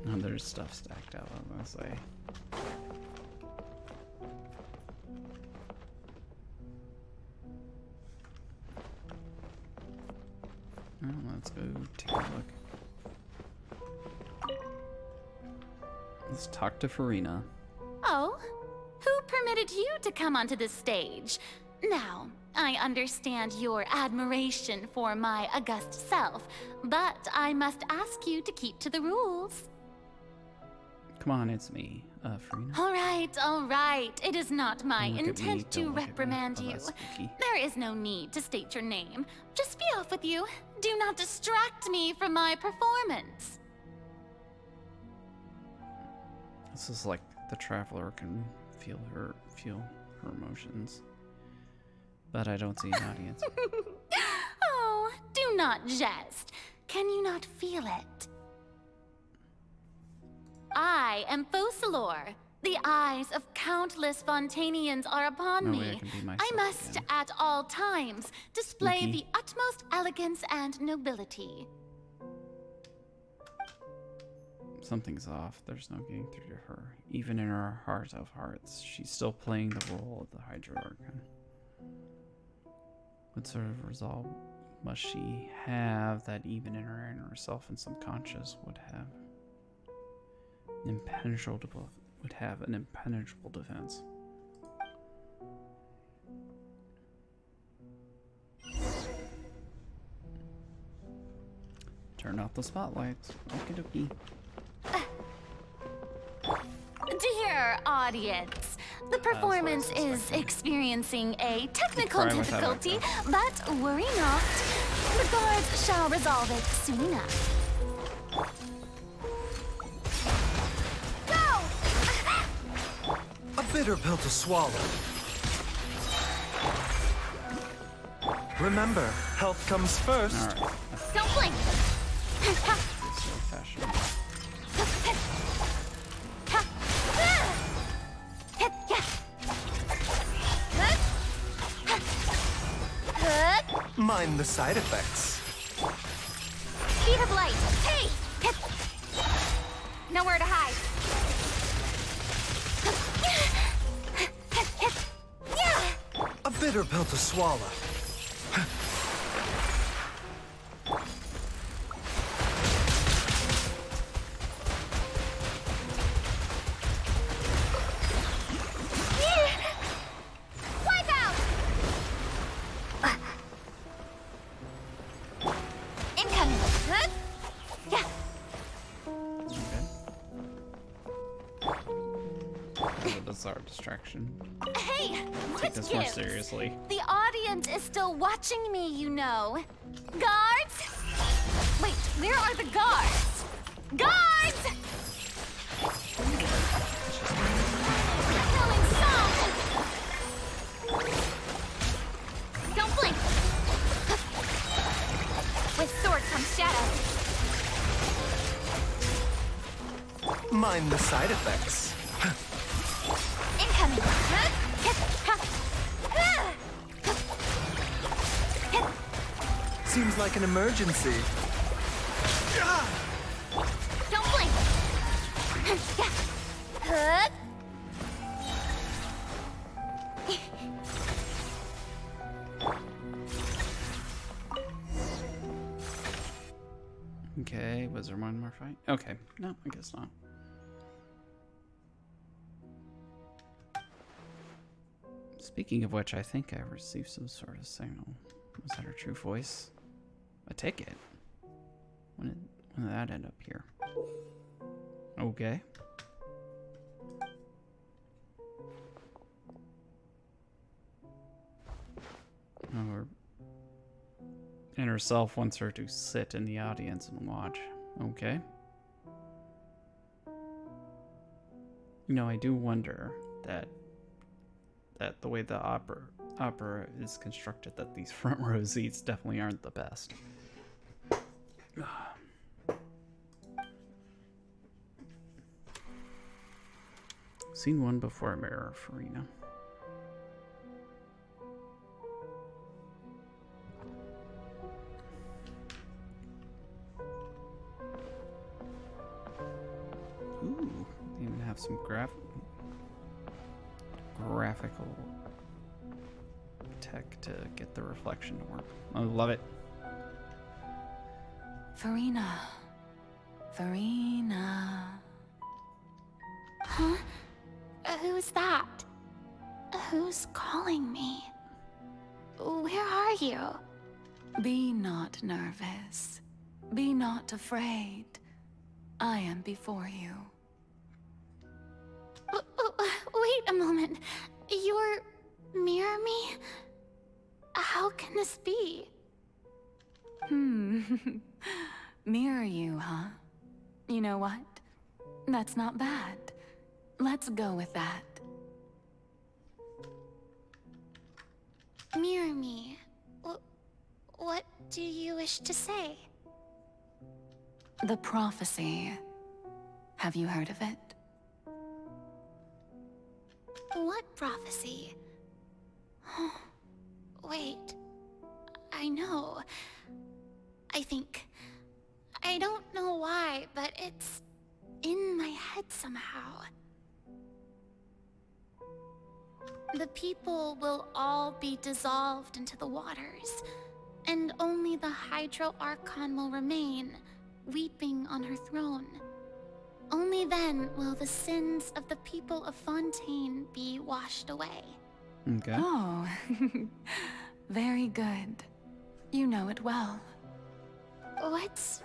Oh, there's stuff stacked out, I'm gonna say. Well, let's go take a look. Let's talk to Farina. Oh, who permitted you to come onto the stage? Now, I understand your admiration for my august self, but I must ask you to keep to the rules. Come on, it's me, Farina. All right. It is not my Don't look at me, intent to don't look at me. reprimand Oh, you. that's spooky. There is no need to state your name. Just be off with you. Do not distract me from my performance. This is like the traveler can feel her emotions. But I don't see an audience. Oh, do not jest. Can you not feel it? I am Focalor. The eyes of countless Fontanians are upon No way I me. can be myself I must, again. at all times, display Spooky. the utmost elegance and nobility. Something's off. There's no getting through to her. Even in her heart of hearts, she's still playing the role of the Hydro Archon. What sort of resolve must she have that even in her inner self and subconscious would have an impenetrable defense? Turn off the spotlights. Okie dokie. Dear audience, the performance is experiencing a technical Try without difficulty, but worry not. The guards shall resolve it soon enough. Go! A bitter pill to swallow. Remember, health comes first. All right. Don't blink! Mind the side effects. Speed of light! Hey! Nowhere to hide. A bitter pill to swallow. That's a bizarre distraction. Hey, Take what this more gives? seriously. The audience is still watching me, you know. Guards! Wait, where are the guards? Guards! Killing some! Don't blink! With sword comes shadow. Mind the side effects. Incoming! Seems like an emergency. Don't blink! Okay, was there one more fight? Okay, no, I guess not. Speaking of which, I think I received some sort of signal. Was that her true voice? A ticket? When did that end up here? Okay. Oh, her inner self wants her to sit in the audience and watch. Okay. You know, I do wonder that the way the opera is constructed, that these front row seats definitely aren't the best. Seen one before, Mirror Farina. Ooh, they even have some graphical tech to get the reflection to work. I love it. Farina. Farina. Huh? Who's that? Who's calling me? Where are you? Be not nervous. Be not afraid. I am before you. Wait a moment. You're Mirror Me? How can this be? Mirror you, huh? You know what? That's not bad. Let's go with that. Mirror Me. What do you wish to say? The prophecy. Have you heard of it? What prophecy? Wait. I know. I think. I don't know why, but it's in my head somehow. The people will all be dissolved into the waters, and only the Hydro Archon will remain, weeping on her throne. Only then will the sins of the people of Fontaine be washed away. Okay. Oh, very good. You know it well. What's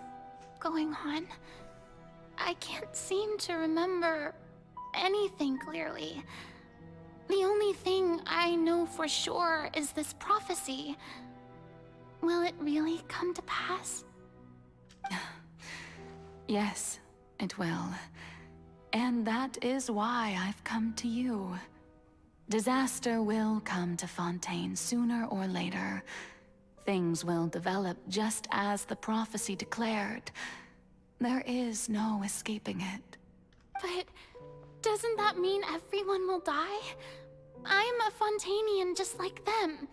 going on? I can't seem to remember anything clearly. The only thing I know for sure is this prophecy. Will it really come to pass? Yes, it will. And that is why I've come to you. Disaster will come to Fontaine sooner or later. Things will develop just as the prophecy declared. There is no escaping it. But doesn't that mean everyone will die? I'm a Fontainian just like them.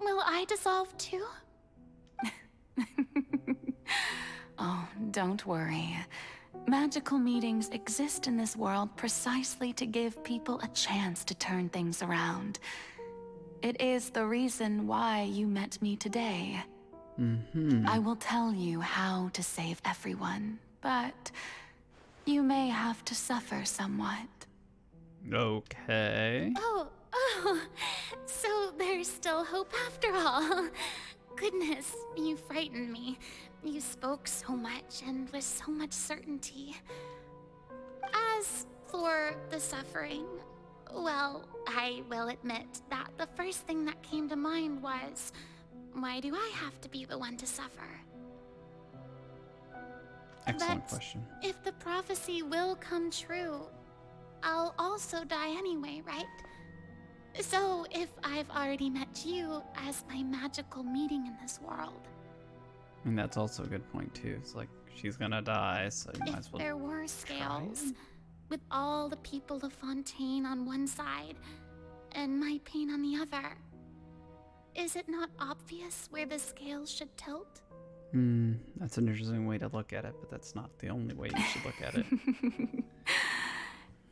Will I dissolve too? Oh, don't worry. Magical meetings exist in this world precisely to give people a chance to turn things around. It is the reason why you met me today. I will tell you how to save everyone, but you may have to suffer somewhat. Okay. Oh, so there's still hope after all. Goodness, you frightened me. You spoke so much and with so much certainty. As For the suffering, well, I will admit that the first thing that came to mind was, why do I have to be the one to suffer? Excellent But question. if the prophecy will come true, I'll also die anyway, right? So if I've already met you as my magical meeting in this world, And that's also a good point too. It's like she's gonna die, so you might as if well. there were scales, with all the people of Fontaine on one side and my pain on the other, is it not obvious where the scales should tilt? That's an interesting way to look at it, but that's not the only way you should look at it.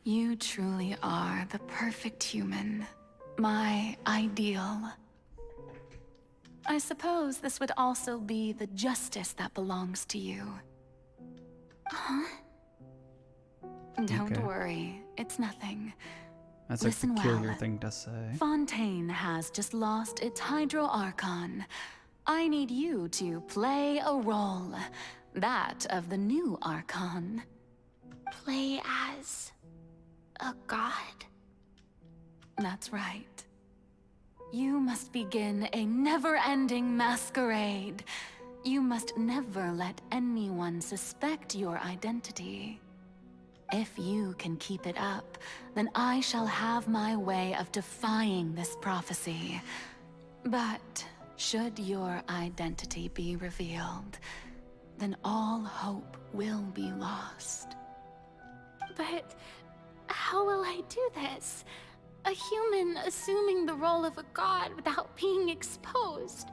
You truly are the perfect human. My ideal. I suppose this would also be the justice that belongs to you. Huh? Don't Okay. worry, it's nothing. That's Listen a peculiar well. thing to say. Fontaine has just lost its Hydro Archon. I need you to play a role. That of the new Archon. Play as a god? That's right. You must begin a never-ending masquerade. You must never let anyone suspect your identity. If you can keep it up, then I shall have my way of defying this prophecy. But should your identity be revealed, then all hope will be lost. But how will I do this? A human assuming the role of a god without being exposed.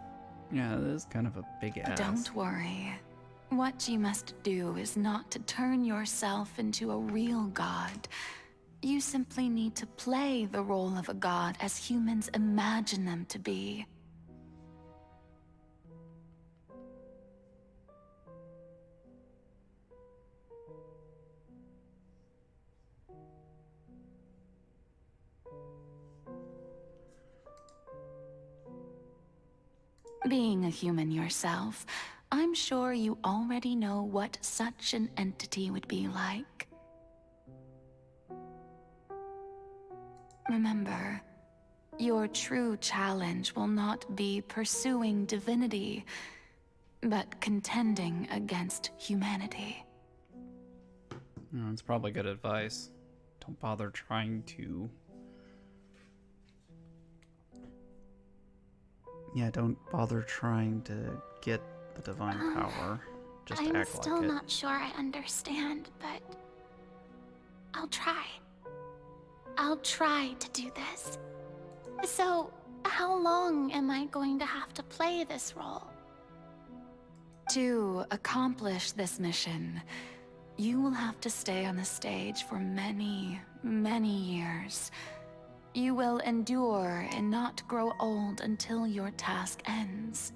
Yeah, that is kind of a big ask. Don't worry. What you must do is not to turn yourself into a real god. You simply need to play the role of a god as humans imagine them to be. Being a human yourself, I'm sure you already know what such an entity would be like. Remember, your true challenge will not be pursuing divinity, but contending against humanity. It's probably good advice. Don't bother trying to... Yeah, don't bother trying to get the divine power. Just I'm act still like it. not sure I understand, but I'll try. I'll try to do this. So, how long am I going to have to play this role? To accomplish this mission, you will have to stay on the stage for many, many years. You will endure and not grow old until your task ends.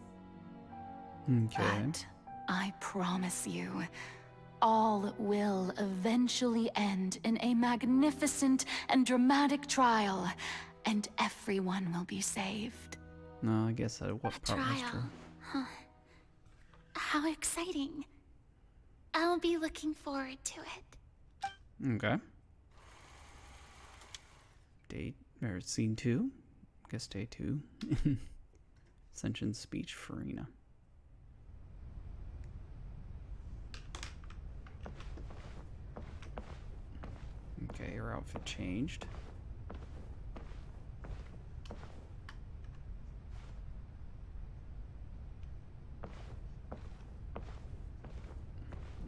Okay. But I promise you, all will eventually end in a magnificent and dramatic trial, and everyone will be saved. No, I guess that what part was true. Huh. How exciting. I'll be looking forward to it. Okay. Scene 2. I guess day 2. Ascension speech, Farina. Okay, her outfit changed.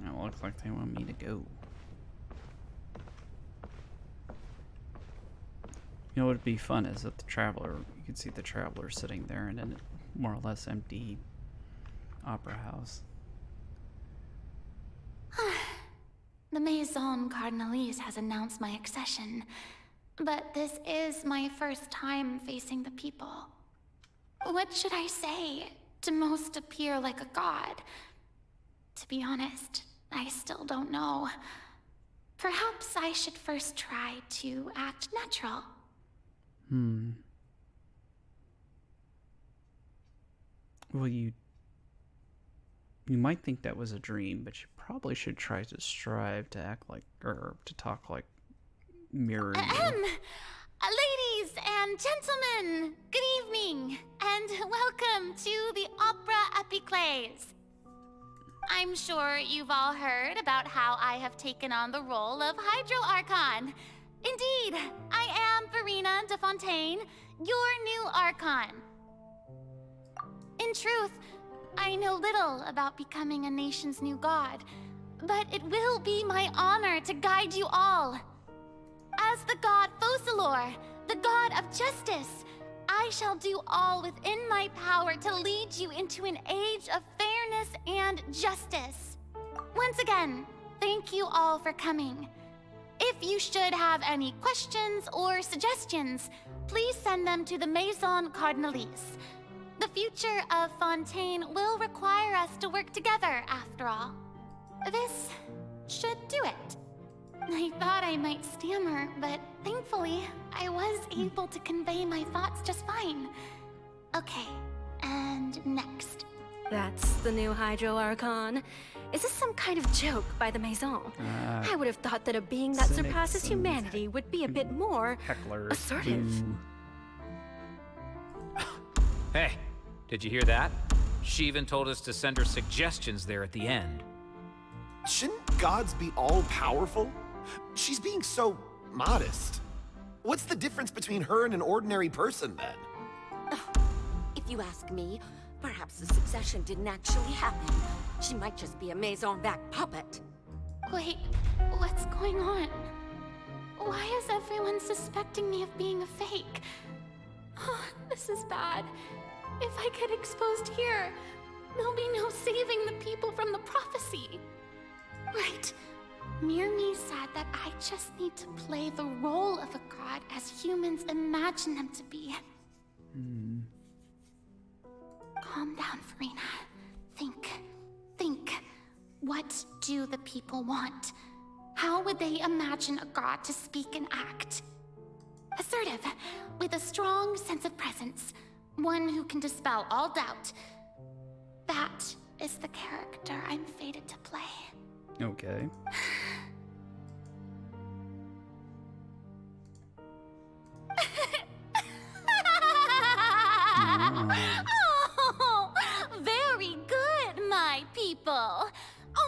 Now it looks like they want me to go. You know what would be fun is that the Traveler, you can see the Traveler sitting there in a more or less empty opera house. The Maison Cardinalise has announced my accession, but this is my first time facing the people. What should I say to most appear like a god? To be honest, I still don't know. Perhaps I should first try to act natural. Well, you might think that was a dream, but you probably should try to strive to act like, or to talk like mirror you. Ladies and gentlemen, good evening, and welcome to the Opera Epicles. I'm sure you've all heard about how I have taken on the role of Hydro Archon. Indeed, I am Verena de Fontaine, your new Archon. In truth, I know little about becoming a nation's new god, but it will be my honor to guide you all. As the god Focalor, the god of justice, I shall do all within my power to lead you into an age of fairness and justice. Once again, thank you all for coming. If you should have any questions or suggestions, please send them to the Maison Cardinalise. The future of Fontaine will require us to work together, after all. This should do it. I thought I might stammer, but thankfully, I was able to convey my thoughts just fine. Okay, and next. That's the new Hydro Archon. Is this some kind of joke by the Maison? I would have thought that a being that surpasses humanity would be a bit more assertive. Hey, did you hear that? She even told us to send her suggestions there at the end. Shouldn't gods be all-powerful? She's being so modest. What's the difference between her and an ordinary person, then? If you ask me, perhaps the succession didn't actually happen. She might just be a Maison back puppet. Wait, what's going on? Why is everyone suspecting me of being a fake? Oh, this is bad. If I get exposed here, there'll be no saving the people from the prophecy. Right. Mirmi said that I just need to play the role of a god as humans imagine them to be. Calm down, Verena. Think. What do the people want? How would they imagine a god to speak and act? Assertive, with a strong sense of presence. One who can dispel all doubt. That is the character I'm fated to play. Okay. Oh, very good, my people.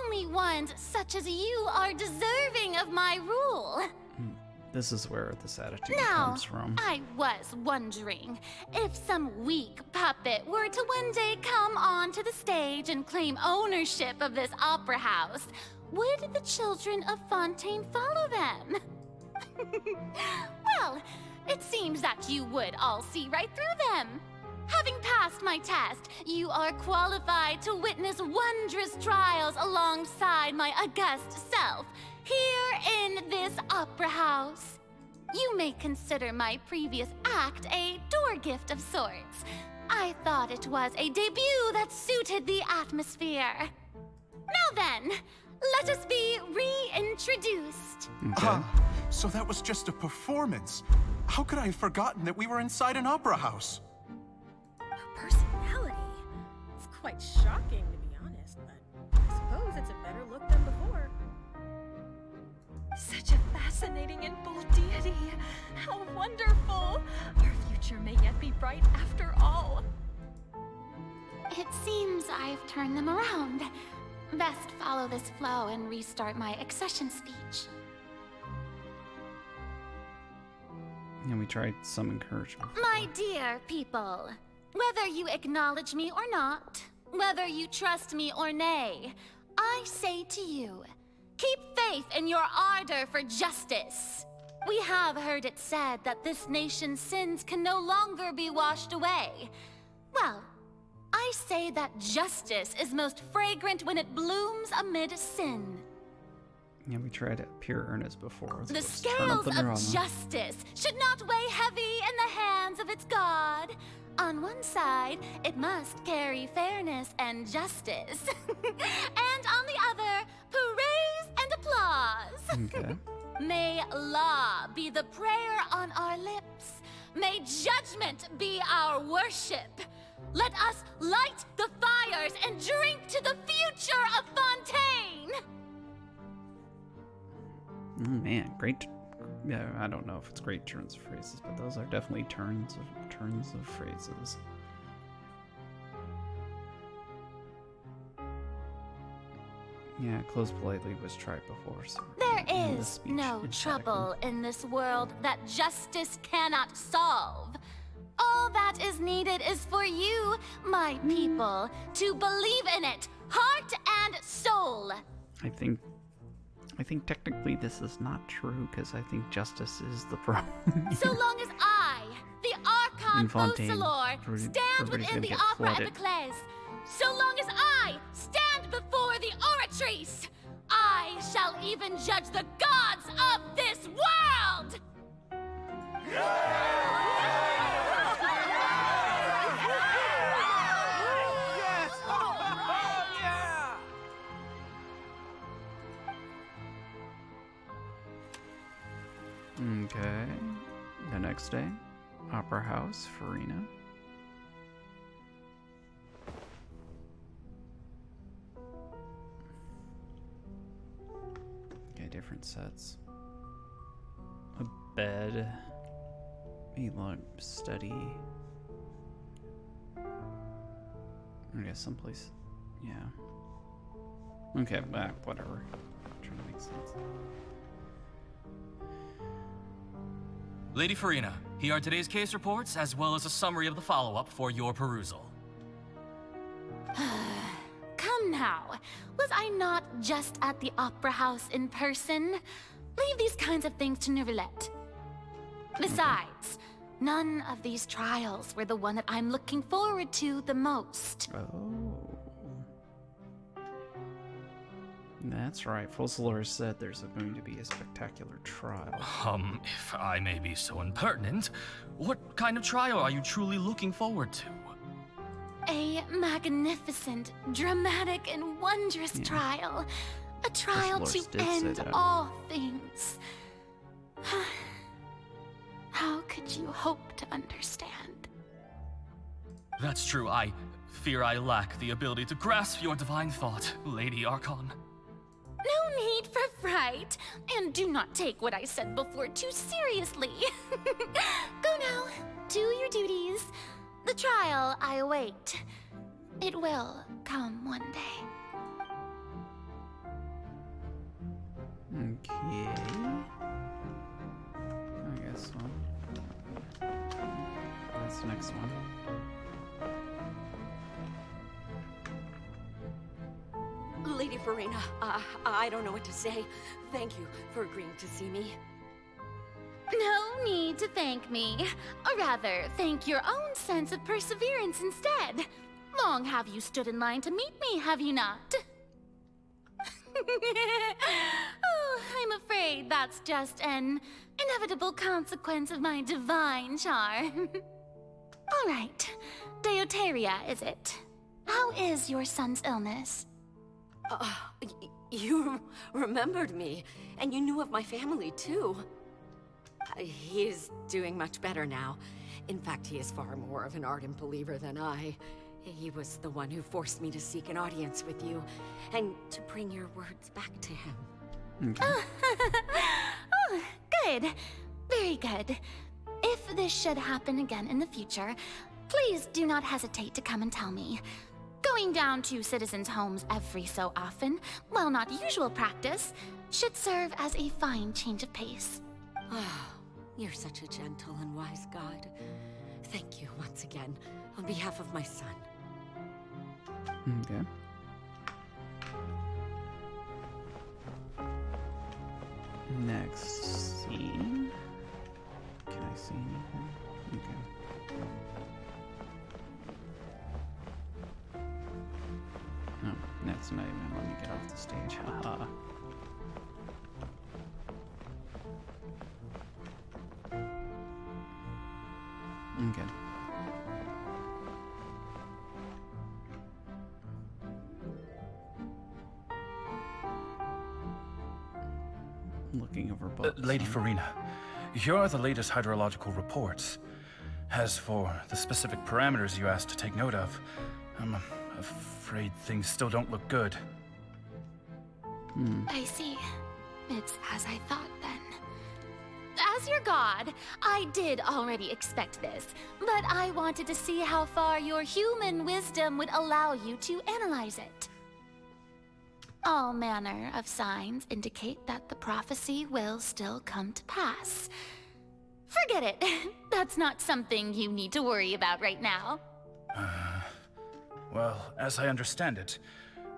Only ones such as you are deserving of my rule. This is where this attitude Now, comes from. I was wondering if some weak puppet were to one day come onto the stage and claim ownership of this opera house, would the children of Fontaine follow them? Well, it seems that you would all see right through them. Having passed my test, you are qualified to witness wondrous trials alongside my august self, here in this opera house. You may consider my previous act a door gift of sorts. I thought it was a debut that suited the atmosphere. Now then, let us be reintroduced. So that was just a performance. How could I have forgotten that we were inside an opera house? Personality? It's quite shocking, to be honest, but I suppose it's a better look than before. Such a fascinating and bold deity. How wonderful! Our future may yet be bright after all. It seems I've turned them around. Best follow this flow and restart my accession speech. And we tried some encouragement. My dear people, whether you acknowledge me or not, whether you trust me or nay, I say to you, keep faith in your ardor for justice. We have heard it said that this nation's sins can no longer be washed away. Well, I say that justice is most fragrant when it blooms amid sin. Yeah, we tried pure earnest before. So The let's turn scales up the drama. of justice should not weigh heavy in the hands of its god. On one side, it must carry fairness and justice. And on the other, praise and applause. Okay. May law be the prayer on our lips. May judgment be our worship. Let us light the fires and drink to the future of Fontaine. Man, great yeah, I don't know if it's great turns of phrases, but those are definitely turns of phrases. Yeah, close politely was tried before, so... There is no trouble in this world that justice cannot solve. All that is needed is for you, my people, to believe in it, heart and soul. I think technically this is not true, because I think justice is the problem. So long as I, the Archon Focalor, stand within the Opera Epiclese, so long as I stand before the Oratrice, I shall even judge the gods of this world! Okay. The next day, Opera House, Farina. Okay, different sets. A bed. A study. I guess someplace. Yeah. Okay, whatever. Trying to make sense. Lady Farina, here are today's case reports, as well as a summary of the follow-up for your perusal. Come now, was I not just at the Opera House in person? Leave these kinds of things to Neuvillette. Besides, none of these trials were the one that I'm looking forward to the most. Oh. That's right. Focalor said there's going to be a spectacular trial. If I may be so impertinent, what kind of trial are you truly looking forward to? A magnificent, dramatic, and wondrous trial. A trial to end all things. How could you hope to understand? That's true. I fear I lack the ability to grasp your divine thought, Lady Archon. No need for fright, and do not take what I said before too seriously. Go now, do your duties. The trial I await. It will come one day. Okay. I guess so. That's the next one. Lady Farina, I don't know what to say. Thank you for agreeing to see me. No need to thank me. Or rather, thank your own sense of perseverance instead. Long have you stood in line to meet me, have you not? Oh, I'm afraid that's just an inevitable consequence of my divine charm. All right, Deoteria, is it? How is your son's illness? You remembered me, and you knew of my family, too. He is doing much better now. In fact, he is far more of an ardent believer than I. He was the one who forced me to seek an audience with you, and to bring your words back to him. Okay. Oh, good. Very good. If this should happen again in the future, please do not hesitate to come and tell me. Going down to citizens' homes every so often, while not usual practice, should serve as a fine change of pace. You're such a gentle and wise god. Thank you once again, on behalf of my son. Okay. Next scene. Can I see anything? Okay. Oh, that's not even let me get off the stage. Haha. Okay. Looking over books. Lady Farina, here are the latest hydrological reports. As for the specific parameters you asked to take note of, I'm afraid things still don't look good. I see. It's as I thought then. As your god, I did already expect this, but I wanted to see how far your human wisdom would allow you to analyze it. All manner of signs indicate that the prophecy will still come to pass. Forget it. That's not something you need to worry about right now. Well, as I understand it,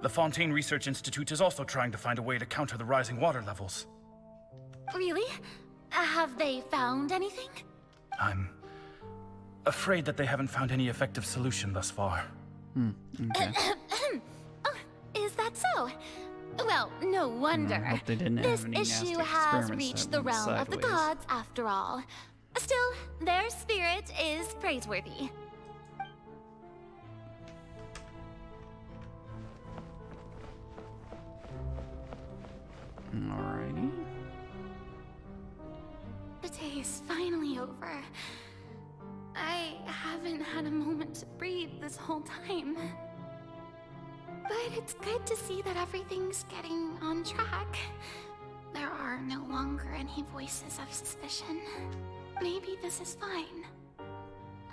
the Fontaine Research Institute is also trying to find a way to counter the rising water levels. Really? Have they found anything? I'm afraid that they haven't found any effective solution thus far. Okay. Oh, is that so? Well, no wonder. I hope they didn't have This any nasty issue has experiments reached that the went realm of the sideways. gods, after all. Still, their spirit is praiseworthy. Alrighty. The day is finally over. I haven't had a moment to breathe this whole time. But it's good to see that everything's getting on track. There are no longer any voices of suspicion. Maybe this is fine.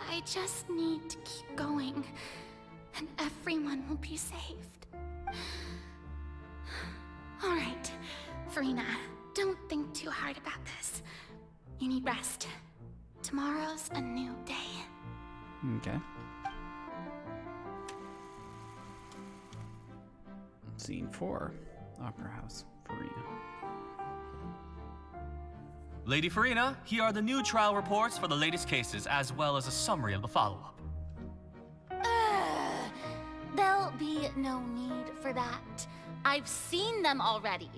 I just need to keep going, and everyone will be saved. All right, Farina, don't think too hard about this. You need rest. Tomorrow's a new day. Okay. Scene 4, Opera House, Farina. Lady Farina, here are the new trial reports for the latest cases, as well as a summary of the follow-up. There'll be no need for that. I've seen them already.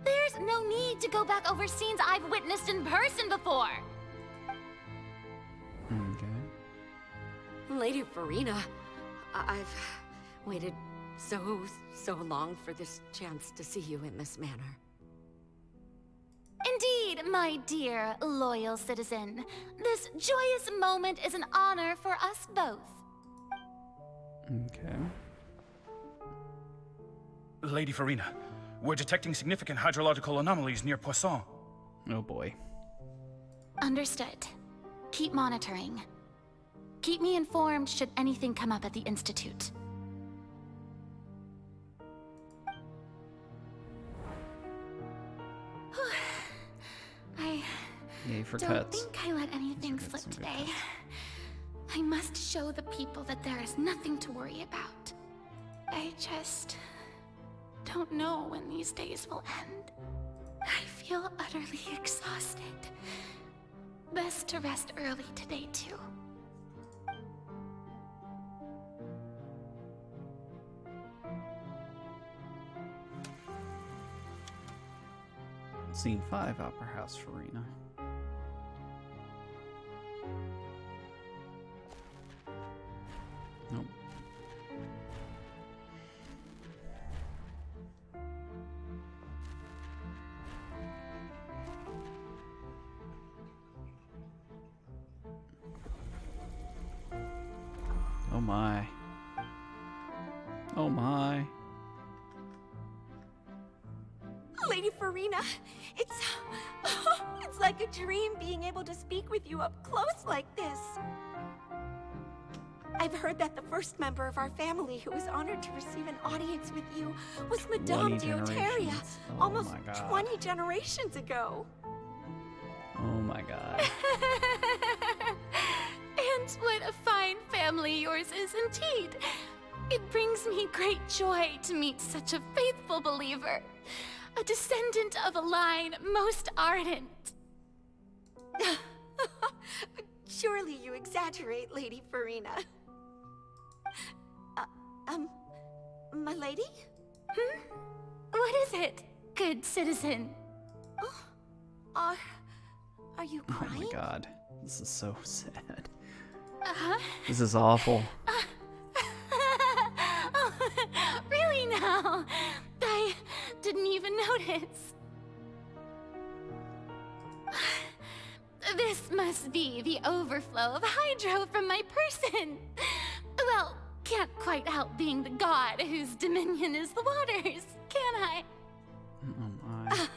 There's no need to go back over scenes I've witnessed in person before. Okay. Lady Farina, I've waited so long for this chance to see you in this manner. Indeed, my dear, loyal citizen. This joyous moment is an honor for us both. Okay. Lady Farina, we're detecting significant hydrological anomalies near Poisson. Oh boy. Understood. Keep monitoring. Keep me informed should anything come up at the Institute. Yay for don't cuts. think I let anything slip today. I must show the people that there is nothing to worry about. I just don't know when these days will end. I feel utterly exhausted. Best to rest early today, too. Scene 5, Opera House, Farina. Nope. Oh my. Oh my. Lady Farina, it's like a dream being able to speak with you up close like this. I've heard that the first member of our family who was honored to receive an audience with you was Madame Dioteria, Oh almost my God. 20 generations ago. Oh my god. And what a fine family yours is indeed. It brings me great joy to meet such a faithful believer, a descendant of a line most ardent. Surely you exaggerate, Lady Farina. My lady? What is it, good citizen? Are you Oh crying? my god. This is so sad. Uh-huh. This is awful. Oh, really now? I didn't even notice. This must be the overflow of hydro from my person. Well, can't quite help being the god whose dominion is the waters, can I? Oh my.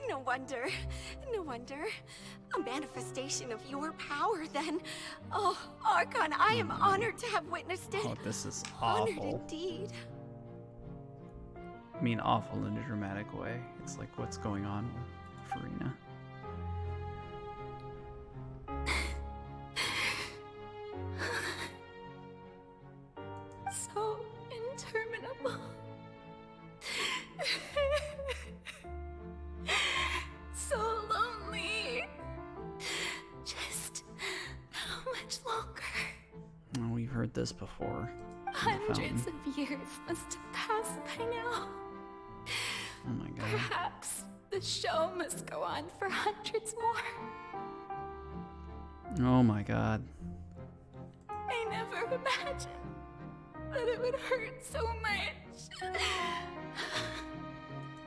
No No wonder. No wonder. A manifestation of your power, then. Oh, Archon, I am honored to have witnessed it. Oh, this is Honored awful. indeed. I mean, awful in a dramatic way. It's like, what's going on with Farina? So interminable. So lonely. Just how much longer? Oh, we've heard this before. Hundreds of years must have passed by now. Oh my god. Perhaps the show must go on for hundreds more. Oh my god. I never imagined that it would hurt so much.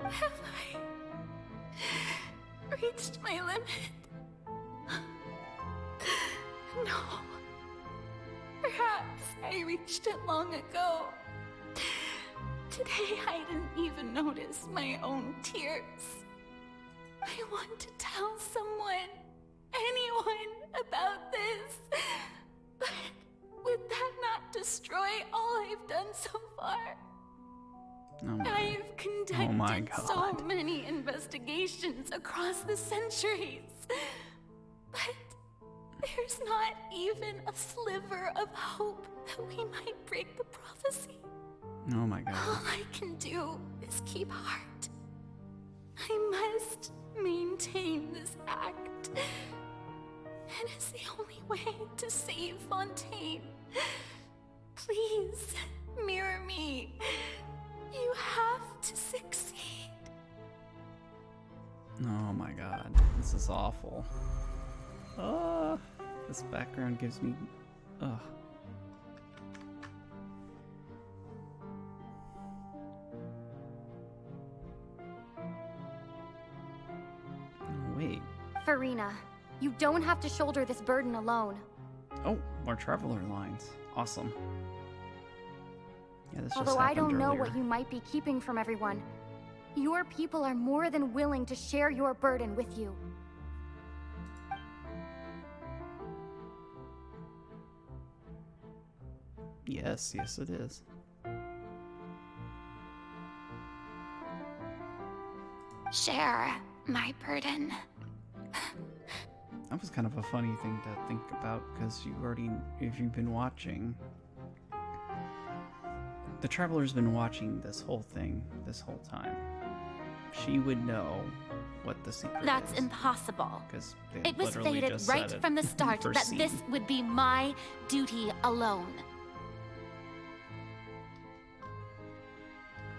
Have I reached my limit? No. Perhaps I reached it long ago. Today I didn't even notice my own tears. I want to tell someone, anyone, about this. But would that not destroy all I've done so far? I've conducted so many investigations across the centuries. But there's not even a sliver of hope that we might break the prophecy. Oh my god. All I can do is keep heart. I must maintain this act. It is the only way to save Fontaine. Please, mirror me. You have to succeed. Oh my god. This is awful. This background gives me... Ugh. Wait. Farina, you don't have to shoulder this burden alone. Oh, more traveler lines. Awesome. Yeah, this Although just I happened don't know earlier. what you might be keeping from everyone, your people are more than willing to share your burden with you. Yes, yes it is. Share my burden. That was kind of a funny thing to think about, because you already, if you've been watching, the Traveler's been watching this whole thing this whole time. She would know what the secret That's is. impossible. Because It was fated right from the start that this would be my duty alone.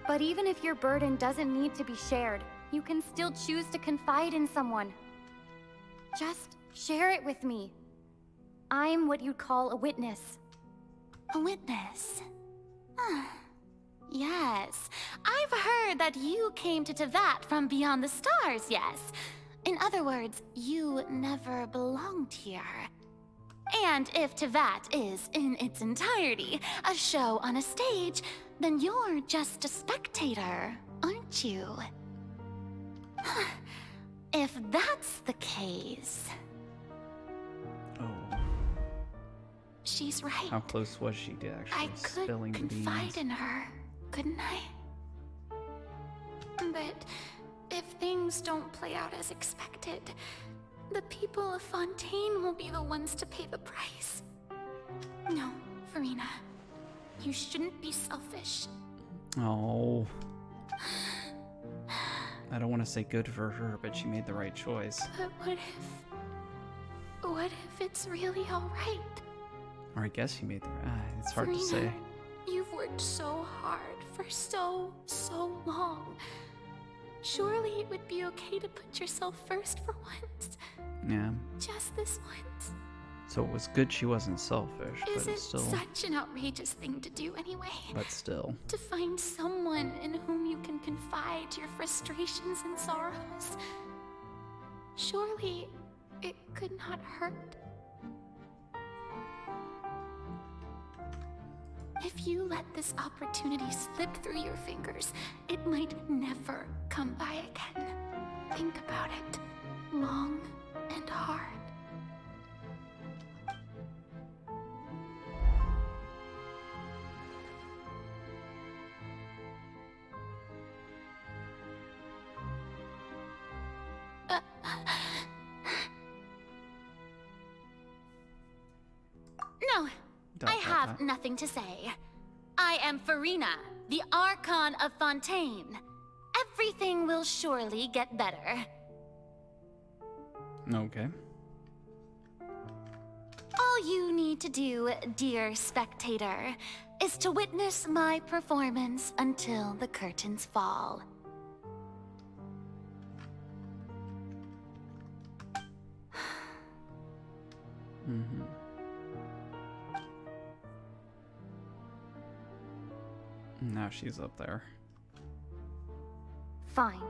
But even if your burden doesn't need to be shared, you can still choose to confide in someone. Just share it with me. I'm what you'd call a witness. A witness? Yes, I've heard that you came to Tevat from beyond the stars, yes. In other words, you never belonged here. And if Tevat is, in its entirety, a show on a stage, then you're just a spectator, aren't you? If that's the case... Oh. She's right. How close was she to actually I could spilling the beans? confide in her, couldn't I? But if things don't play out as expected, the people of Fontaine will be the ones to pay the price. No, Farina. You shouldn't be selfish. Oh. I don't want to say good for her, but she made the right choice. But what if it's really all right? Or I guess she made the right... it's hard to Farina, say. You've worked so hard for so long. Surely it would be okay to put yourself first for once. Yeah. Just this once. So it was good she wasn't selfish, Is but it it's still... such an outrageous thing to do anyway? But still. To find someone in whom you can confide your frustrations and sorrows. Surely it could not hurt. If you let this opportunity slip through your fingers, it might never come by again. think about it long and hard. No, I have nothing to say. I am Farina, the Archon of Fontaine. Everything will surely get better. Okay. All you need to do, dear spectator, is to witness my performance until the curtains fall. Mm-hmm. Now she's up there. Fine.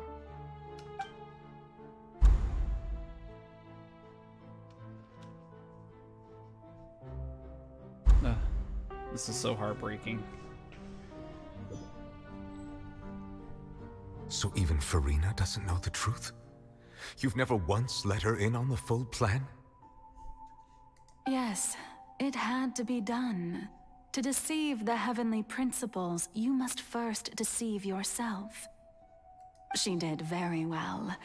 This is so heartbreaking. So even Farina doesn't know the truth? You've never once let her in on the full plan? Yes, it had to be done. To deceive the heavenly principles, you must first deceive yourself. She did very well.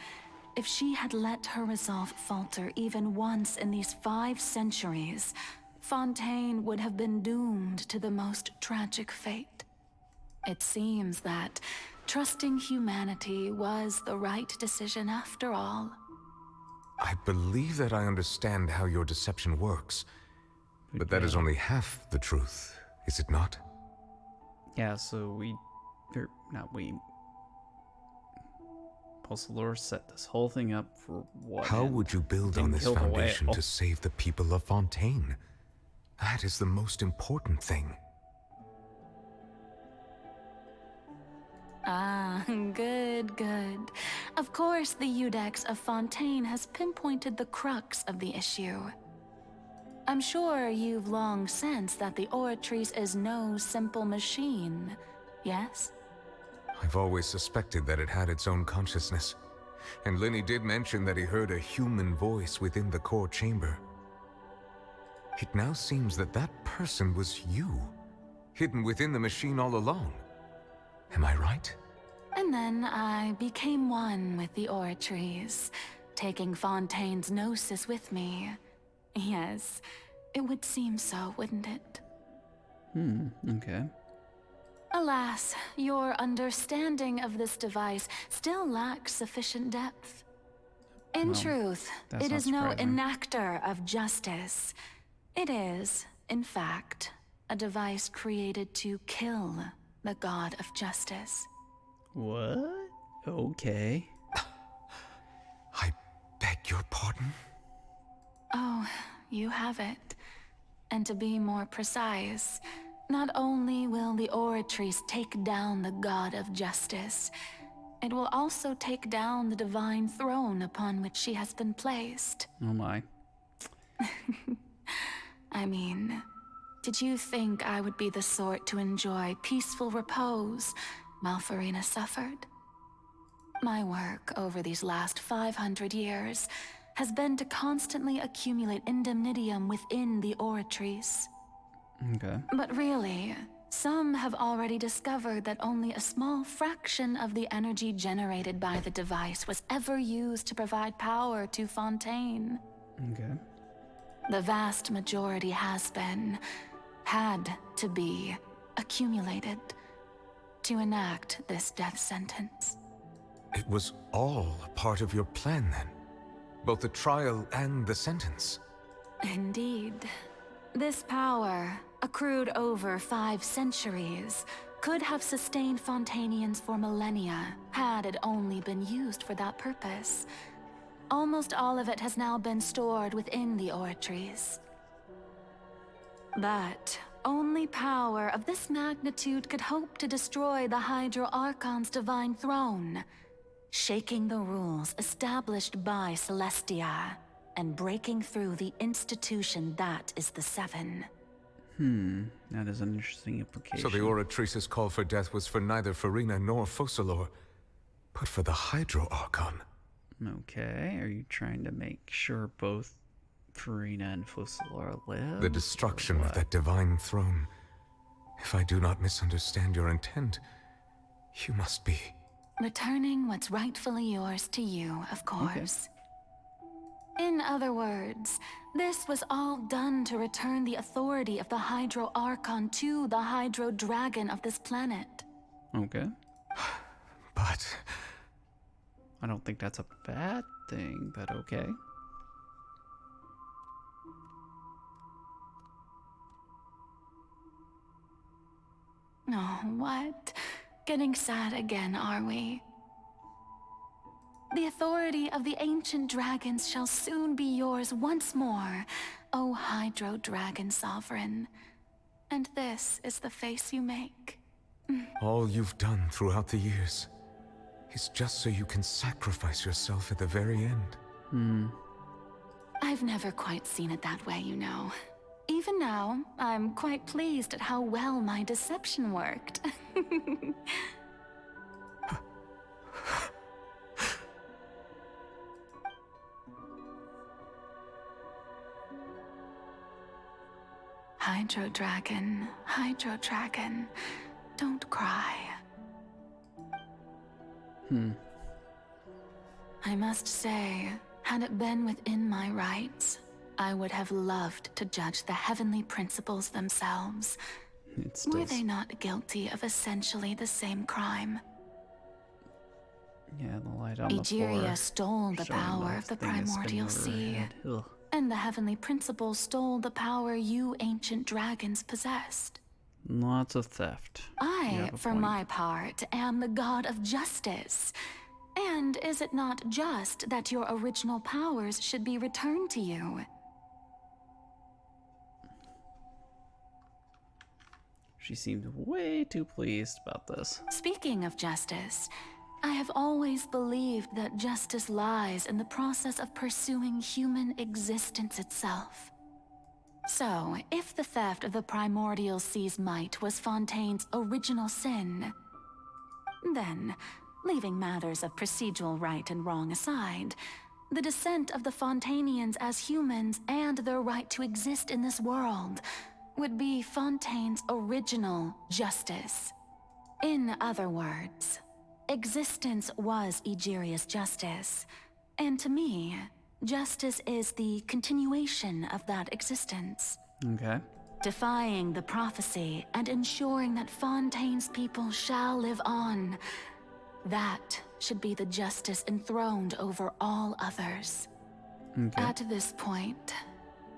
If she had let her resolve falter even once in these 5 centuries, Fontaine would have been doomed to the most tragic fate. It seems that trusting humanity was the right decision after all. I believe that I understand how your deception works, but that is only half the truth, is it not? Yeah, so Pulsalor set this whole thing up for what? How would you build on this foundation to save the people of Fontaine? That is the most important thing. Ah, good, good. Of course, the Iudex of Fontaine has pinpointed the crux of the issue. I'm sure you've long sensed that the Oratrice is no simple machine, yes? I've always suspected that it had its own consciousness. And Lenny did mention that he heard a human voice within the core chamber. It now seems that that person was you, hidden within the machine all along. Am I right? And then I became one with the Oratrice, taking Fontaine's gnosis with me. Yes, it would seem so, wouldn't it? Okay. Alas, your understanding of this device still lacks sufficient depth. In truth, it is no enactor of justice. It is, in fact, a device created to kill the god of justice. What? Okay. I beg your pardon? Oh, you have it. And to be more precise, not only will the Oratrice take down the god of justice, it will also take down the divine throne upon which she has been placed. Oh my. I mean, did you think I would be the sort to enjoy peaceful repose while Farina suffered? My work over these last 500 years has been to constantly accumulate indemnitium within the Oratrice. Okay. But really, some have already discovered that only a small fraction of the energy generated by the device was ever used to provide power to Fontaine. Okay. The vast majority had to be, accumulated to enact this death sentence. It was all a part of your plan then? Both the trial and the sentence? Indeed. This power, accrued over 5 centuries, could have sustained Fontainians for millennia, had it only been used for that purpose. Almost all of it has now been stored within the Oratrice. But only power of this magnitude could hope to destroy the Hydro Archon's divine throne, shaking the rules established by Celestia, and breaking through the institution that is the Seven. That is an interesting implication. So the Oratrice's call for death was for neither Farina nor Focalor, but for the Hydro Archon. Okay, are you trying to make sure both Farina and Focalora live? The destruction of that divine throne. If I do not misunderstand your intent, you must be... Returning what's rightfully yours to you, of course. In other words, this was all done to return the authority of the Hydro Archon to the Hydro Dragon of this planet. Okay. But... I don't think that's a bad thing, but okay. Oh, what? Getting sad again, are we? The authority of the ancient dragons shall soon be yours once more, O Hydro Dragon Sovereign. And this is the face you make. All you've done throughout the years is just so you can sacrifice yourself at the very end. I've never quite seen it that way, you know. Even now, I'm quite pleased at how well my deception worked. Hydro Dragon, don't cry. I must say, had it been within my rights, I would have loved to judge the heavenly principles themselves. Were they not guilty of essentially the same crime? Yeah, the light on the Egeria floor stole the showing power of the thing is spinning primordial over her sea. head. Ugh. And the heavenly principles stole the power you ancient dragons possessed. Lots of theft. You I, have a for point. my part, am the god of justice. And is it not just that your original powers should be returned to you? She seems way too pleased about this. Speaking of justice, I have always believed that justice lies in the process of pursuing human existence itself. So, if the theft of the primordial sea's might was Fontaine's original sin, then, leaving matters of procedural right and wrong aside, the descent of the Fontanians as humans and their right to exist in this world would be Fontaine's original justice. In other words, existence was Egeria's justice, and to me, justice is the continuation of that existence. Okay. Defying the prophecy and ensuring that Fontaine's people shall live on. That should be the justice enthroned over all others. Okay. At this point,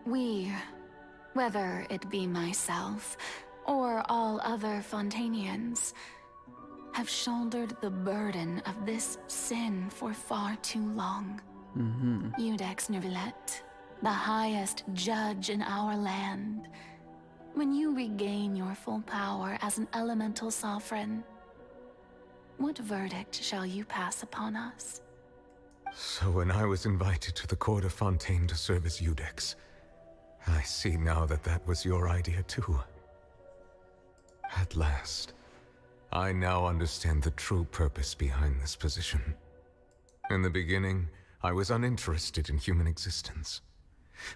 we, whether it be myself or all other Fontanians, have shouldered the burden of this sin for far too long. Iudex Neuvillette, the highest judge in our land, when you regain your full power as an elemental sovereign, what verdict shall you pass upon us? So when I was invited to the court of Fontaine to serve as Iudex, I see now that that was your idea too. At last, I now understand the true purpose behind this position. In the beginning, I was uninterested in human existence.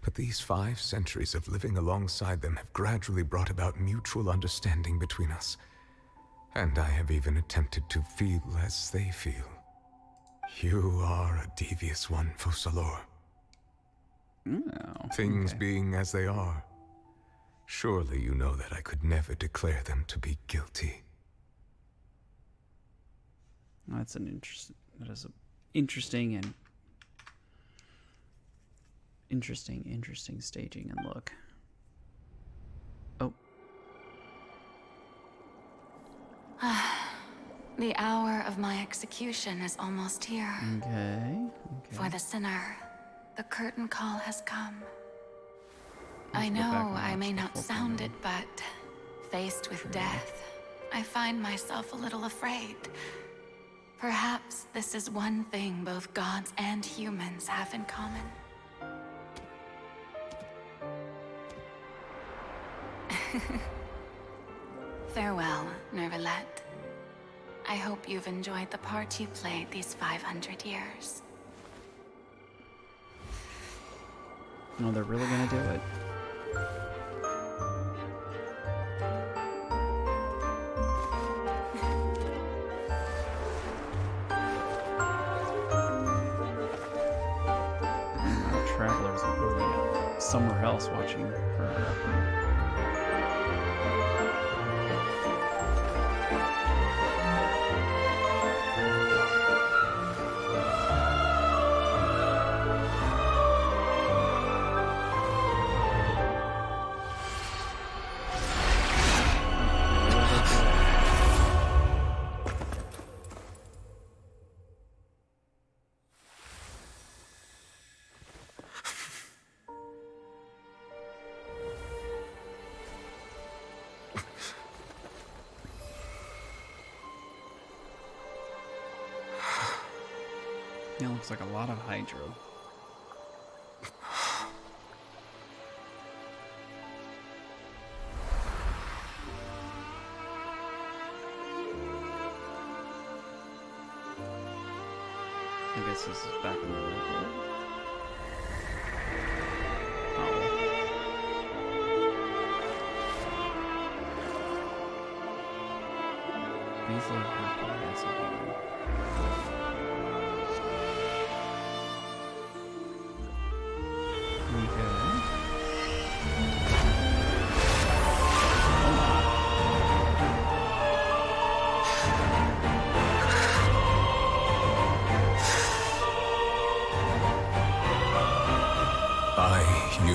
But these 5 centuries of living alongside them have gradually brought about mutual understanding between us. And I have even attempted to feel as they feel. You are a devious one, Focalora. Things being as they are, surely you know that I could never declare them to be guilty. That's an interesting and interesting staging and look. Oh. The hour of my execution is almost here. Okay. For the sinner, the curtain call has come. Let's I go know back and I watch may the not full sound thing. it, but faced with death, I find myself a little afraid. Perhaps this is one thing both gods and humans have in common. Farewell, Neuvillette. I hope you've enjoyed the part you played these 500 years. No, they're really gonna do it. Travelers are somewhere else watching her. It looks like a lot of hydro. I guess this is back in the world. These are happy as a human.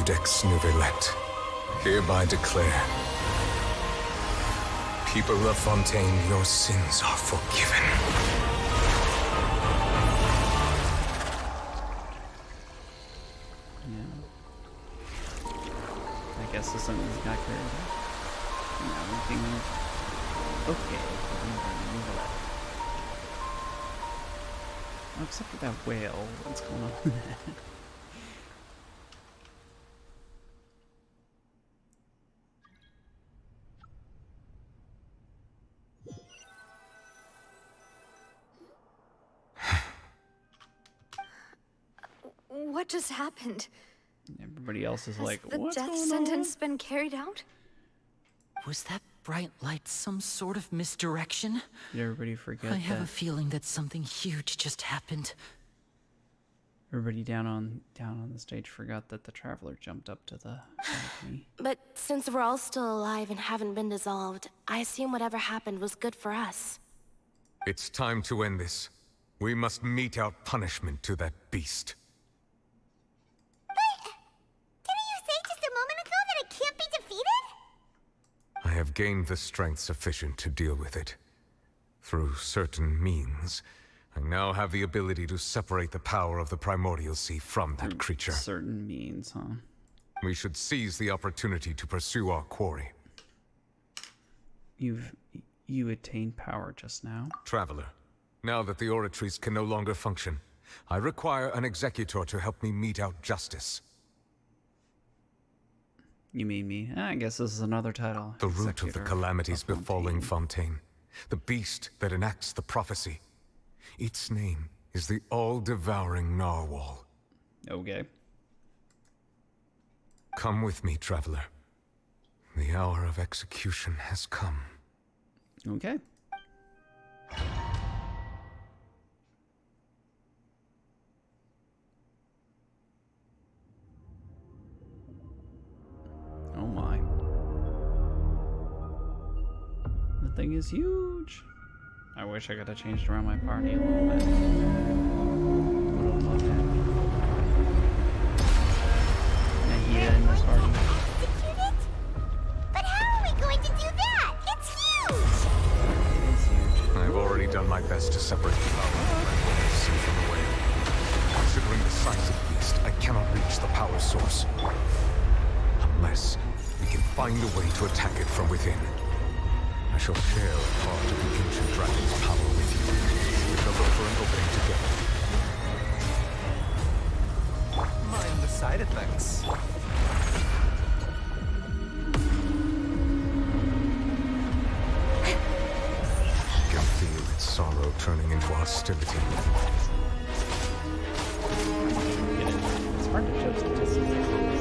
Ex Nouvellette, hereby declare, people of Fontaine, your sins are forgiven. Yeah. I guess the sentence got carried out. Now everything is okay. Oh, except for that whale. What's going on with that? What just happened? Everybody else is Has like, the what's death going sentence been carried out? Was that bright light some sort of misdirection? Did everybody forget I have that? a feeling that something huge just happened. Everybody down on the stage forgot that the traveler jumped up to the balcony. But since we're all still alive and haven't been dissolved, I assume whatever happened was good for us. It's time to end this. We must mete out punishment to that beast. I have gained the strength sufficient to deal with it. Through certain means, I now have the ability to separate the power of the Primordial Sea from that creature. Certain means, huh? We should seize the opportunity to pursue our quarry. You attained power just now? Traveler, now that the oratories can no longer function, I require an executor to help me mete out justice. You mean me? I guess this is another title. The root of the calamities befalling Fontaine. The beast that enacts the prophecy. Its name is the all-devouring Narwhal. Okay. Come with me, traveler. The hour of execution has come. Okay. Oh my. The thing is huge. I wish I could have changed around my party a little bit. Would have loved it. Nahida in this party. But how are we going to do that? It's huge! I've already done my best to separate the power of the Primordial Sea from the whale. Considering the size of the beast, I cannot reach the power source. Unless we can find a way to attack it from within. I shall share a part of the ancient dragon's power with you. We shall look for an opening together. Mind the side effects. I can feel its sorrow turning into hostility. It's hard to judge the distance.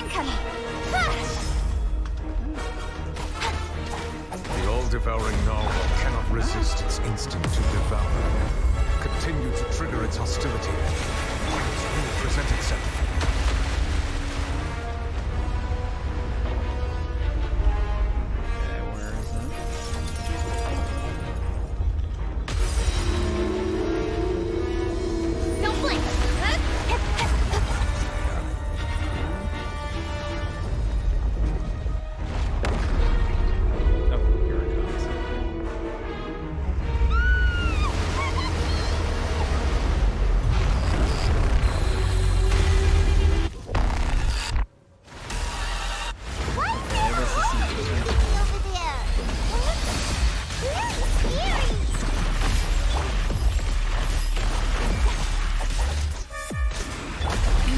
incoming! The all-devouring narwhal cannot resist its instinct to devour. Continue to trigger its hostility. Its will present itself. Okay, where is it? Don't blink! Oh, here it comes. Okay, this is interesting. Over there. Very scary.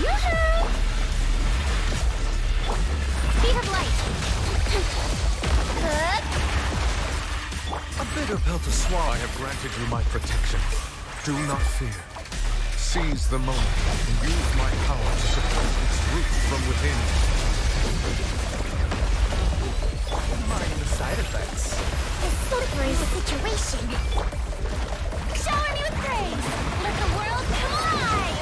Yoo-hoo! Speed of light! A bitter pill to swallow. I have granted you my protection. Do not fear. Seize the moment and use my power to suppress its roots from within. Mind the side effects. This celebrates the situation. Shower me with praise! Let the world come alive!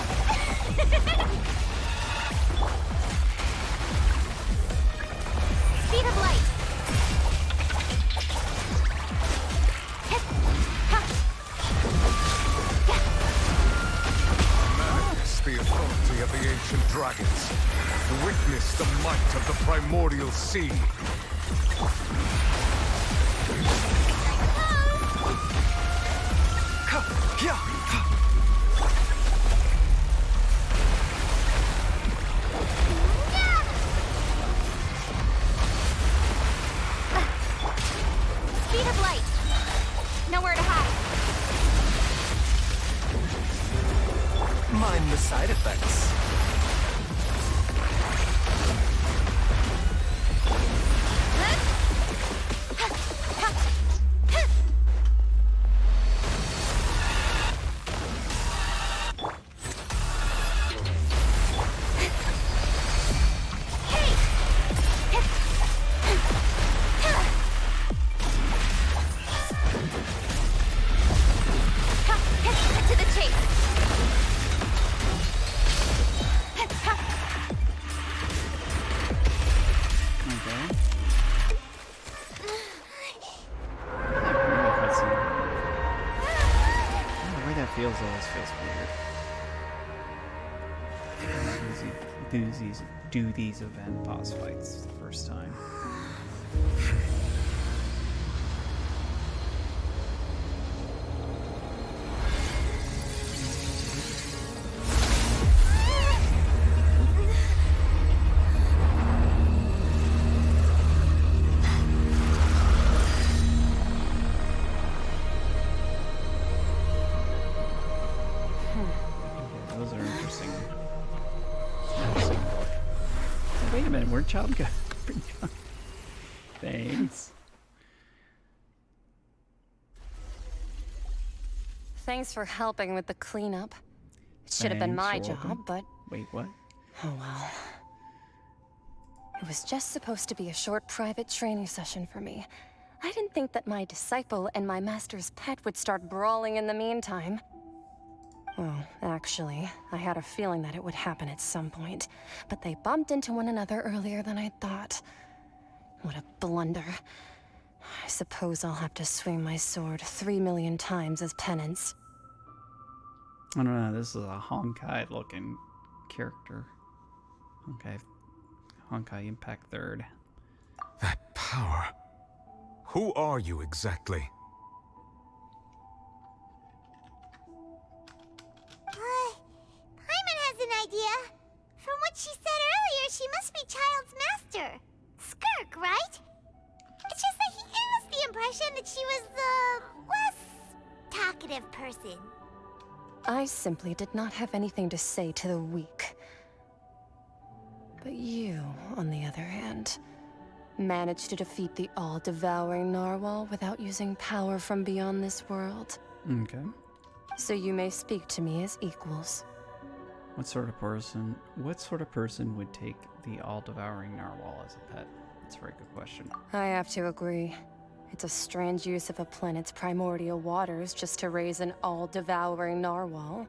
Speed of light! Manifest the authority of the ancient dragons. Witness the might of the primordial sea. Speed of light! Nowhere to hide. Mind the side effects. To the chase! Okay. The way that feels always feels weird. Do these event boss fights the first time. Those are interesting. Wait a minute, where'd Child go? Thanks. Thanks for helping with the cleanup. It should have been my Thanks, you're job, welcome. but Wait, what? oh well. It was just supposed to be a short private training session for me. I didn't think that my disciple and my master's pet would start brawling in the meantime. Well, actually, I had a feeling that it would happen at some point, but they bumped into one another earlier than I thought. What a blunder. I suppose I'll have to swing my sword 3 million times as penance. I don't know, this is a Honkai looking character. Honkai Impact 3rd. That power. Who are you exactly? Paimon has an idea. From what she said earlier, she must be Child's master. Skirk, right? It's just that he gave us the impression that she was the less talkative person. I simply did not have anything to say to the weak. But you, on the other hand, managed to defeat the all-devouring narwhal without using power from beyond this world. Okay. So you may speak to me as equals. What sort of person would take the all-devouring narwhal as a pet? That's a very good question. I have to agree. It's a strange use of a planet's primordial waters just to raise an all-devouring narwhal.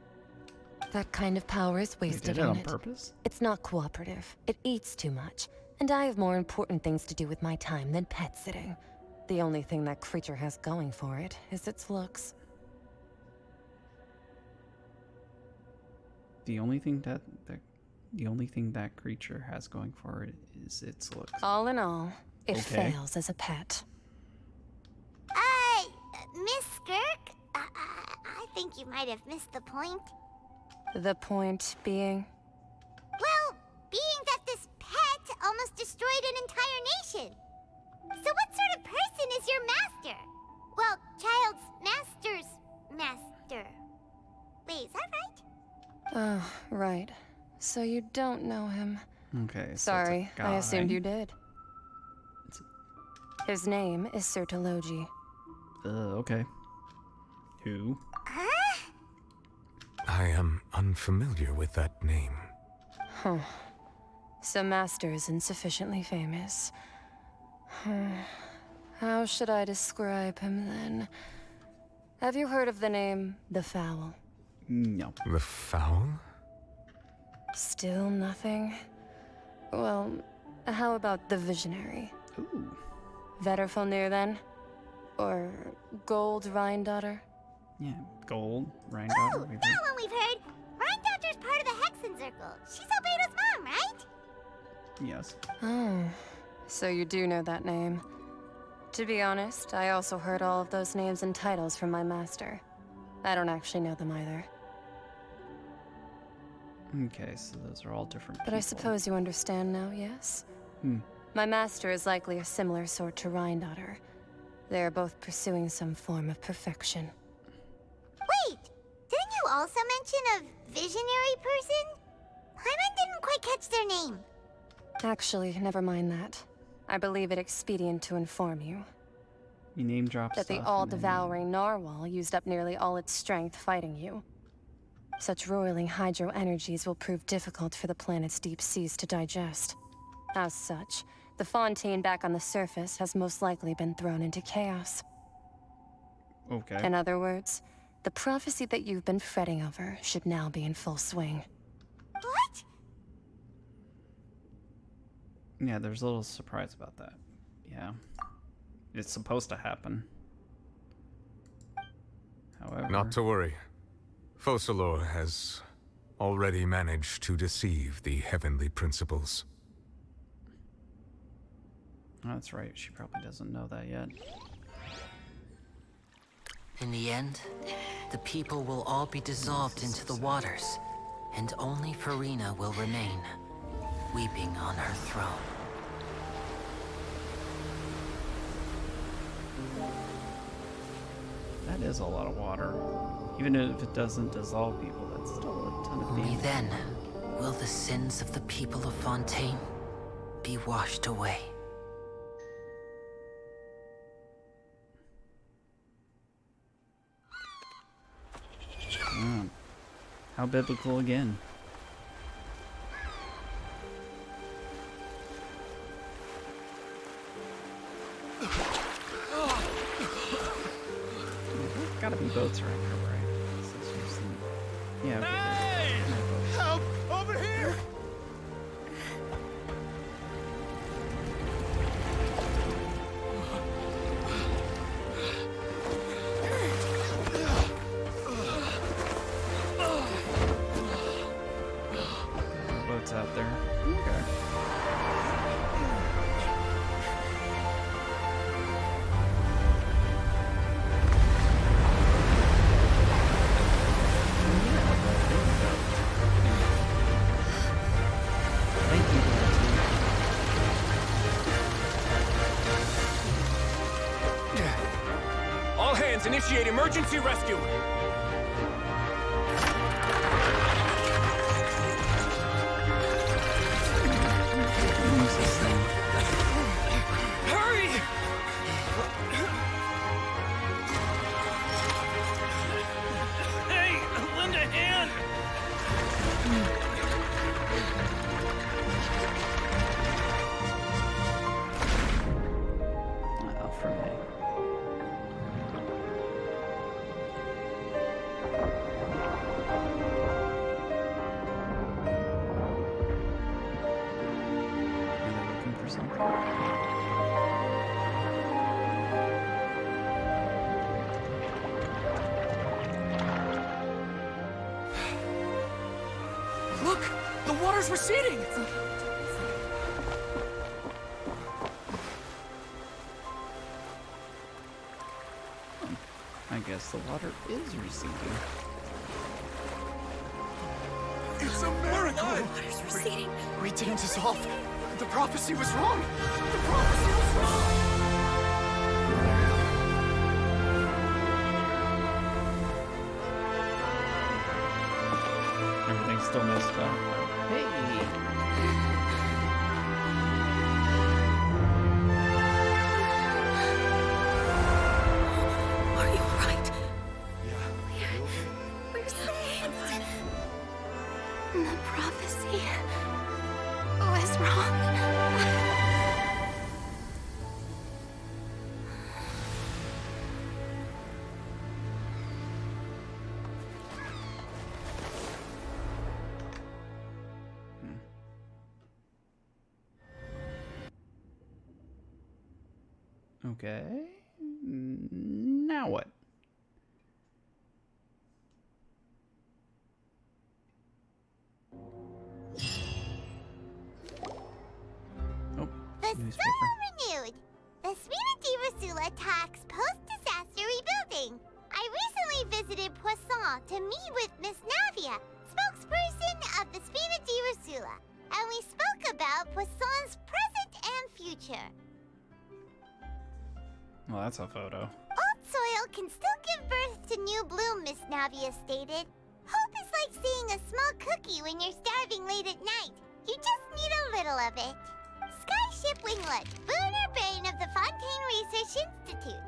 That kind of power is wasted They did it on on it. purpose? It's not cooperative. It eats too much. And I have more important things to do with my time than pet sitting. The only thing that creature has going for it is its looks. The only thing that creature has going for it is its looks. All in all, it Okay. fails as a pet. Miss Skirk? I think you might have missed the point. The point being? Well, being that this pet almost destroyed an entire nation. So what sort of person is your master? Well, child's master's master. Wait, is that right? Oh, right. So you don't know him. Okay, so Sorry, it's a I assumed guy. you did. His name is Sertologi. Okay. Who? I am unfamiliar with that name. Huh. So Master is insufficiently famous. How should I describe him then? Have you heard of the name The Fowl? No. The Fowl? Still nothing? Well, how about the Visionary? Ooh. Vetterfalnir then? Or Gold Rhindaughter? Yeah, Gold, Ooh, Rhindaughter. that one we've heard. Rhindaughter's part of the Hexen Circle. She's Albedo's mom, right? Yes. Oh, so you do know that name. To be honest, I also heard all of those names and titles from my master. I don't actually know them either. Okay, so those are all different But I people. suppose you understand now, yes? Hmm. My master is likely a similar sort to Rhindaughter. They are both pursuing some form of perfection. Wait, didn't you also mention a visionary person? Paimon didn't quite catch their name. Actually, never mind that. I believe it expedient to inform you You name drop that the stuff and then- all-devouring narwhal used up nearly all its strength fighting you. Such roiling hydro energies will prove difficult for the planet's deep seas to digest. As such, the fontaine back on the surface has most likely been thrown into chaos. Okay. In other words, the prophecy that you've been fretting over should now be in full swing. What? Yeah, there's a little surprise about that. Yeah. It's supposed to happen. However... Not to worry. Focalor has already managed to deceive the heavenly principles. That's right, she probably doesn't know that yet. In the end, the people will all be dissolved into the waters, and only Farina will remain, weeping on her throne. That is a lot of water. Even if it doesn't dissolve people, that's still a ton of Only damage. then will the sins of the people of Fontaine be washed away. How biblical again. Gotta be boats around here, right? This is just yeah. Okay. Hey! Help! Over here! Boats out there. Okay. All hands, initiate emergency rescue! Hurry! Hey, lend a hand! Look! The water's receding! I guess the water is receding. It's a miracle! Water's receding. We didn't dissolve. The prophecy was wrong. The prophecy was wrong! Everything's still messed up. Hey! Are you alright? We're saved. The prophecy was wrong. Okay. Now what? Oh, The newspaper. Soul renewed. The Spina di Rosula talks post-disaster rebuilding. I recently visited Poisson to meet with Miss Navia, spokesperson of the Spina di Rosula, and we spoke about Poisson's present and future. Well, that's a photo. Old soil can still give birth to new bloom, Miss Navia stated. Hope is like seeing a small cookie when you're starving late at night. You just need a little of it. Skyship Winglet, lunar brain of the Fontaine Research Institute.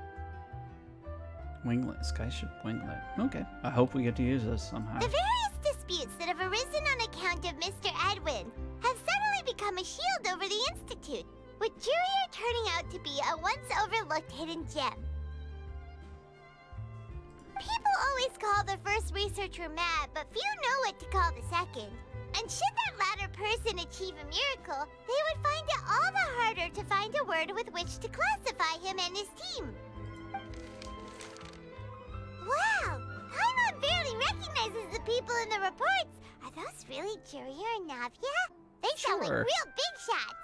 Winglet, Skyship Winglet. Okay, I hope we get to use this somehow. The various disputes that have arisen on account of Mr. Edwin have suddenly become a shield over the Institute, with Jurier turning out to be a once overlooked hidden gem. People always call the first researcher mad, but few know what to call the second. And should that latter person achieve a miracle, they would find it all the harder to find a word with which to classify him and his team. Wow! Paimon barely recognizes the people in the reports. Are those really Jurier and Navia? They sound like Sure. real big shots.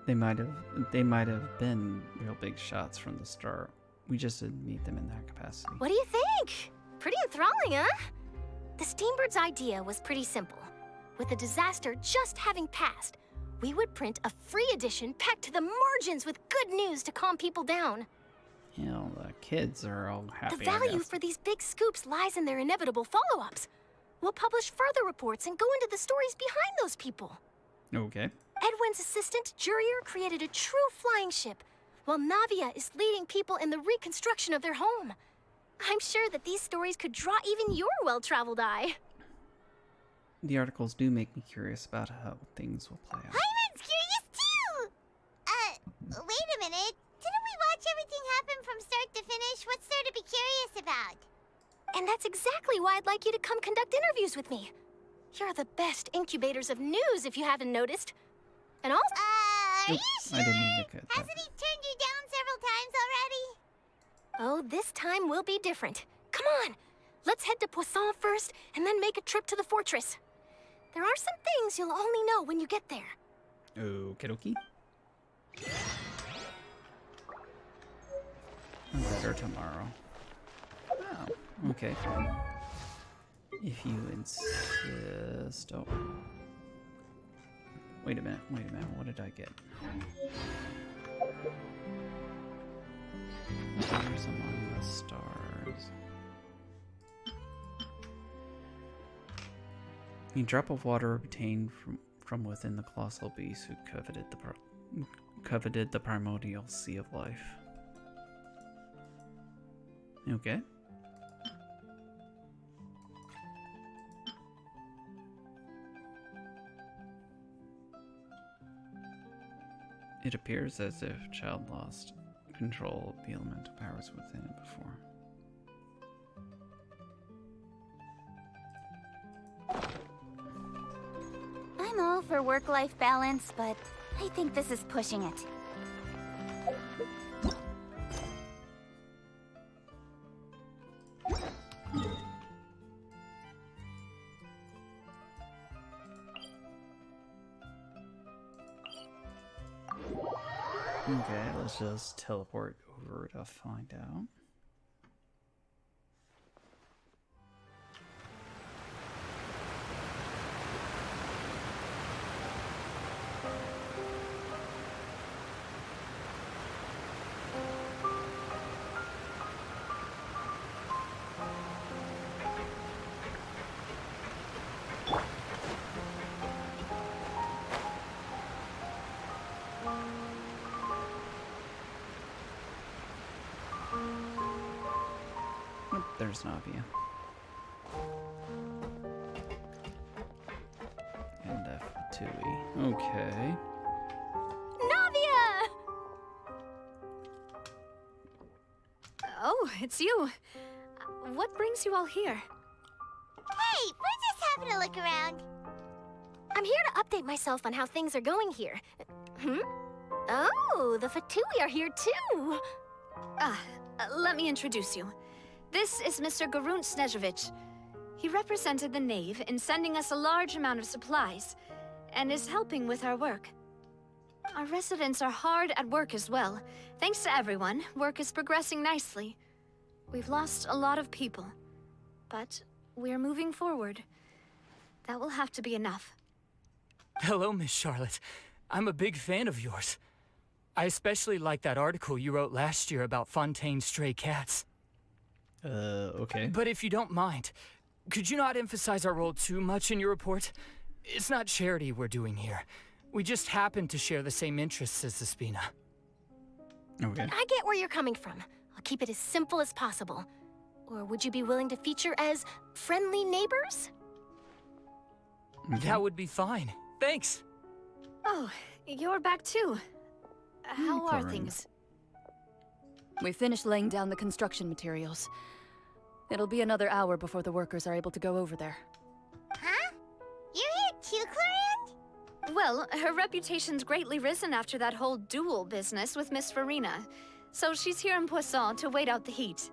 They might have been real big shots from the start. We just didn't meet them in that capacity. What do you think? Pretty enthralling, huh? The Steambird's idea was pretty simple. With the disaster just having passed, we would print a free edition packed to the margins with good news to calm people down. You know, the kids are all happy. The value for these big scoops lies in their inevitable follow-ups. We'll publish further reports and go into the stories behind those people. Okay. Edwin's assistant, Jurier, created a true flying ship, while Navia is leading people in the reconstruction of their home. I'm sure that these stories could draw even your well-traveled eye. The articles do make me curious about how things will play out. Paimon's curious too! Wait a minute. Didn't we watch everything happen from start to finish? What's there to be curious about? And that's exactly why I'd like you to come conduct interviews with me. You're the best incubators of news, if you haven't noticed. And also... Are you sure? I didn't mean to cut that. Hasn't he turned you down several times already? Oh, this time will be different. Come on! Let's head to Poisson first, and then make a trip to the fortress. There are some things you'll only know when you get there. Okie dokie. Better tomorrow. Oh, okay. If you insist. Oh. Wait a minute, what did I get? Stars among the stars. A drop of water obtained from within the colossal beast who coveted the primordial sea of life. Okay. It appears as if child lost control of the elemental powers within it before. I'm all for work-life balance, but I think this is pushing it. Okay, let's just teleport over to find out. There's Navia. And F2E. Okay. Navia! Oh, it's you. What brings you all here? Hey, we're just having a look around. I'm here to update myself on how things are going here. Oh, the Fatui are here too. Let me introduce you. This is Mr. Garunt Snežević. He represented the Knave in sending us a large amount of supplies, and is helping with our work. Our residents are hard at work as well. Thanks to everyone, work is progressing nicely. We've lost a lot of people, but we're moving forward. That will have to be enough. Hello, Miss Charlotte. I'm a big fan of yours. I especially like that article you wrote last year about Fontaine's stray cats. Okay. But if you don't mind, could you not emphasize our role too much in your report? It's not charity we're doing here. We just happen to share the same interests as the Spina. Okay. I get where you're coming from. I'll keep it as simple as possible. Or would you be willing to feature as friendly neighbors? That would be fine. Thanks. Oh, you're back too. How are things? We finished laying down the construction materials. It'll be another hour before the workers are able to go over there. Huh? You're here too, Clorinde? Well, her reputation's greatly risen after that whole duel business with Miss Farina. So she's here in Poisson to wait out the heat.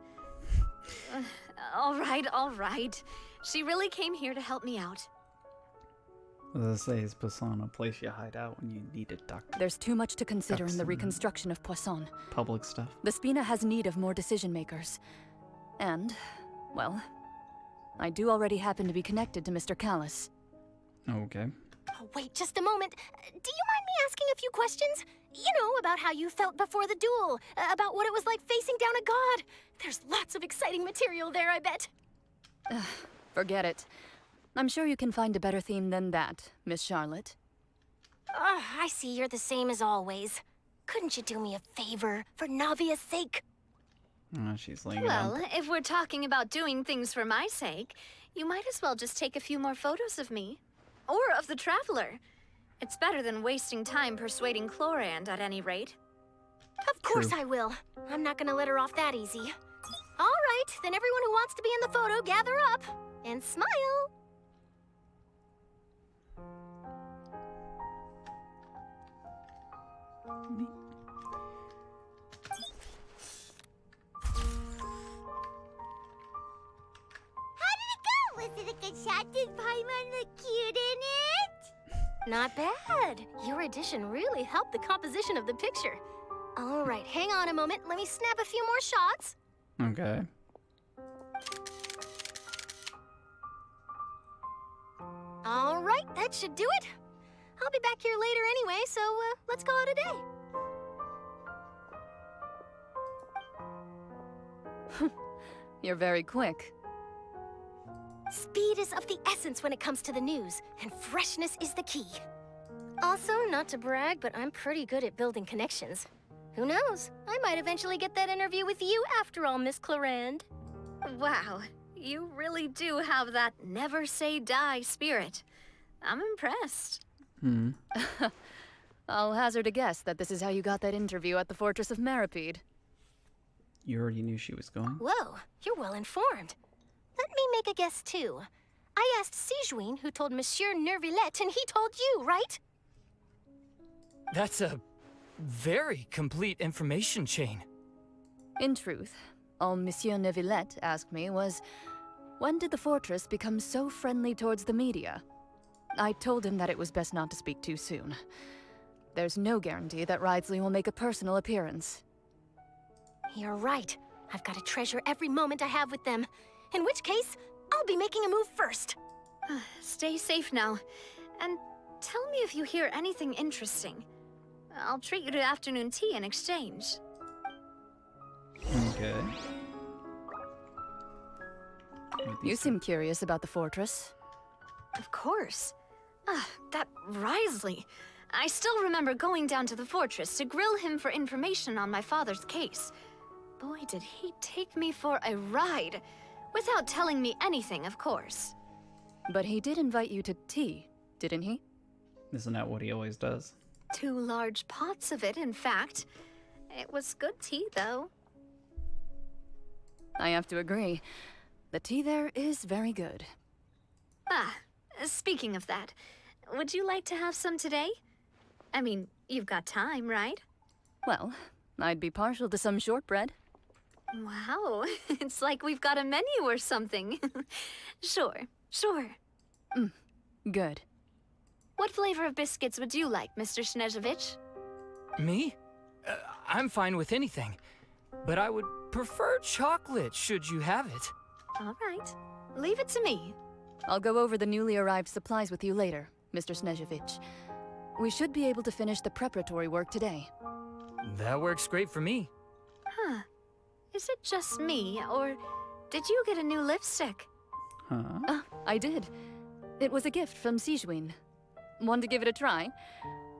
All right. She really came here to help me out. Let's say, is Poisson a place you hide out when you need a doctor? There's too much to consider in the reconstruction of Poisson. Public stuff. The Spina has need of more decision makers. And, well, I do already happen to be connected to Mr. Callis. Okay. Oh, wait just a moment. Do you mind me asking a few questions? You know, about how you felt before the duel, about what it was like facing down a god. There's lots of exciting material there, I bet. Forget it. I'm sure you can find a better theme than that, Miss Charlotte. I see you're the same as always. Couldn't you do me a favor, for Navia's sake? She's laying Well, it on. if we're talking about doing things for my sake, you might as well just take a few more photos of me. Or of the Traveler. It's better than wasting time persuading Clorinde, at any rate. Of course I will. I'm not gonna let her off that easy. All right, then everyone who wants to be in the photo, gather up. And smile. Was it a good shot? Did Paimon look cute in it? Not bad. Your addition really helped the composition of the picture. All right, hang on a moment. Let me snap a few more shots. Okay. All right, that should do it. I'll be back here later anyway, so let's call it a day. You're very quick. Speed is of the essence when it comes to the news, and freshness is the key. Also, not to brag, but I'm pretty good at building connections. Who knows? I might eventually get that interview with you after all, Miss Clorinde. Wow, you really do have that never say die spirit. I'm impressed. I'll hazard a guess that this is how you got that interview at the Fortress of Meripede. You already knew she was going? Whoa, you're well informed. Let me make a guess too. I asked Sijuin, who told Monsieur Nervillette, and he told you, right? That's a very complete information chain. In truth, all Monsieur Neuvillette asked me was, when did the fortress become so friendly towards the media? I told him that it was best not to speak too soon. There's no guarantee that Ridesley will make a personal appearance. You're right. I've got to treasure every moment I have with them. In which case, I'll be making a move first. Stay safe now. And tell me if you hear anything interesting. I'll treat you to afternoon tea in exchange. Okay. You seem curious about the fortress. Of course. That Risley. I still remember going down to the fortress to grill him for information on my father's case. Boy, did he take me for a ride. Without telling me anything, of course. But he did invite you to tea, didn't he? Isn't that what he always does? 2 large pots of it, in fact. It was good tea, though. I have to agree. The tea there is very good. Speaking of that, would you like to have some today? I mean, you've got time, right? Well, I'd be partial to some shortbread. Wow, it's like we've got a menu or something. Sure. Good. What flavor of biscuits would you like, Mr. Snezhevich? Me? I'm fine with anything. But I would prefer chocolate, should you have it. All right. Leave it to me. I'll go over the newly arrived supplies with you later, Mr. Snezhevich. We should be able to finish the preparatory work today. That works great for me. Huh. Is it just me, or did you get a new lipstick? Huh? I did. It was a gift from Sijuin. Want to give it a try?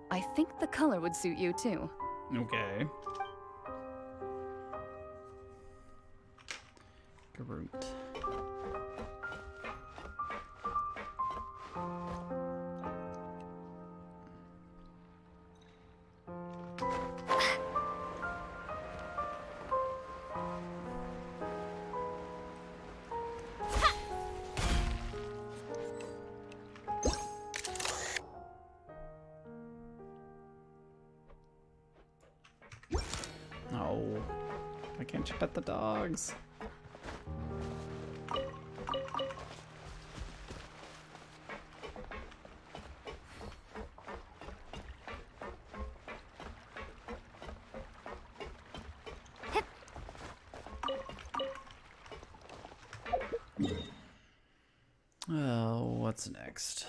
I think the color would suit you, too. Okay. Groot. Oh, why can't you pet the dogs? Oh, what's next?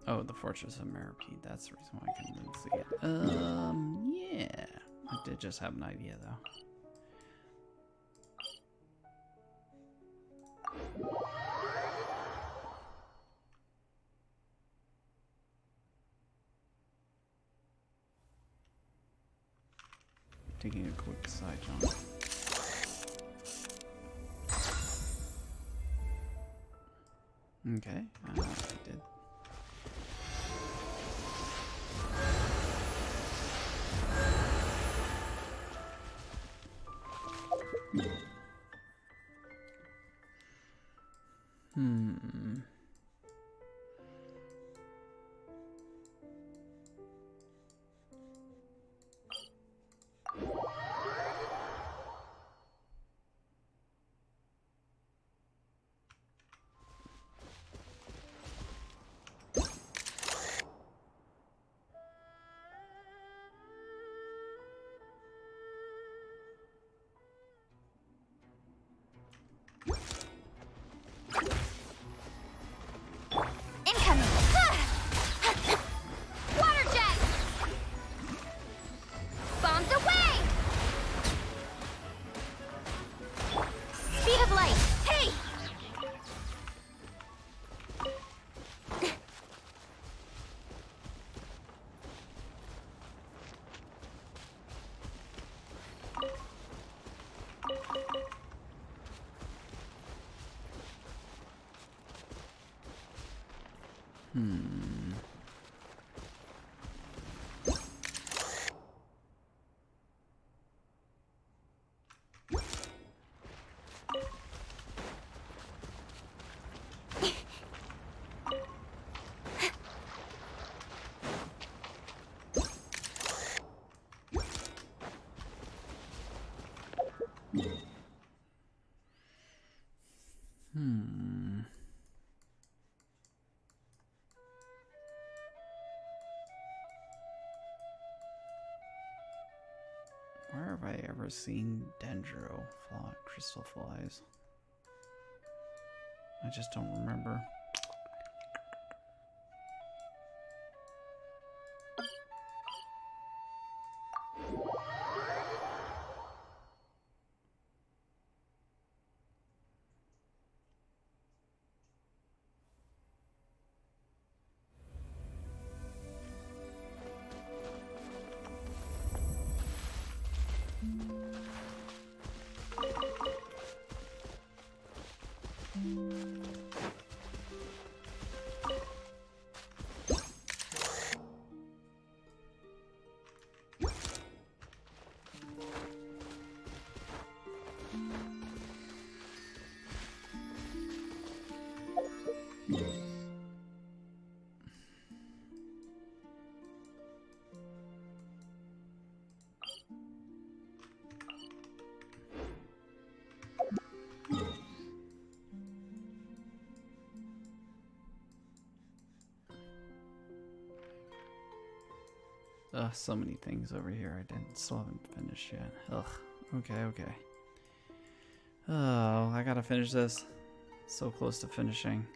Oh, the Fortress of Maripede. That's the reason why I couldn't see it. Yeah. I did just have an idea, though. Taking a quick side jump. Okay, I did. Incoming! Water jet! Bombs away! Speed of light! Hey! Where have I ever seen dendro crystal flies? I just don't remember. So many things over here I still haven't finished yet. Ugh. Okay. Oh, I gotta finish this. So close to finishing.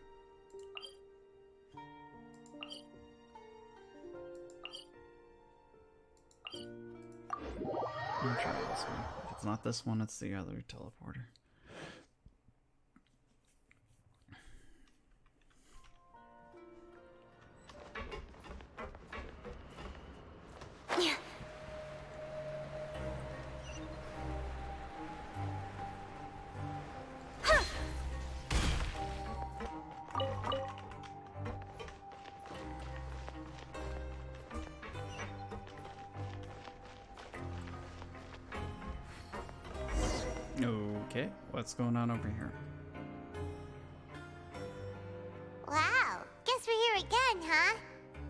I'm trying this one. If it's not this one, it's the other teleporter. Okay, what's going on over here? Wow, guess we're here again, huh?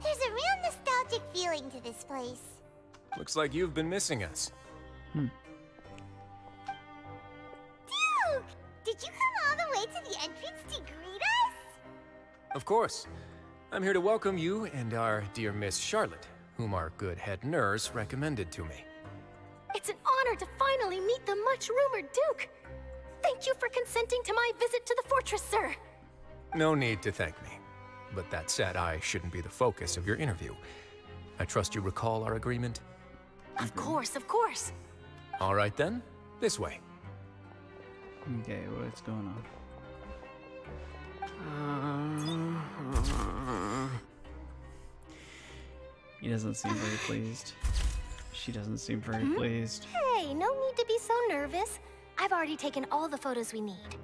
There's a real nostalgic feeling to this place. Looks like you've been missing us. Duke! Did you come all the way to the entrance to greet us? Of course. I'm here to welcome you and our dear Miss Charlotte, whom our good head nurse recommended to me. It's an honor to finally meet the much-rumored Duke. Thank you for consenting to my visit to the fortress, sir. No need to thank me. But that said, I shouldn't be the focus of your interview. I trust you recall our agreement? Of course, of course. All right then, this way. Okay, what's going on? He doesn't seem very pleased. She doesn't seem very pleased. Hey, no need to be so nervous. I've already taken all the photos we need.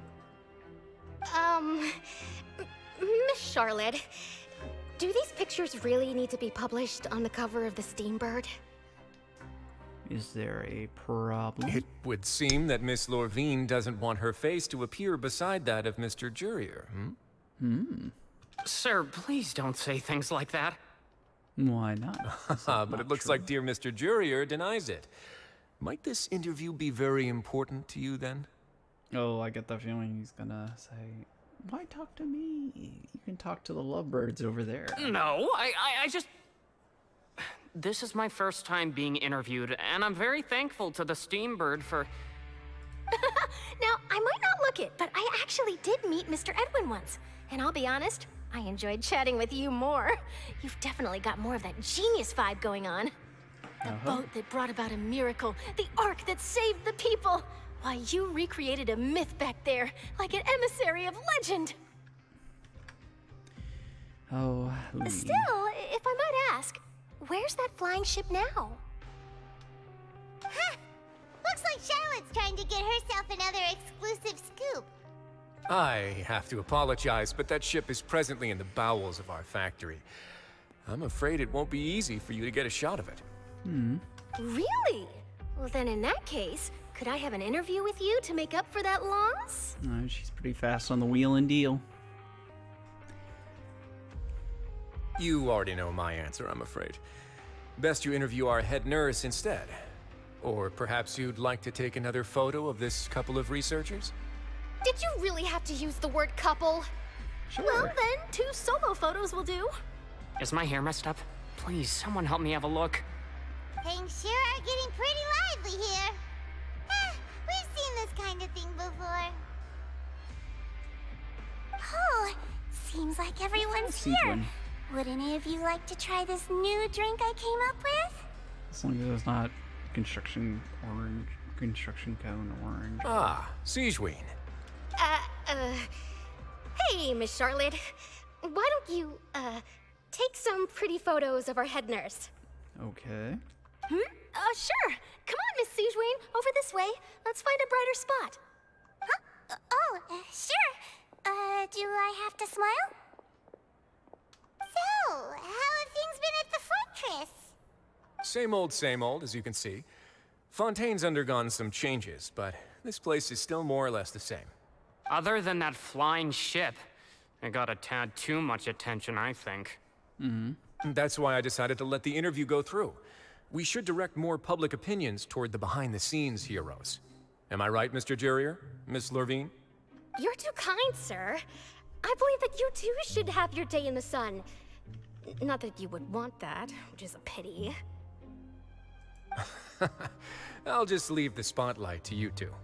Miss Charlotte, do these pictures really need to be published on the cover of the Steambird? Is there a problem? It would seem that Miss Lorvine doesn't want her face to appear beside that of Mr. Jurier, Sir, please don't say things like that. Why not? But it looks like dear Mr. Jurier denies it. Might this interview be very important to you then? Oh, I get the feeling he's gonna say, why talk to me? You can talk to the lovebirds over there. No, I just... This is my first time being interviewed, and I'm very thankful to the Steambird for... Now, I might not look it, but I actually did meet Mr. Edwin once. And I'll be honest, I enjoyed chatting with you more. You've definitely got more of that genius vibe going on. The boat that brought about a miracle, the ark that saved the people. Why, you recreated a myth back there, like an emissary of legend. Oh, Lee. Still, if I might ask, where's that flying ship now? Ha! Looks like Charlotte's trying to get herself another exclusive scoop. I have to apologize, but that ship is presently in the bowels of our factory. I'm afraid it won't be easy for you to get a shot of it. Really? Well, then in that case, could I have an interview with you to make up for that loss? She's pretty fast on the wheel and deal. You already know my answer, I'm afraid. Best you interview our head nurse instead. Or perhaps you'd like to take another photo of this couple of researchers? Did you really have to use the word couple? Sure. Well, then, 2 solo photos will do. Is my hair messed up? Please, someone help me have a look. Things sure are getting pretty lively here. We've seen this kind of thing before. Oh, seems like everyone's here. Would any of you like to try this new drink I came up with? As long as it's not construction cone orange. Ah, Siegeween. Hey, Miss Charlotte. Why don't you, take some pretty photos of our head nurse? Okay. Sure. Come on, Miss Siegeween. Over this way. Let's find a brighter spot. Huh? Sure. Do I have to smile? So, how have things been at the fortress? Same old, as you can see. Fontaine's undergone some changes, but this place is still more or less the same. Other than that flying ship, it got a tad too much attention, I think. That's why I decided to let the interview go through. We should direct more public opinions toward the behind-the-scenes heroes. Am I right, Mr. Jurrier? Miss Lurvine? You're too kind, sir. I believe that you too should have your day in the sun. Not that you would want that, which is a pity. I'll just leave the spotlight to you two.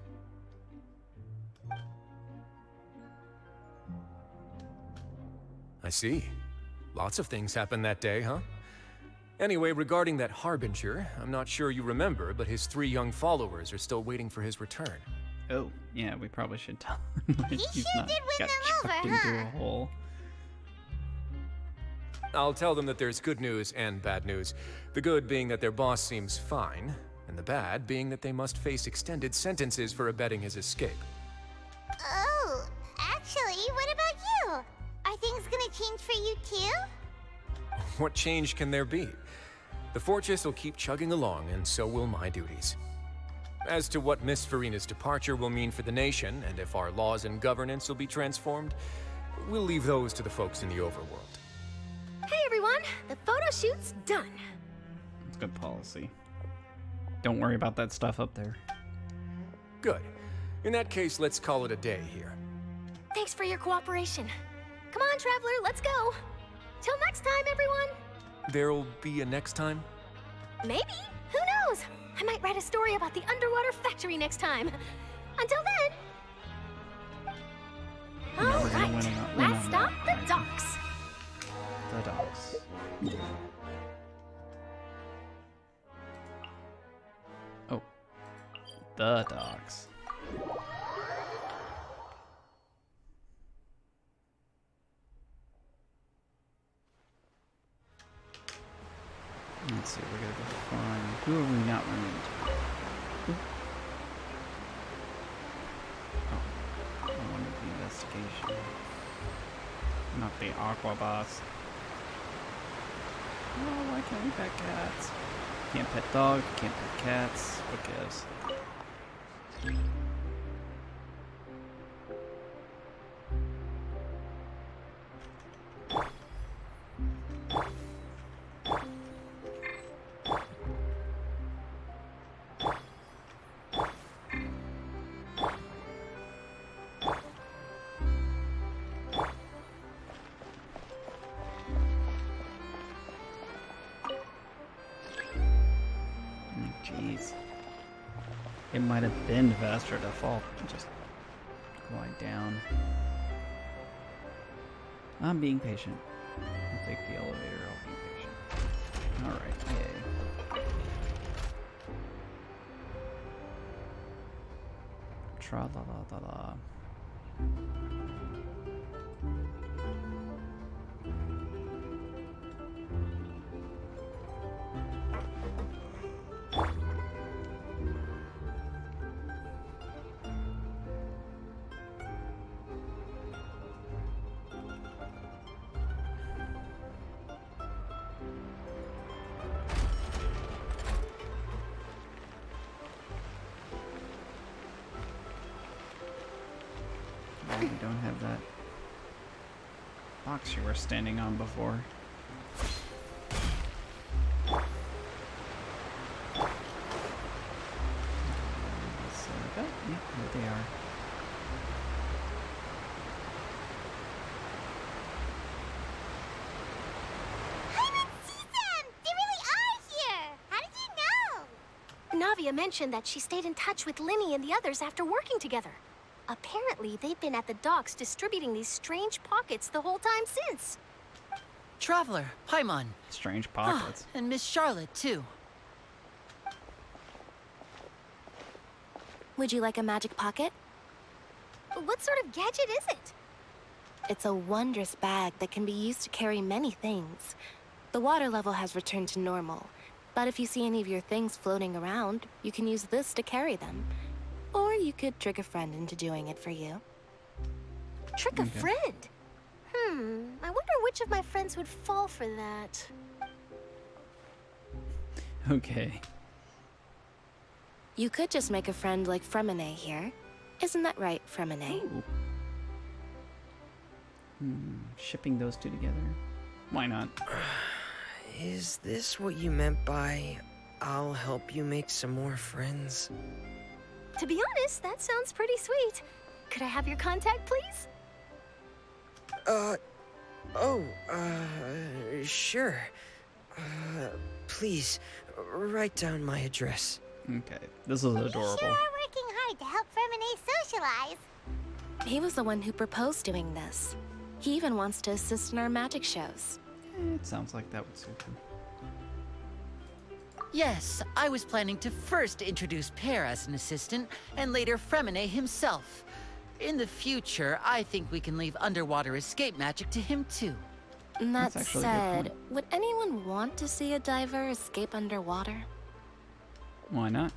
I see. Lots of things happened that day, huh? Anyway, regarding that Harbinger, I'm not sure you remember, but his 3 young followers are still waiting for his return. Oh, yeah, we probably should tell him. He sure did win them over, into huh? a hole. I'll tell them that there's good news and bad news. The good being that their boss seems fine, and the bad being that they must face extended sentences for abetting his escape. Oh, actually, what about you? Are things gonna change for you too? What change can there be? The fortress will keep chugging along, and so will my duties. As to what Miss Farina's departure will mean for the nation, and if our laws and governance will be transformed, we'll leave those to the folks in the overworld. Hey everyone, the photo shoot's done. It's good policy. Don't worry about that stuff up there. Good. In that case, let's call it a day here. Thanks for your cooperation. Come on, Traveler, let's go. Till next time, everyone. There'll be a next time? Maybe. Who knows? I might write a story about the underwater factory next time. Until then. All right. Last stop, the docks. The docks. Oh. The docks. Let's see, we're gonna go find. Who have we not run into? Oh, I wanted the investigation. Not the Aqua Boss. Oh, why can't we pet cats? Can't pet dogs, can't pet cats. What gives? Jeez. It might have been faster to fall. Just glide down. I'm being patient. I'll take the elevator. I'll be patient. Alright, yay. Tra-la-la-la-la. We don't have that box you were standing on before. Oh, yeah, there they are. I didn't see them! They really are here! How did you know? Navia mentioned that she stayed in touch with Linny and the others after working together. Apparently, they've been at the docks distributing these strange pockets the whole time since. Traveler, Paimon. Strange pockets. And Miss Charlotte, too. Would you like a magic pocket? What sort of gadget is it? It's a wondrous bag that can be used to carry many things. The water level has returned to normal, but if you see any of your things floating around, you can use this to carry them. Or you could trick a friend into doing it for you. Trick a friend? I wonder which of my friends would fall for that. Okay. You could just make a friend like Fremine here. Isn't that right, Fremine? Shipping those two together. Why not? Is this what you meant by, I'll help you make some more friends? To be honest, that sounds pretty sweet. Could I have your contact, please? Sure. Please, write down my address. Okay, this is adorable. You sure are working hard to help Fremine socialize. He was the one who proposed doing this. He even wants to assist in our magic shows. It sounds like that would suit him. Yes, I was planning to first introduce Pear as an assistant, and later Fremine himself. In the future, I think we can leave underwater escape magic to him too. That said, would anyone want to see a diver escape underwater? Why not?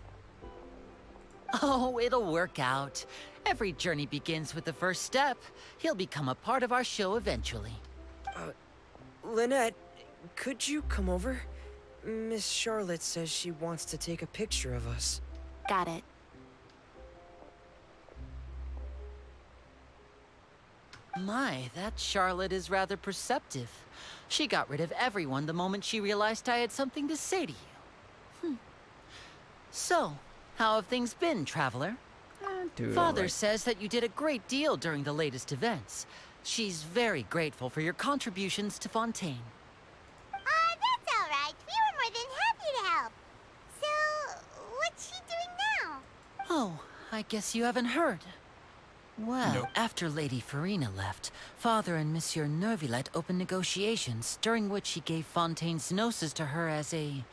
Oh, it'll work out. Every journey begins with the first step. He'll become a part of our show eventually. Lynette, could you come over? Miss Charlotte says she wants to take a picture of us. Got it. My, that Charlotte is rather perceptive. She got rid of everyone the moment she realized I had something to say to you. So, how have things been, Traveler? Father says that you did a great deal during the latest events. She's very grateful for your contributions to Fontaine. That's all right. We were more than happy to help. So, what's she doing now? Oh, I guess you haven't heard. Well, Nope. after Lady Farina left, Father and Monsieur Neuvillette opened negotiations, during which he gave Fontaine's gnosis to her as a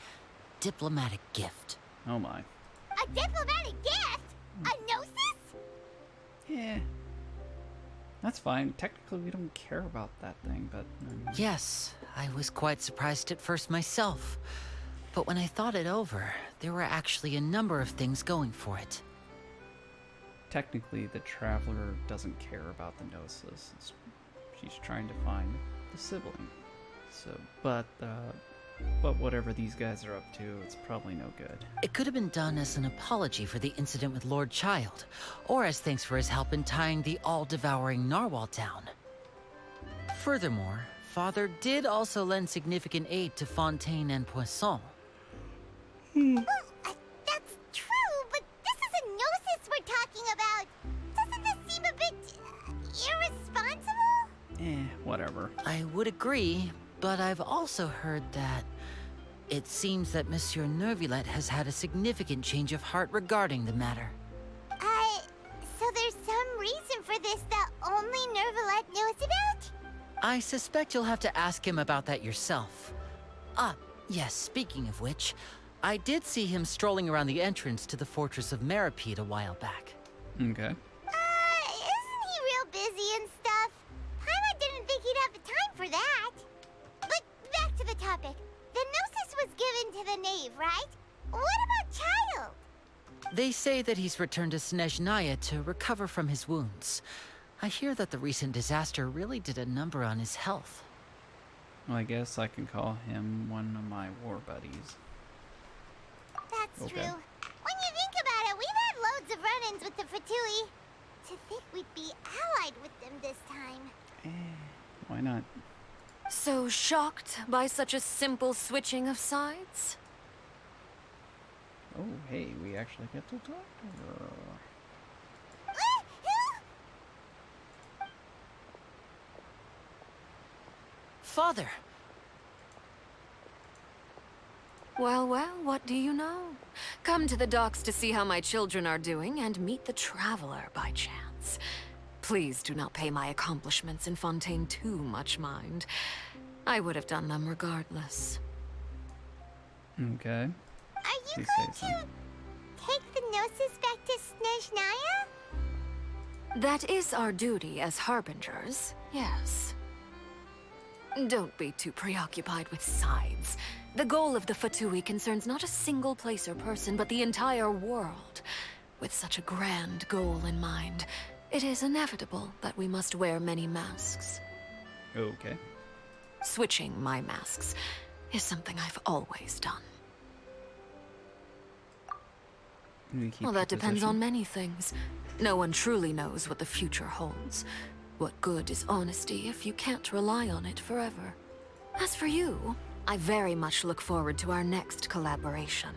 diplomatic gift. Oh my. A diplomatic gift? A gnosis? Yeah. That's fine. Technically, we don't care about that thing, but... Yes, I was quite surprised at first myself. But when I thought it over, there were actually a number of things going for it. Technically, the Traveler doesn't care about the Gnosis. She's trying to find the sibling. So, but whatever these guys are up to, it's probably no good. It could have been done as an apology for the incident with Lord Child, or as thanks for his help in tying the all-devouring narwhal down. Furthermore, Father did also lend significant aid to Fontaine and Poisson. That's true, but this is a gnosis we're talking about. Doesn't this seem a bit irresponsible? Whatever. I would agree, but I've also heard that it seems that Monsieur Neuvillette has had a significant change of heart regarding the matter. So there's some reason for this that only Neuvillette knows about? I suspect you'll have to ask him about that yourself. Ah, yes, speaking of which, I did see him strolling around the entrance to the Fortress of Meripede a while back. Okay. Isn't he real busy and stuff? Paimon didn't think he'd have the time for that. But back to the topic. The gnosis was given to the knave, right? What about Child? They say that he's returned to Snezhnaya to recover from his wounds. I hear that the recent disaster really did a number on his health. Well, I guess I can call him one of my war buddies. That's true. When you think about it, we've had loads of run-ins with the Fatui. To think we'd be allied with them this time. Why not? So shocked by such a simple switching of sides? Oh, hey, we actually get to talk to her. Father! Well, well, what do you know? Come to the docks to see how my children are doing and meet the Traveler by chance. Please do not pay my accomplishments in Fontaine too much mind. I would have done them regardless. Okay. Are you going to take the Gnosis back to Snezhnaya? That is our duty as Harbingers, yes. Don't be too preoccupied with sides. The goal of the Fatui concerns not a single place or person, but the entire world. With such a grand goal in mind, it is inevitable that we must wear many masks. Okay. Switching my masks is something I've always done. Well, that depends on many things. No one truly knows what the future holds. What good is honesty if you can't rely on it forever? As for you, I very much look forward to our next collaboration.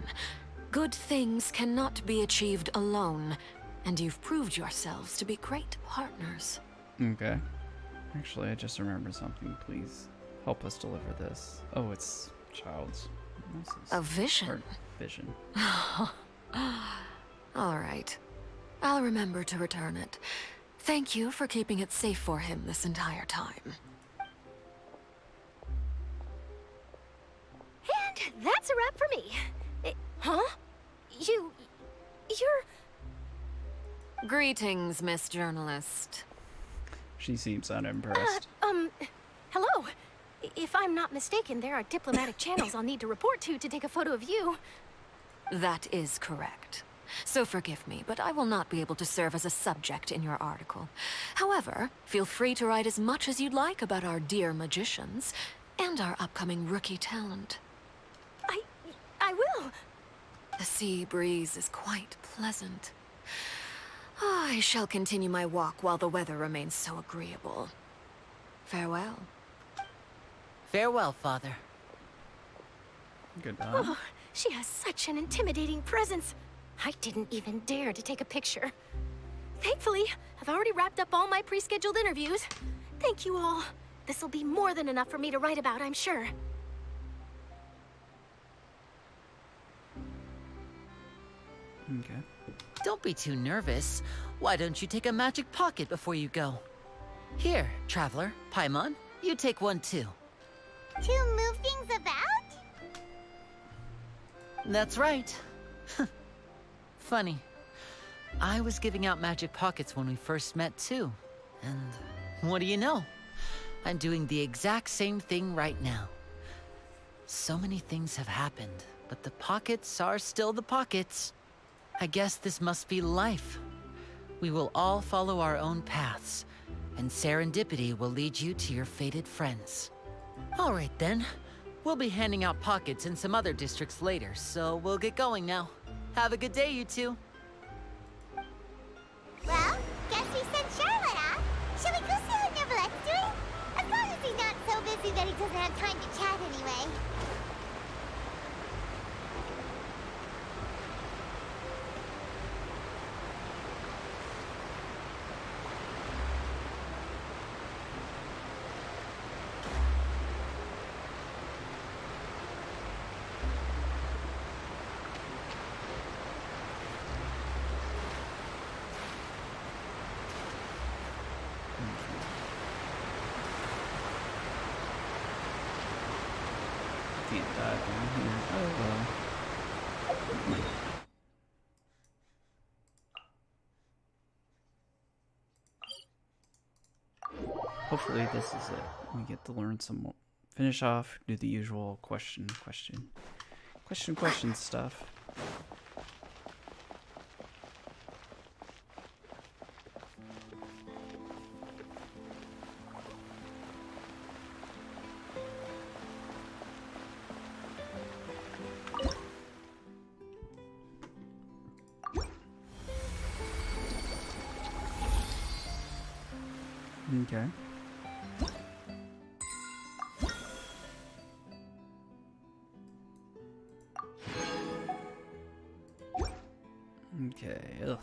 Good things cannot be achieved alone, and you've proved yourselves to be great partners. Okay. Actually, I just remembered something. Please help us deliver this. Oh, it's Child's. A vision? Vision. All right. I'll remember to return it. Thank you for keeping it safe for him this entire time. And that's a wrap for me. Huh? You're... Greetings, Miss Journalist. She seems unimpressed. Hello. If I'm not mistaken, there are diplomatic channels I'll need to report to take a photo of you. That is correct. So forgive me, but I will not be able to serve as a subject in your article. However, feel free to write as much as you'd like about our dear magicians and our upcoming rookie talent. I will. The sea breeze is quite pleasant. I shall continue my walk while the weather remains so agreeable. Farewell. Farewell, Father. Goodbye. Oh, she has such an intimidating presence. I didn't even dare to take a picture. Thankfully, I've already wrapped up all my pre-scheduled interviews. Thank you all. This'll be more than enough for me to write about, I'm sure. Okay. Don't be too nervous. Why don't you take a magic pocket before you go? Here, Traveler, Paimon, you take one too. To move things about? That's right. Funny. I was giving out magic pockets when we first met too. And what do you know? I'm doing the exact same thing right now. So many things have happened, but the pockets are still the pockets. I guess this must be life. We will all follow our own paths, and serendipity will lead you to your fated friends. All right then. We'll be handing out pockets in some other districts later, so we'll get going now. Have a good day, you two. Well, guess we sent Charlotte off. Shall we go see what Neverlette's doing? As long as he's not so busy that he doesn't have time to chat anyway. Can't dive down here. Oh well. Hopefully this is it. We get to learn some more. Finish off, do the usual question stuff. Okay. Okay, ugh.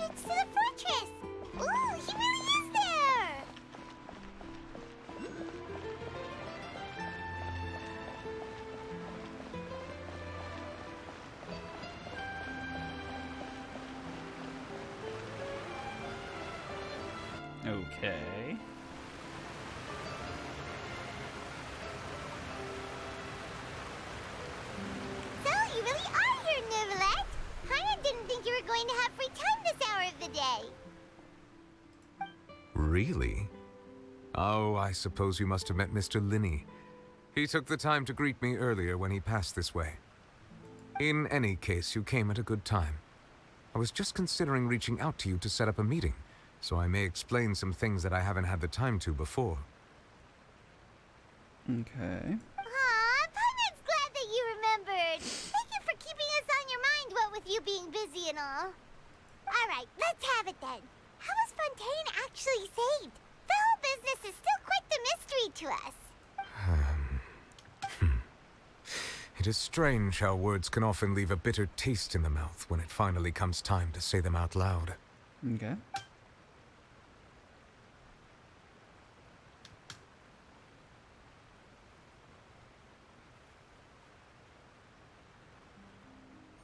entrance to the fortress! Ooh, he really is there! Okay. So, you really are here, Neuvillette! Paimon didn't think you were going to have free time this hour of the day. Really? Oh, I suppose you must have met Mr. Linney. He took the time to greet me earlier when he passed this way. In any case, you came at a good time. I was just considering reaching out to you to set up a meeting, so I may explain some things that I haven't had the time to before. Okay. Aw, Paimon's glad that you remembered. Thank you for keeping us on your mind, what with you being busy and all. Alright, let's have it then. How was Fontaine actually saved? The whole business is still quite the mystery to us. It is strange how words can often leave a bitter taste in the mouth when it finally comes time to say them out loud. Okay.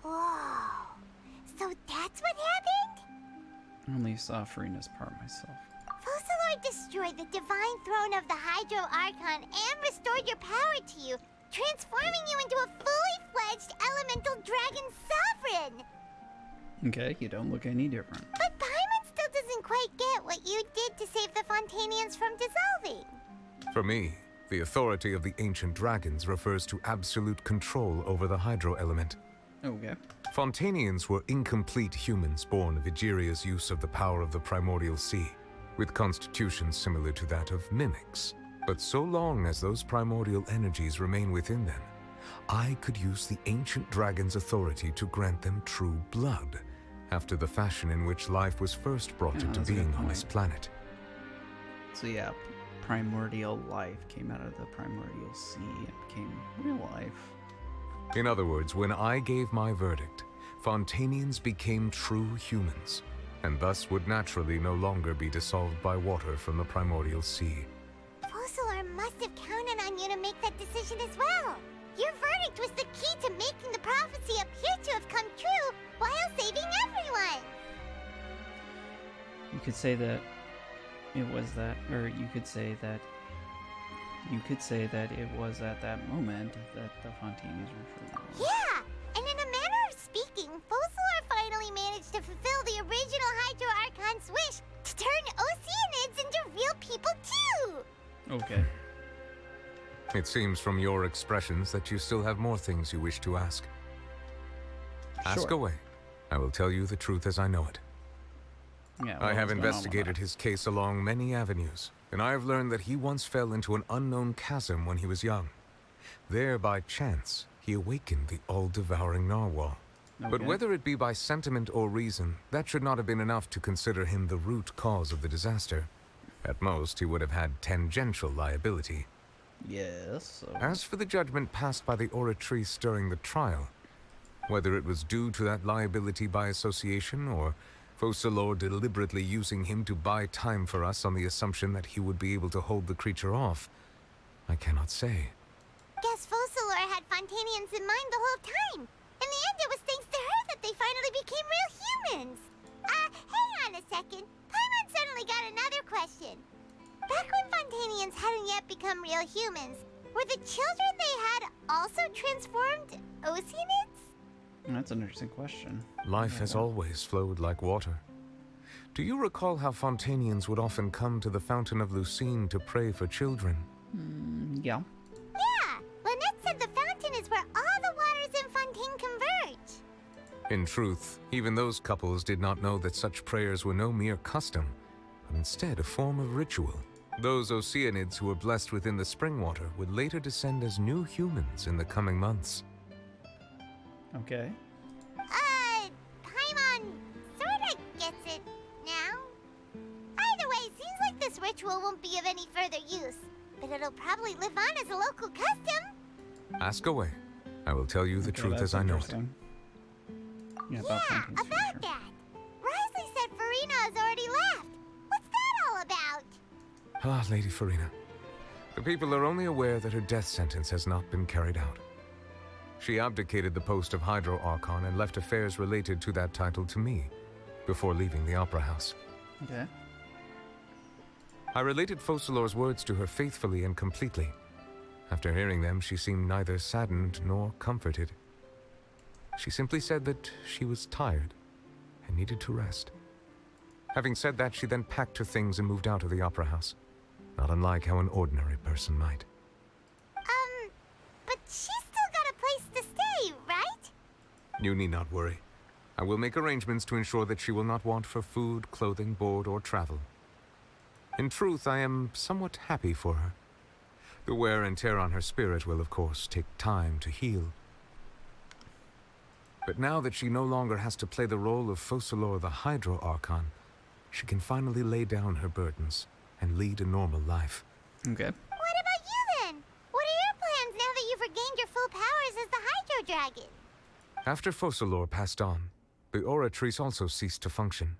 Whoa. So that's what happened? I only saw Farina's part myself. Focalor destroyed the divine throne of the Hydro Archon and restored your power to you, transforming you into a fully fledged elemental dragon sovereign! Okay, you don't look any different. But Paimon still doesn't quite get what you did to save the Fontanians from dissolving. For me, the authority of the ancient dragons refers to absolute control over the hydro element. Okay. Fontanians were incomplete humans born of Egeria's use of the power of the primordial sea, with constitutions similar to that of mimics. But so long as those primordial energies remain within them, I could use the ancient dragon's authority to grant them true blood, after the fashion in which life was first brought into being on this planet. So yeah, primordial life came out of the primordial sea and became real life. In other words, when I gave my verdict, Fontanians became true humans, and thus would naturally no longer be dissolved by water from the primordial sea. Focalor must have counted on you to make that decision as well. Your verdict was the key to making the prophecy appear to have come true while saving everyone. You could say that it was that, or you could say that it was at that moment that the Fontanians were true. Yeah, and in a manner of speaking, Focalor finally managed to fulfill the original Hydro Archon's wish to turn Oceanids into real people too! Okay. It seems from your expressions that you still have more things you wish to ask. Ask away. I will tell you the truth as I know it. Yeah, I have investigated his case along many avenues, and I have learned that he once fell into an unknown chasm when he was young. There, by chance, he awakened the all-devouring narwhal. But whether it be by sentiment or reason, that should not have been enough to consider him the root cause of the disaster. At most, he would have had tangential liability. Yes. So. As for the judgment passed by the Oratrice during the trial, whether it was due to that liability by association or Focalor deliberately using him to buy time for us on the assumption that he would be able to hold the creature off, I cannot say. Guess Focalor had Fontanians in mind the whole time. In the end, it was thanks to her that they finally became real humans. Hang on a second. Paimon suddenly got another question. Back when Fontanians hadn't yet become real humans, were the children they had also transformed Oceanids? That's an interesting question. Life has always flowed like water. Do you recall how Fontanians would often come to the Fountain of Lucine to pray for children? Yeah. Yeah, Lynette said the fountain is where all the waters in Fontaine converge. In truth, even those couples did not know that such prayers were no mere custom, but instead a form of ritual. Those Oceanids who were blessed within the spring water would later descend as new humans in the coming months. Okay. Paimon sorta gets it now. Either way, seems like this ritual won't be of any further use, but it'll probably live on as a local custom. Ask away. I will tell you the truth as I know it. Yeah, about that. Wrisley said Ah, Lady Farina. The people are only aware that her death sentence has not been carried out. She abdicated the post of Hydro Archon and left affairs related to that title to me before leaving the Opera House. Okay. I related Focalor's words to her faithfully and completely. After hearing them, she seemed neither saddened nor comforted. She simply said that she was tired and needed to rest. Having said that, she then packed her things and moved out of the Opera House, not unlike how an ordinary person might. But she's still got a place to stay, right? You need not worry. I will make arrangements to ensure that she will not want for food, clothing, board, or travel. In truth, I am somewhat happy for her. The wear and tear on her spirit will, of course, take time to heal. But now that she no longer has to play the role of Focalor the Hydro Archon, she can finally lay down her burdens and lead a normal life. Okay. What about you then? What are your plans now that you've regained your full powers as the Hydro Dragon? After Focalor passed on, the Oratrice also ceased to function.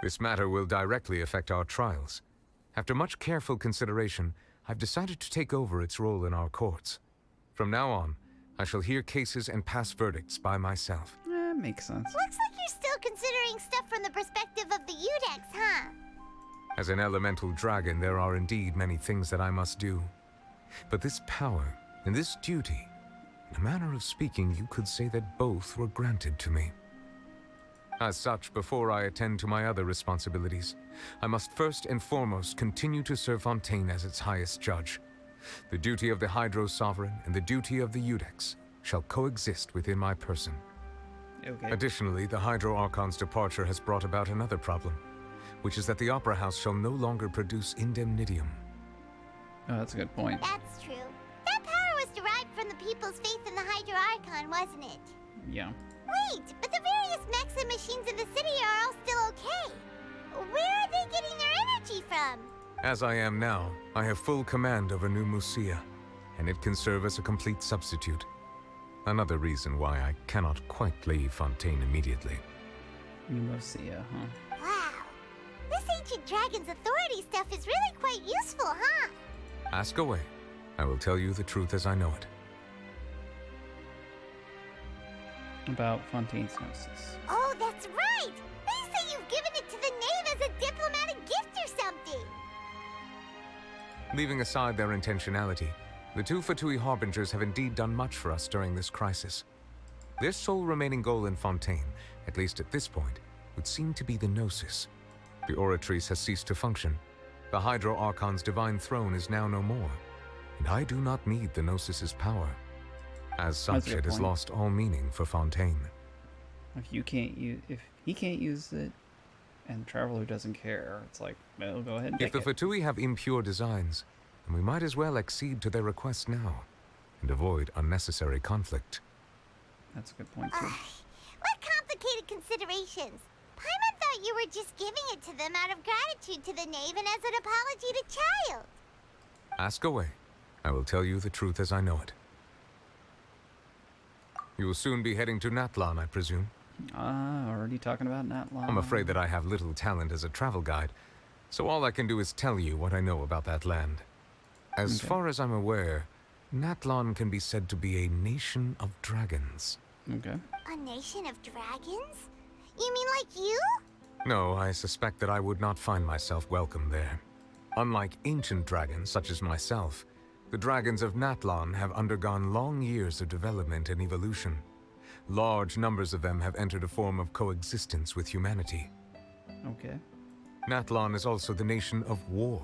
This matter will directly affect our trials. After much careful consideration, I've decided to take over its role in our courts. From now on, I shall hear cases and pass verdicts by myself. Makes sense. Looks like you're still considering stuff from the perspective of the Udex, huh? As an elemental dragon, there are indeed many things that I must do. But this power and this duty, in a manner of speaking, you could say that both were granted to me. As such, before I attend to my other responsibilities, I must first and foremost continue to serve Fontaine as its highest judge. The duty of the Hydro Sovereign and the duty of the Udex shall coexist within my person. Okay. Additionally, the Hydro Archon's departure has brought about another problem, which is that the Opera House shall no longer produce indemnitium. Oh, that's a good point. That's true. That power was derived from the people's faith in the Hydro Archon, wasn't it? Yeah. Wait, but the various mechs and machines in the city are all still okay. Where are they getting their energy from? As I am now, I have full command over New Musia, and it can serve as a complete substitute. Another reason why I cannot quite leave Fontaine immediately. New Musia, huh? Wow. This ancient dragon's authority stuff is really quite useful, huh? Ask away. I will tell you the truth as I know it. About Fontaine's Gnosis. Oh, that's right! They say you've given it to the knave as a diplomatic gift or something! Leaving aside their intentionality, the two Fatui Harbingers have indeed done much for us during this crisis. Their sole remaining goal in Fontaine, at least at this point, would seem to be the Gnosis. The Oratrice has ceased to function. The Hydro Archon's divine throne is now no more, and I do not need the Gnosis's power. As such, it has lost all meaning for Fontaine. If he can't use it, and Traveler doesn't care, it's like, well, go ahead and If take the it. Fatui have impure designs, then we might as well accede to their request now, and avoid unnecessary conflict. That's a good point, too. What complicated considerations? Paimon thought you were just giving it to them out of gratitude to the knave and as an apology to Child. Ask away. I will tell you the truth as I know it. You will soon be heading to Natlan, I presume? Already talking about Natlan. I'm afraid that I have little talent as a travel guide, so all I can do is tell you what I know about that land. As far as I'm aware, Natlan can be said to be a nation of dragons. Okay. A nation of dragons? You mean like you? No, I suspect that I would not find myself welcome there. Unlike ancient dragons such as myself, the dragons of Natlan have undergone long years of development and evolution. Large numbers of them have entered a form of coexistence with humanity. Okay. Natlan is also the nation of war.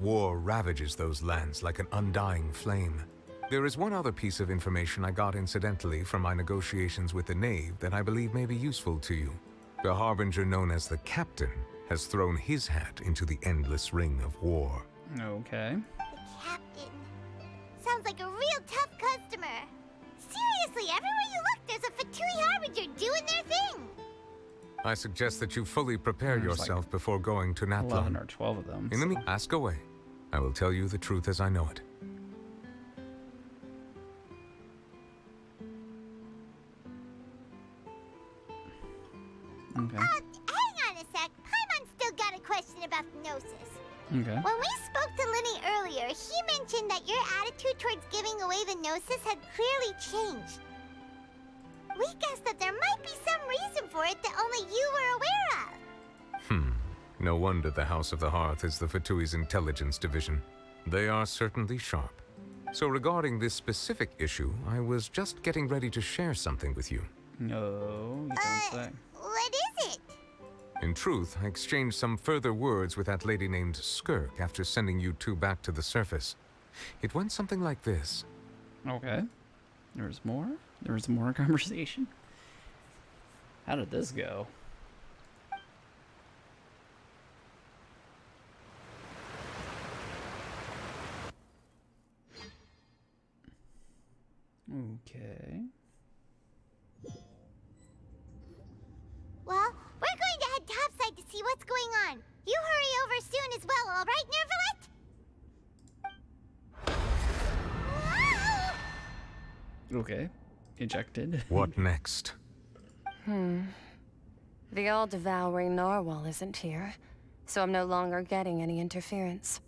War ravages those lands like an undying flame. There is one other piece of information I got incidentally from my negotiations with the Knave that I believe may be useful to you. The Harbinger known as the Captain has thrown his hat into the endless ring of war. Okay. The Captain. Sounds like a real tough customer. Seriously, everywhere you look, there's a Fatui Harbinger doing their thing. I suggest that you fully prepare yourself before going to Natlan. 11 or 12 of them. In the meantime, ask away. I will tell you the truth as I know it. Okay. Hang on a sec. Paimon's still got a question about about the Gnosis. Okay. When we spoke to Linny earlier, he mentioned that your attitude towards giving away the Gnosis had clearly changed. We guessed that there might be some reason for it that only you were aware of. No wonder the House of the Hearth is the Fatui's intelligence division. They are certainly sharp. So regarding this specific issue, I was just getting ready to share something with you. No, you don't say. What is it? In truth, I exchanged some further words with that lady named Skirk after sending you two back to the surface. It went something like this. Okay. There's more? There's more conversation? How did this go? Okay. Well, we're going to head topside to see what's going on. You hurry over soon as well, all right, Nervalet? Okay. Ejected. What next? The all-devouring narwhal isn't here, so I'm no longer getting any interference.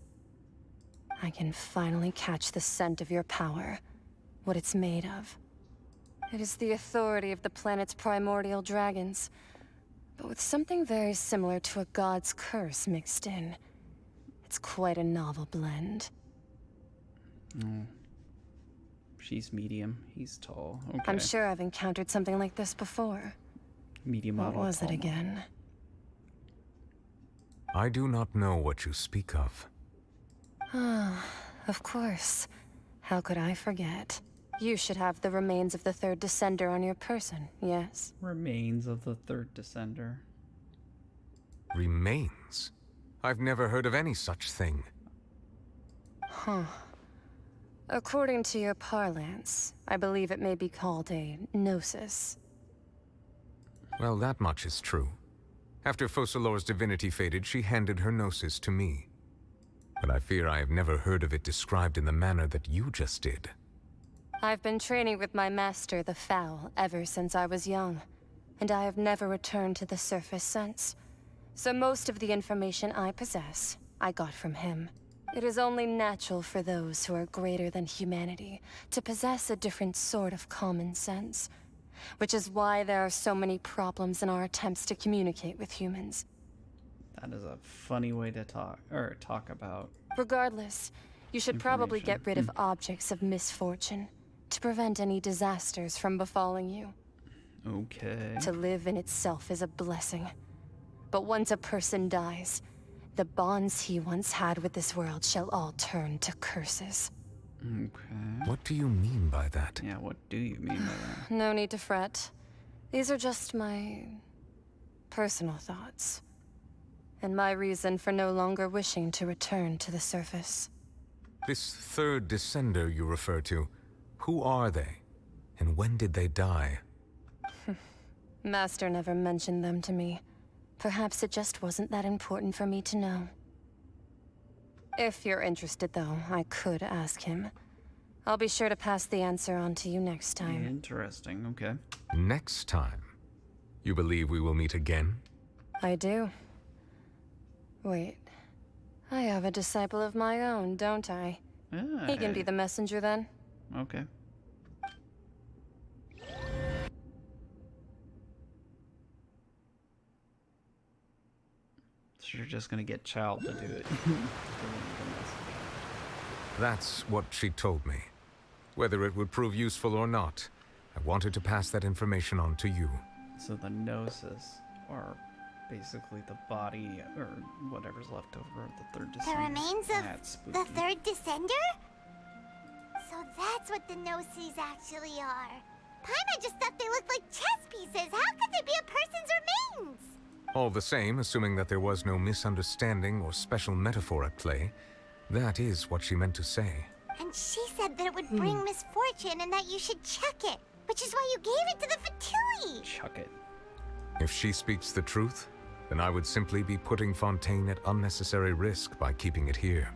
I can finally catch the scent of your power, what it's made of. It is the authority of the planet's primordial dragons, but with something very similar to a god's curse mixed in. It's quite a novel blend. She's medium, he's tall. Okay. I'm sure I've encountered something like this before. Medium What model. was it again? I do not know what you speak of. Of course. How could I forget? You should have the remains of the third descender on your person, yes? Remains of the third descender. Remains? I've never heard of any such thing. According to your parlance, I believe it may be called a gnosis. Well, that much is true. After Focalor's divinity faded, she handed her gnosis to me. But I fear I have never heard of it described in the manner that you just did. I've been training with my master, the Foul, ever since I was young, and I have never returned to the surface since. So most of the information I possess, I got from him. It is only natural for those who are greater than humanity to possess a different sort of common sense, which is why there are so many problems in our attempts to communicate with humans. That is a funny way to talk about. Regardless, you should probably get rid of objects of misfortune to prevent any disasters from befalling you. Okay. To live in itself is a blessing. But once a person dies, the bonds he once had with this world shall all turn to curses. Okay. What do you mean by that? Yeah, what do you mean by that? No need to fret. These are just my personal thoughts. And my reason for no longer wishing to return to the surface. This third descender you refer to, who are they? And when did they die? Master never mentioned them to me. Perhaps it just wasn't that important for me to know. If you're interested, though, I could ask him. I'll be sure to pass the answer on to you next time. Interesting, okay. Next time? You believe we will meet again? I do. Wait. I have a disciple of my own, don't I? He can be the messenger then. Okay. So you're just gonna get Child to do it. That's what she told me. Whether it would prove useful or not, I wanted to pass that information on to you. So the Gnosis are basically the body, or whatever's left over of the third descender. The remains of That's spooky. the third descender? So that's what the Gnosis actually are. Paimon just thought they looked like chess pieces. How could they be a person's remains? All the same, assuming that there was no misunderstanding or special metaphor at play, that is what she meant to say. And she said that it would bring misfortune and that you should chuck it, which is why you gave it to the Fatui. Chuck it. If she speaks the truth, then I would simply be putting Fontaine at unnecessary risk by keeping it here.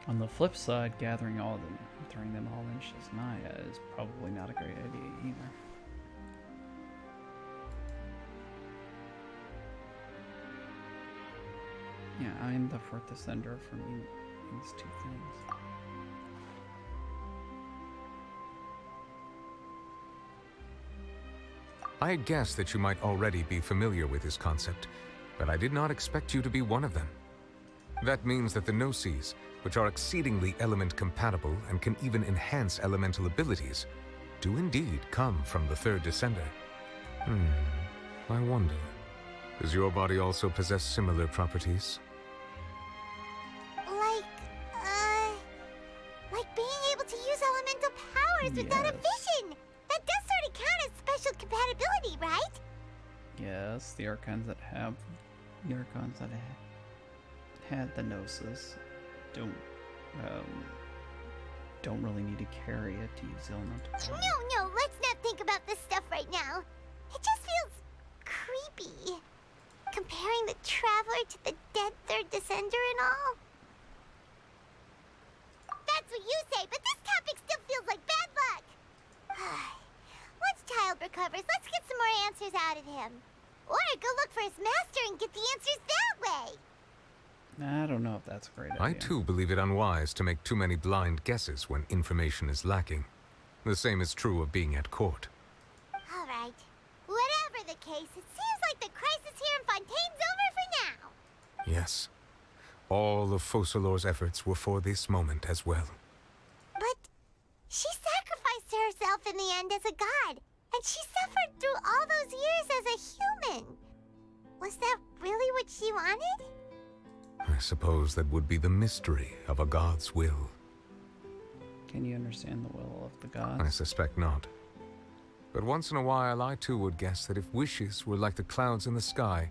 On the flip side, throwing them all in Shaznaya is probably not a great idea either. Yeah, I'm the fourth descender from these two things. I had guessed that you might already be familiar with this concept, but I did not expect you to be one of them. That means that the Gnosis, which are exceedingly element-compatible and can even enhance elemental abilities, do indeed come from the third descender. I wonder, does your body also possess similar properties? Like being able to use elemental powers without a vision! That does sort of count as special compatibility, right? Yes, the Archons that had the Gnosis don't really need to carry it to use elemental power. No, let's not think about this stuff right now. It just feels creepy. Comparing the Traveler to the dead third descender and all. That's what you say, but this topic still feels like bad luck. Once Child recovers, let's get some more answers out of him. Or go look for his master and get the answers that way. I don't know if that's a great idea. I too believe it unwise to make too many blind guesses when information is lacking. The same is true of being at court. All right. Whatever the case, it seems like the crisis here in Fontaine's over for now. Yes. All of Focalor's efforts were for this moment as well. But she sacrificed herself in the end as a god, and she suffered through all those years as a human. Was that really what she wanted? I suppose that would be the mystery of a god's will. Can you understand the will of the gods? I suspect not. But once in a while, I too would guess that if wishes were like the clouds in the sky,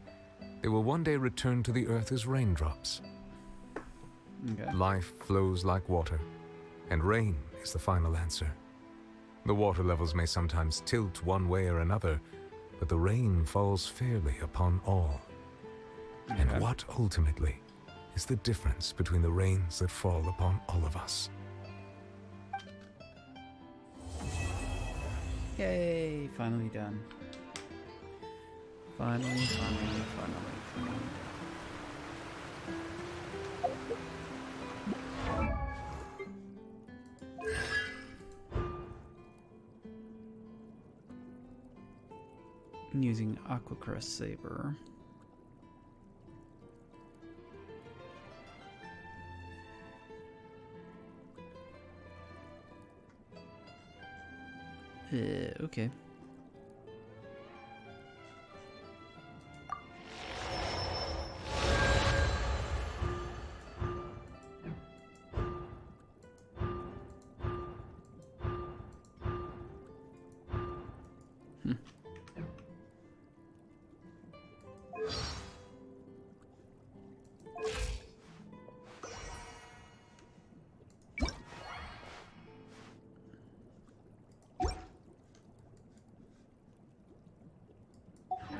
they will one day return to the earth as raindrops. Okay. Life flows like water, and rain is the final answer. The water levels may sometimes tilt one way or another, but the rain falls fairly upon all. Okay. And what ultimately is the difference between the rains that fall upon all of us? Yay, finally done. Finally. I'm using Aquacrest Saber. Okay.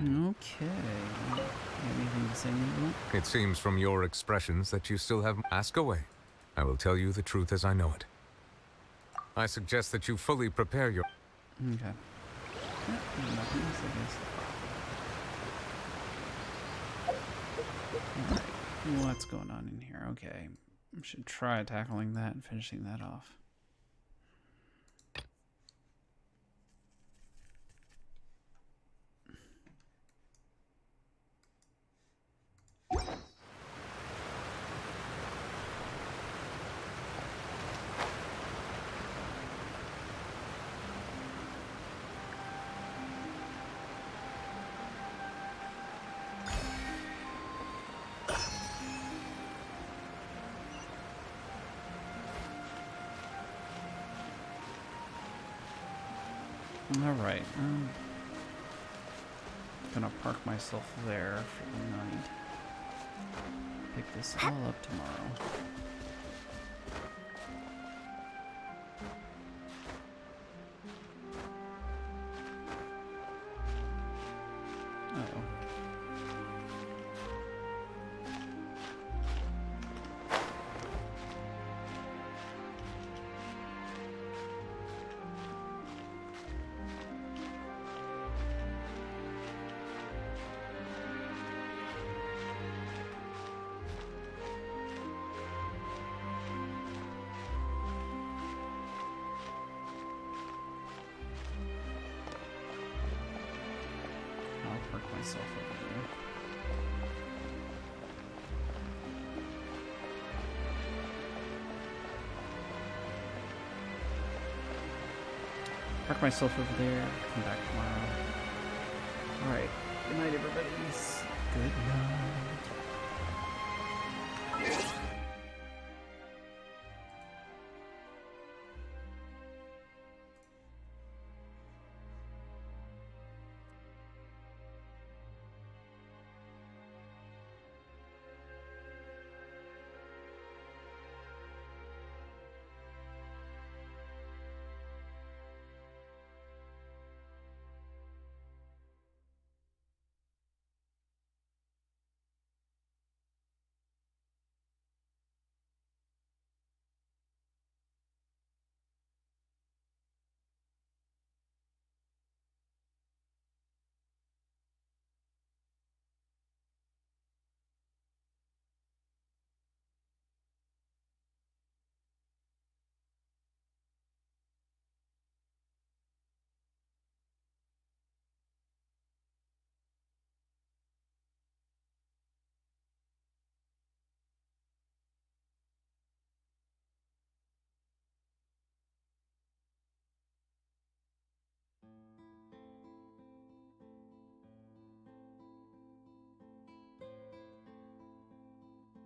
Okay. Anything to say, Nicola? It seems from your expressions that you still have... Ask away. I will tell you the truth as I know it. I suggest that you fully prepare your... Okay. Nothing else, I guess. Alright. What's going on in here? Okay. I should try tackling that and finishing that off. Alright, gonna park myself there for the night. Pick this all up tomorrow. Uh-oh. myself over there. Park myself over there. Come back tomorrow. Alright. Good night, everybody. Good night.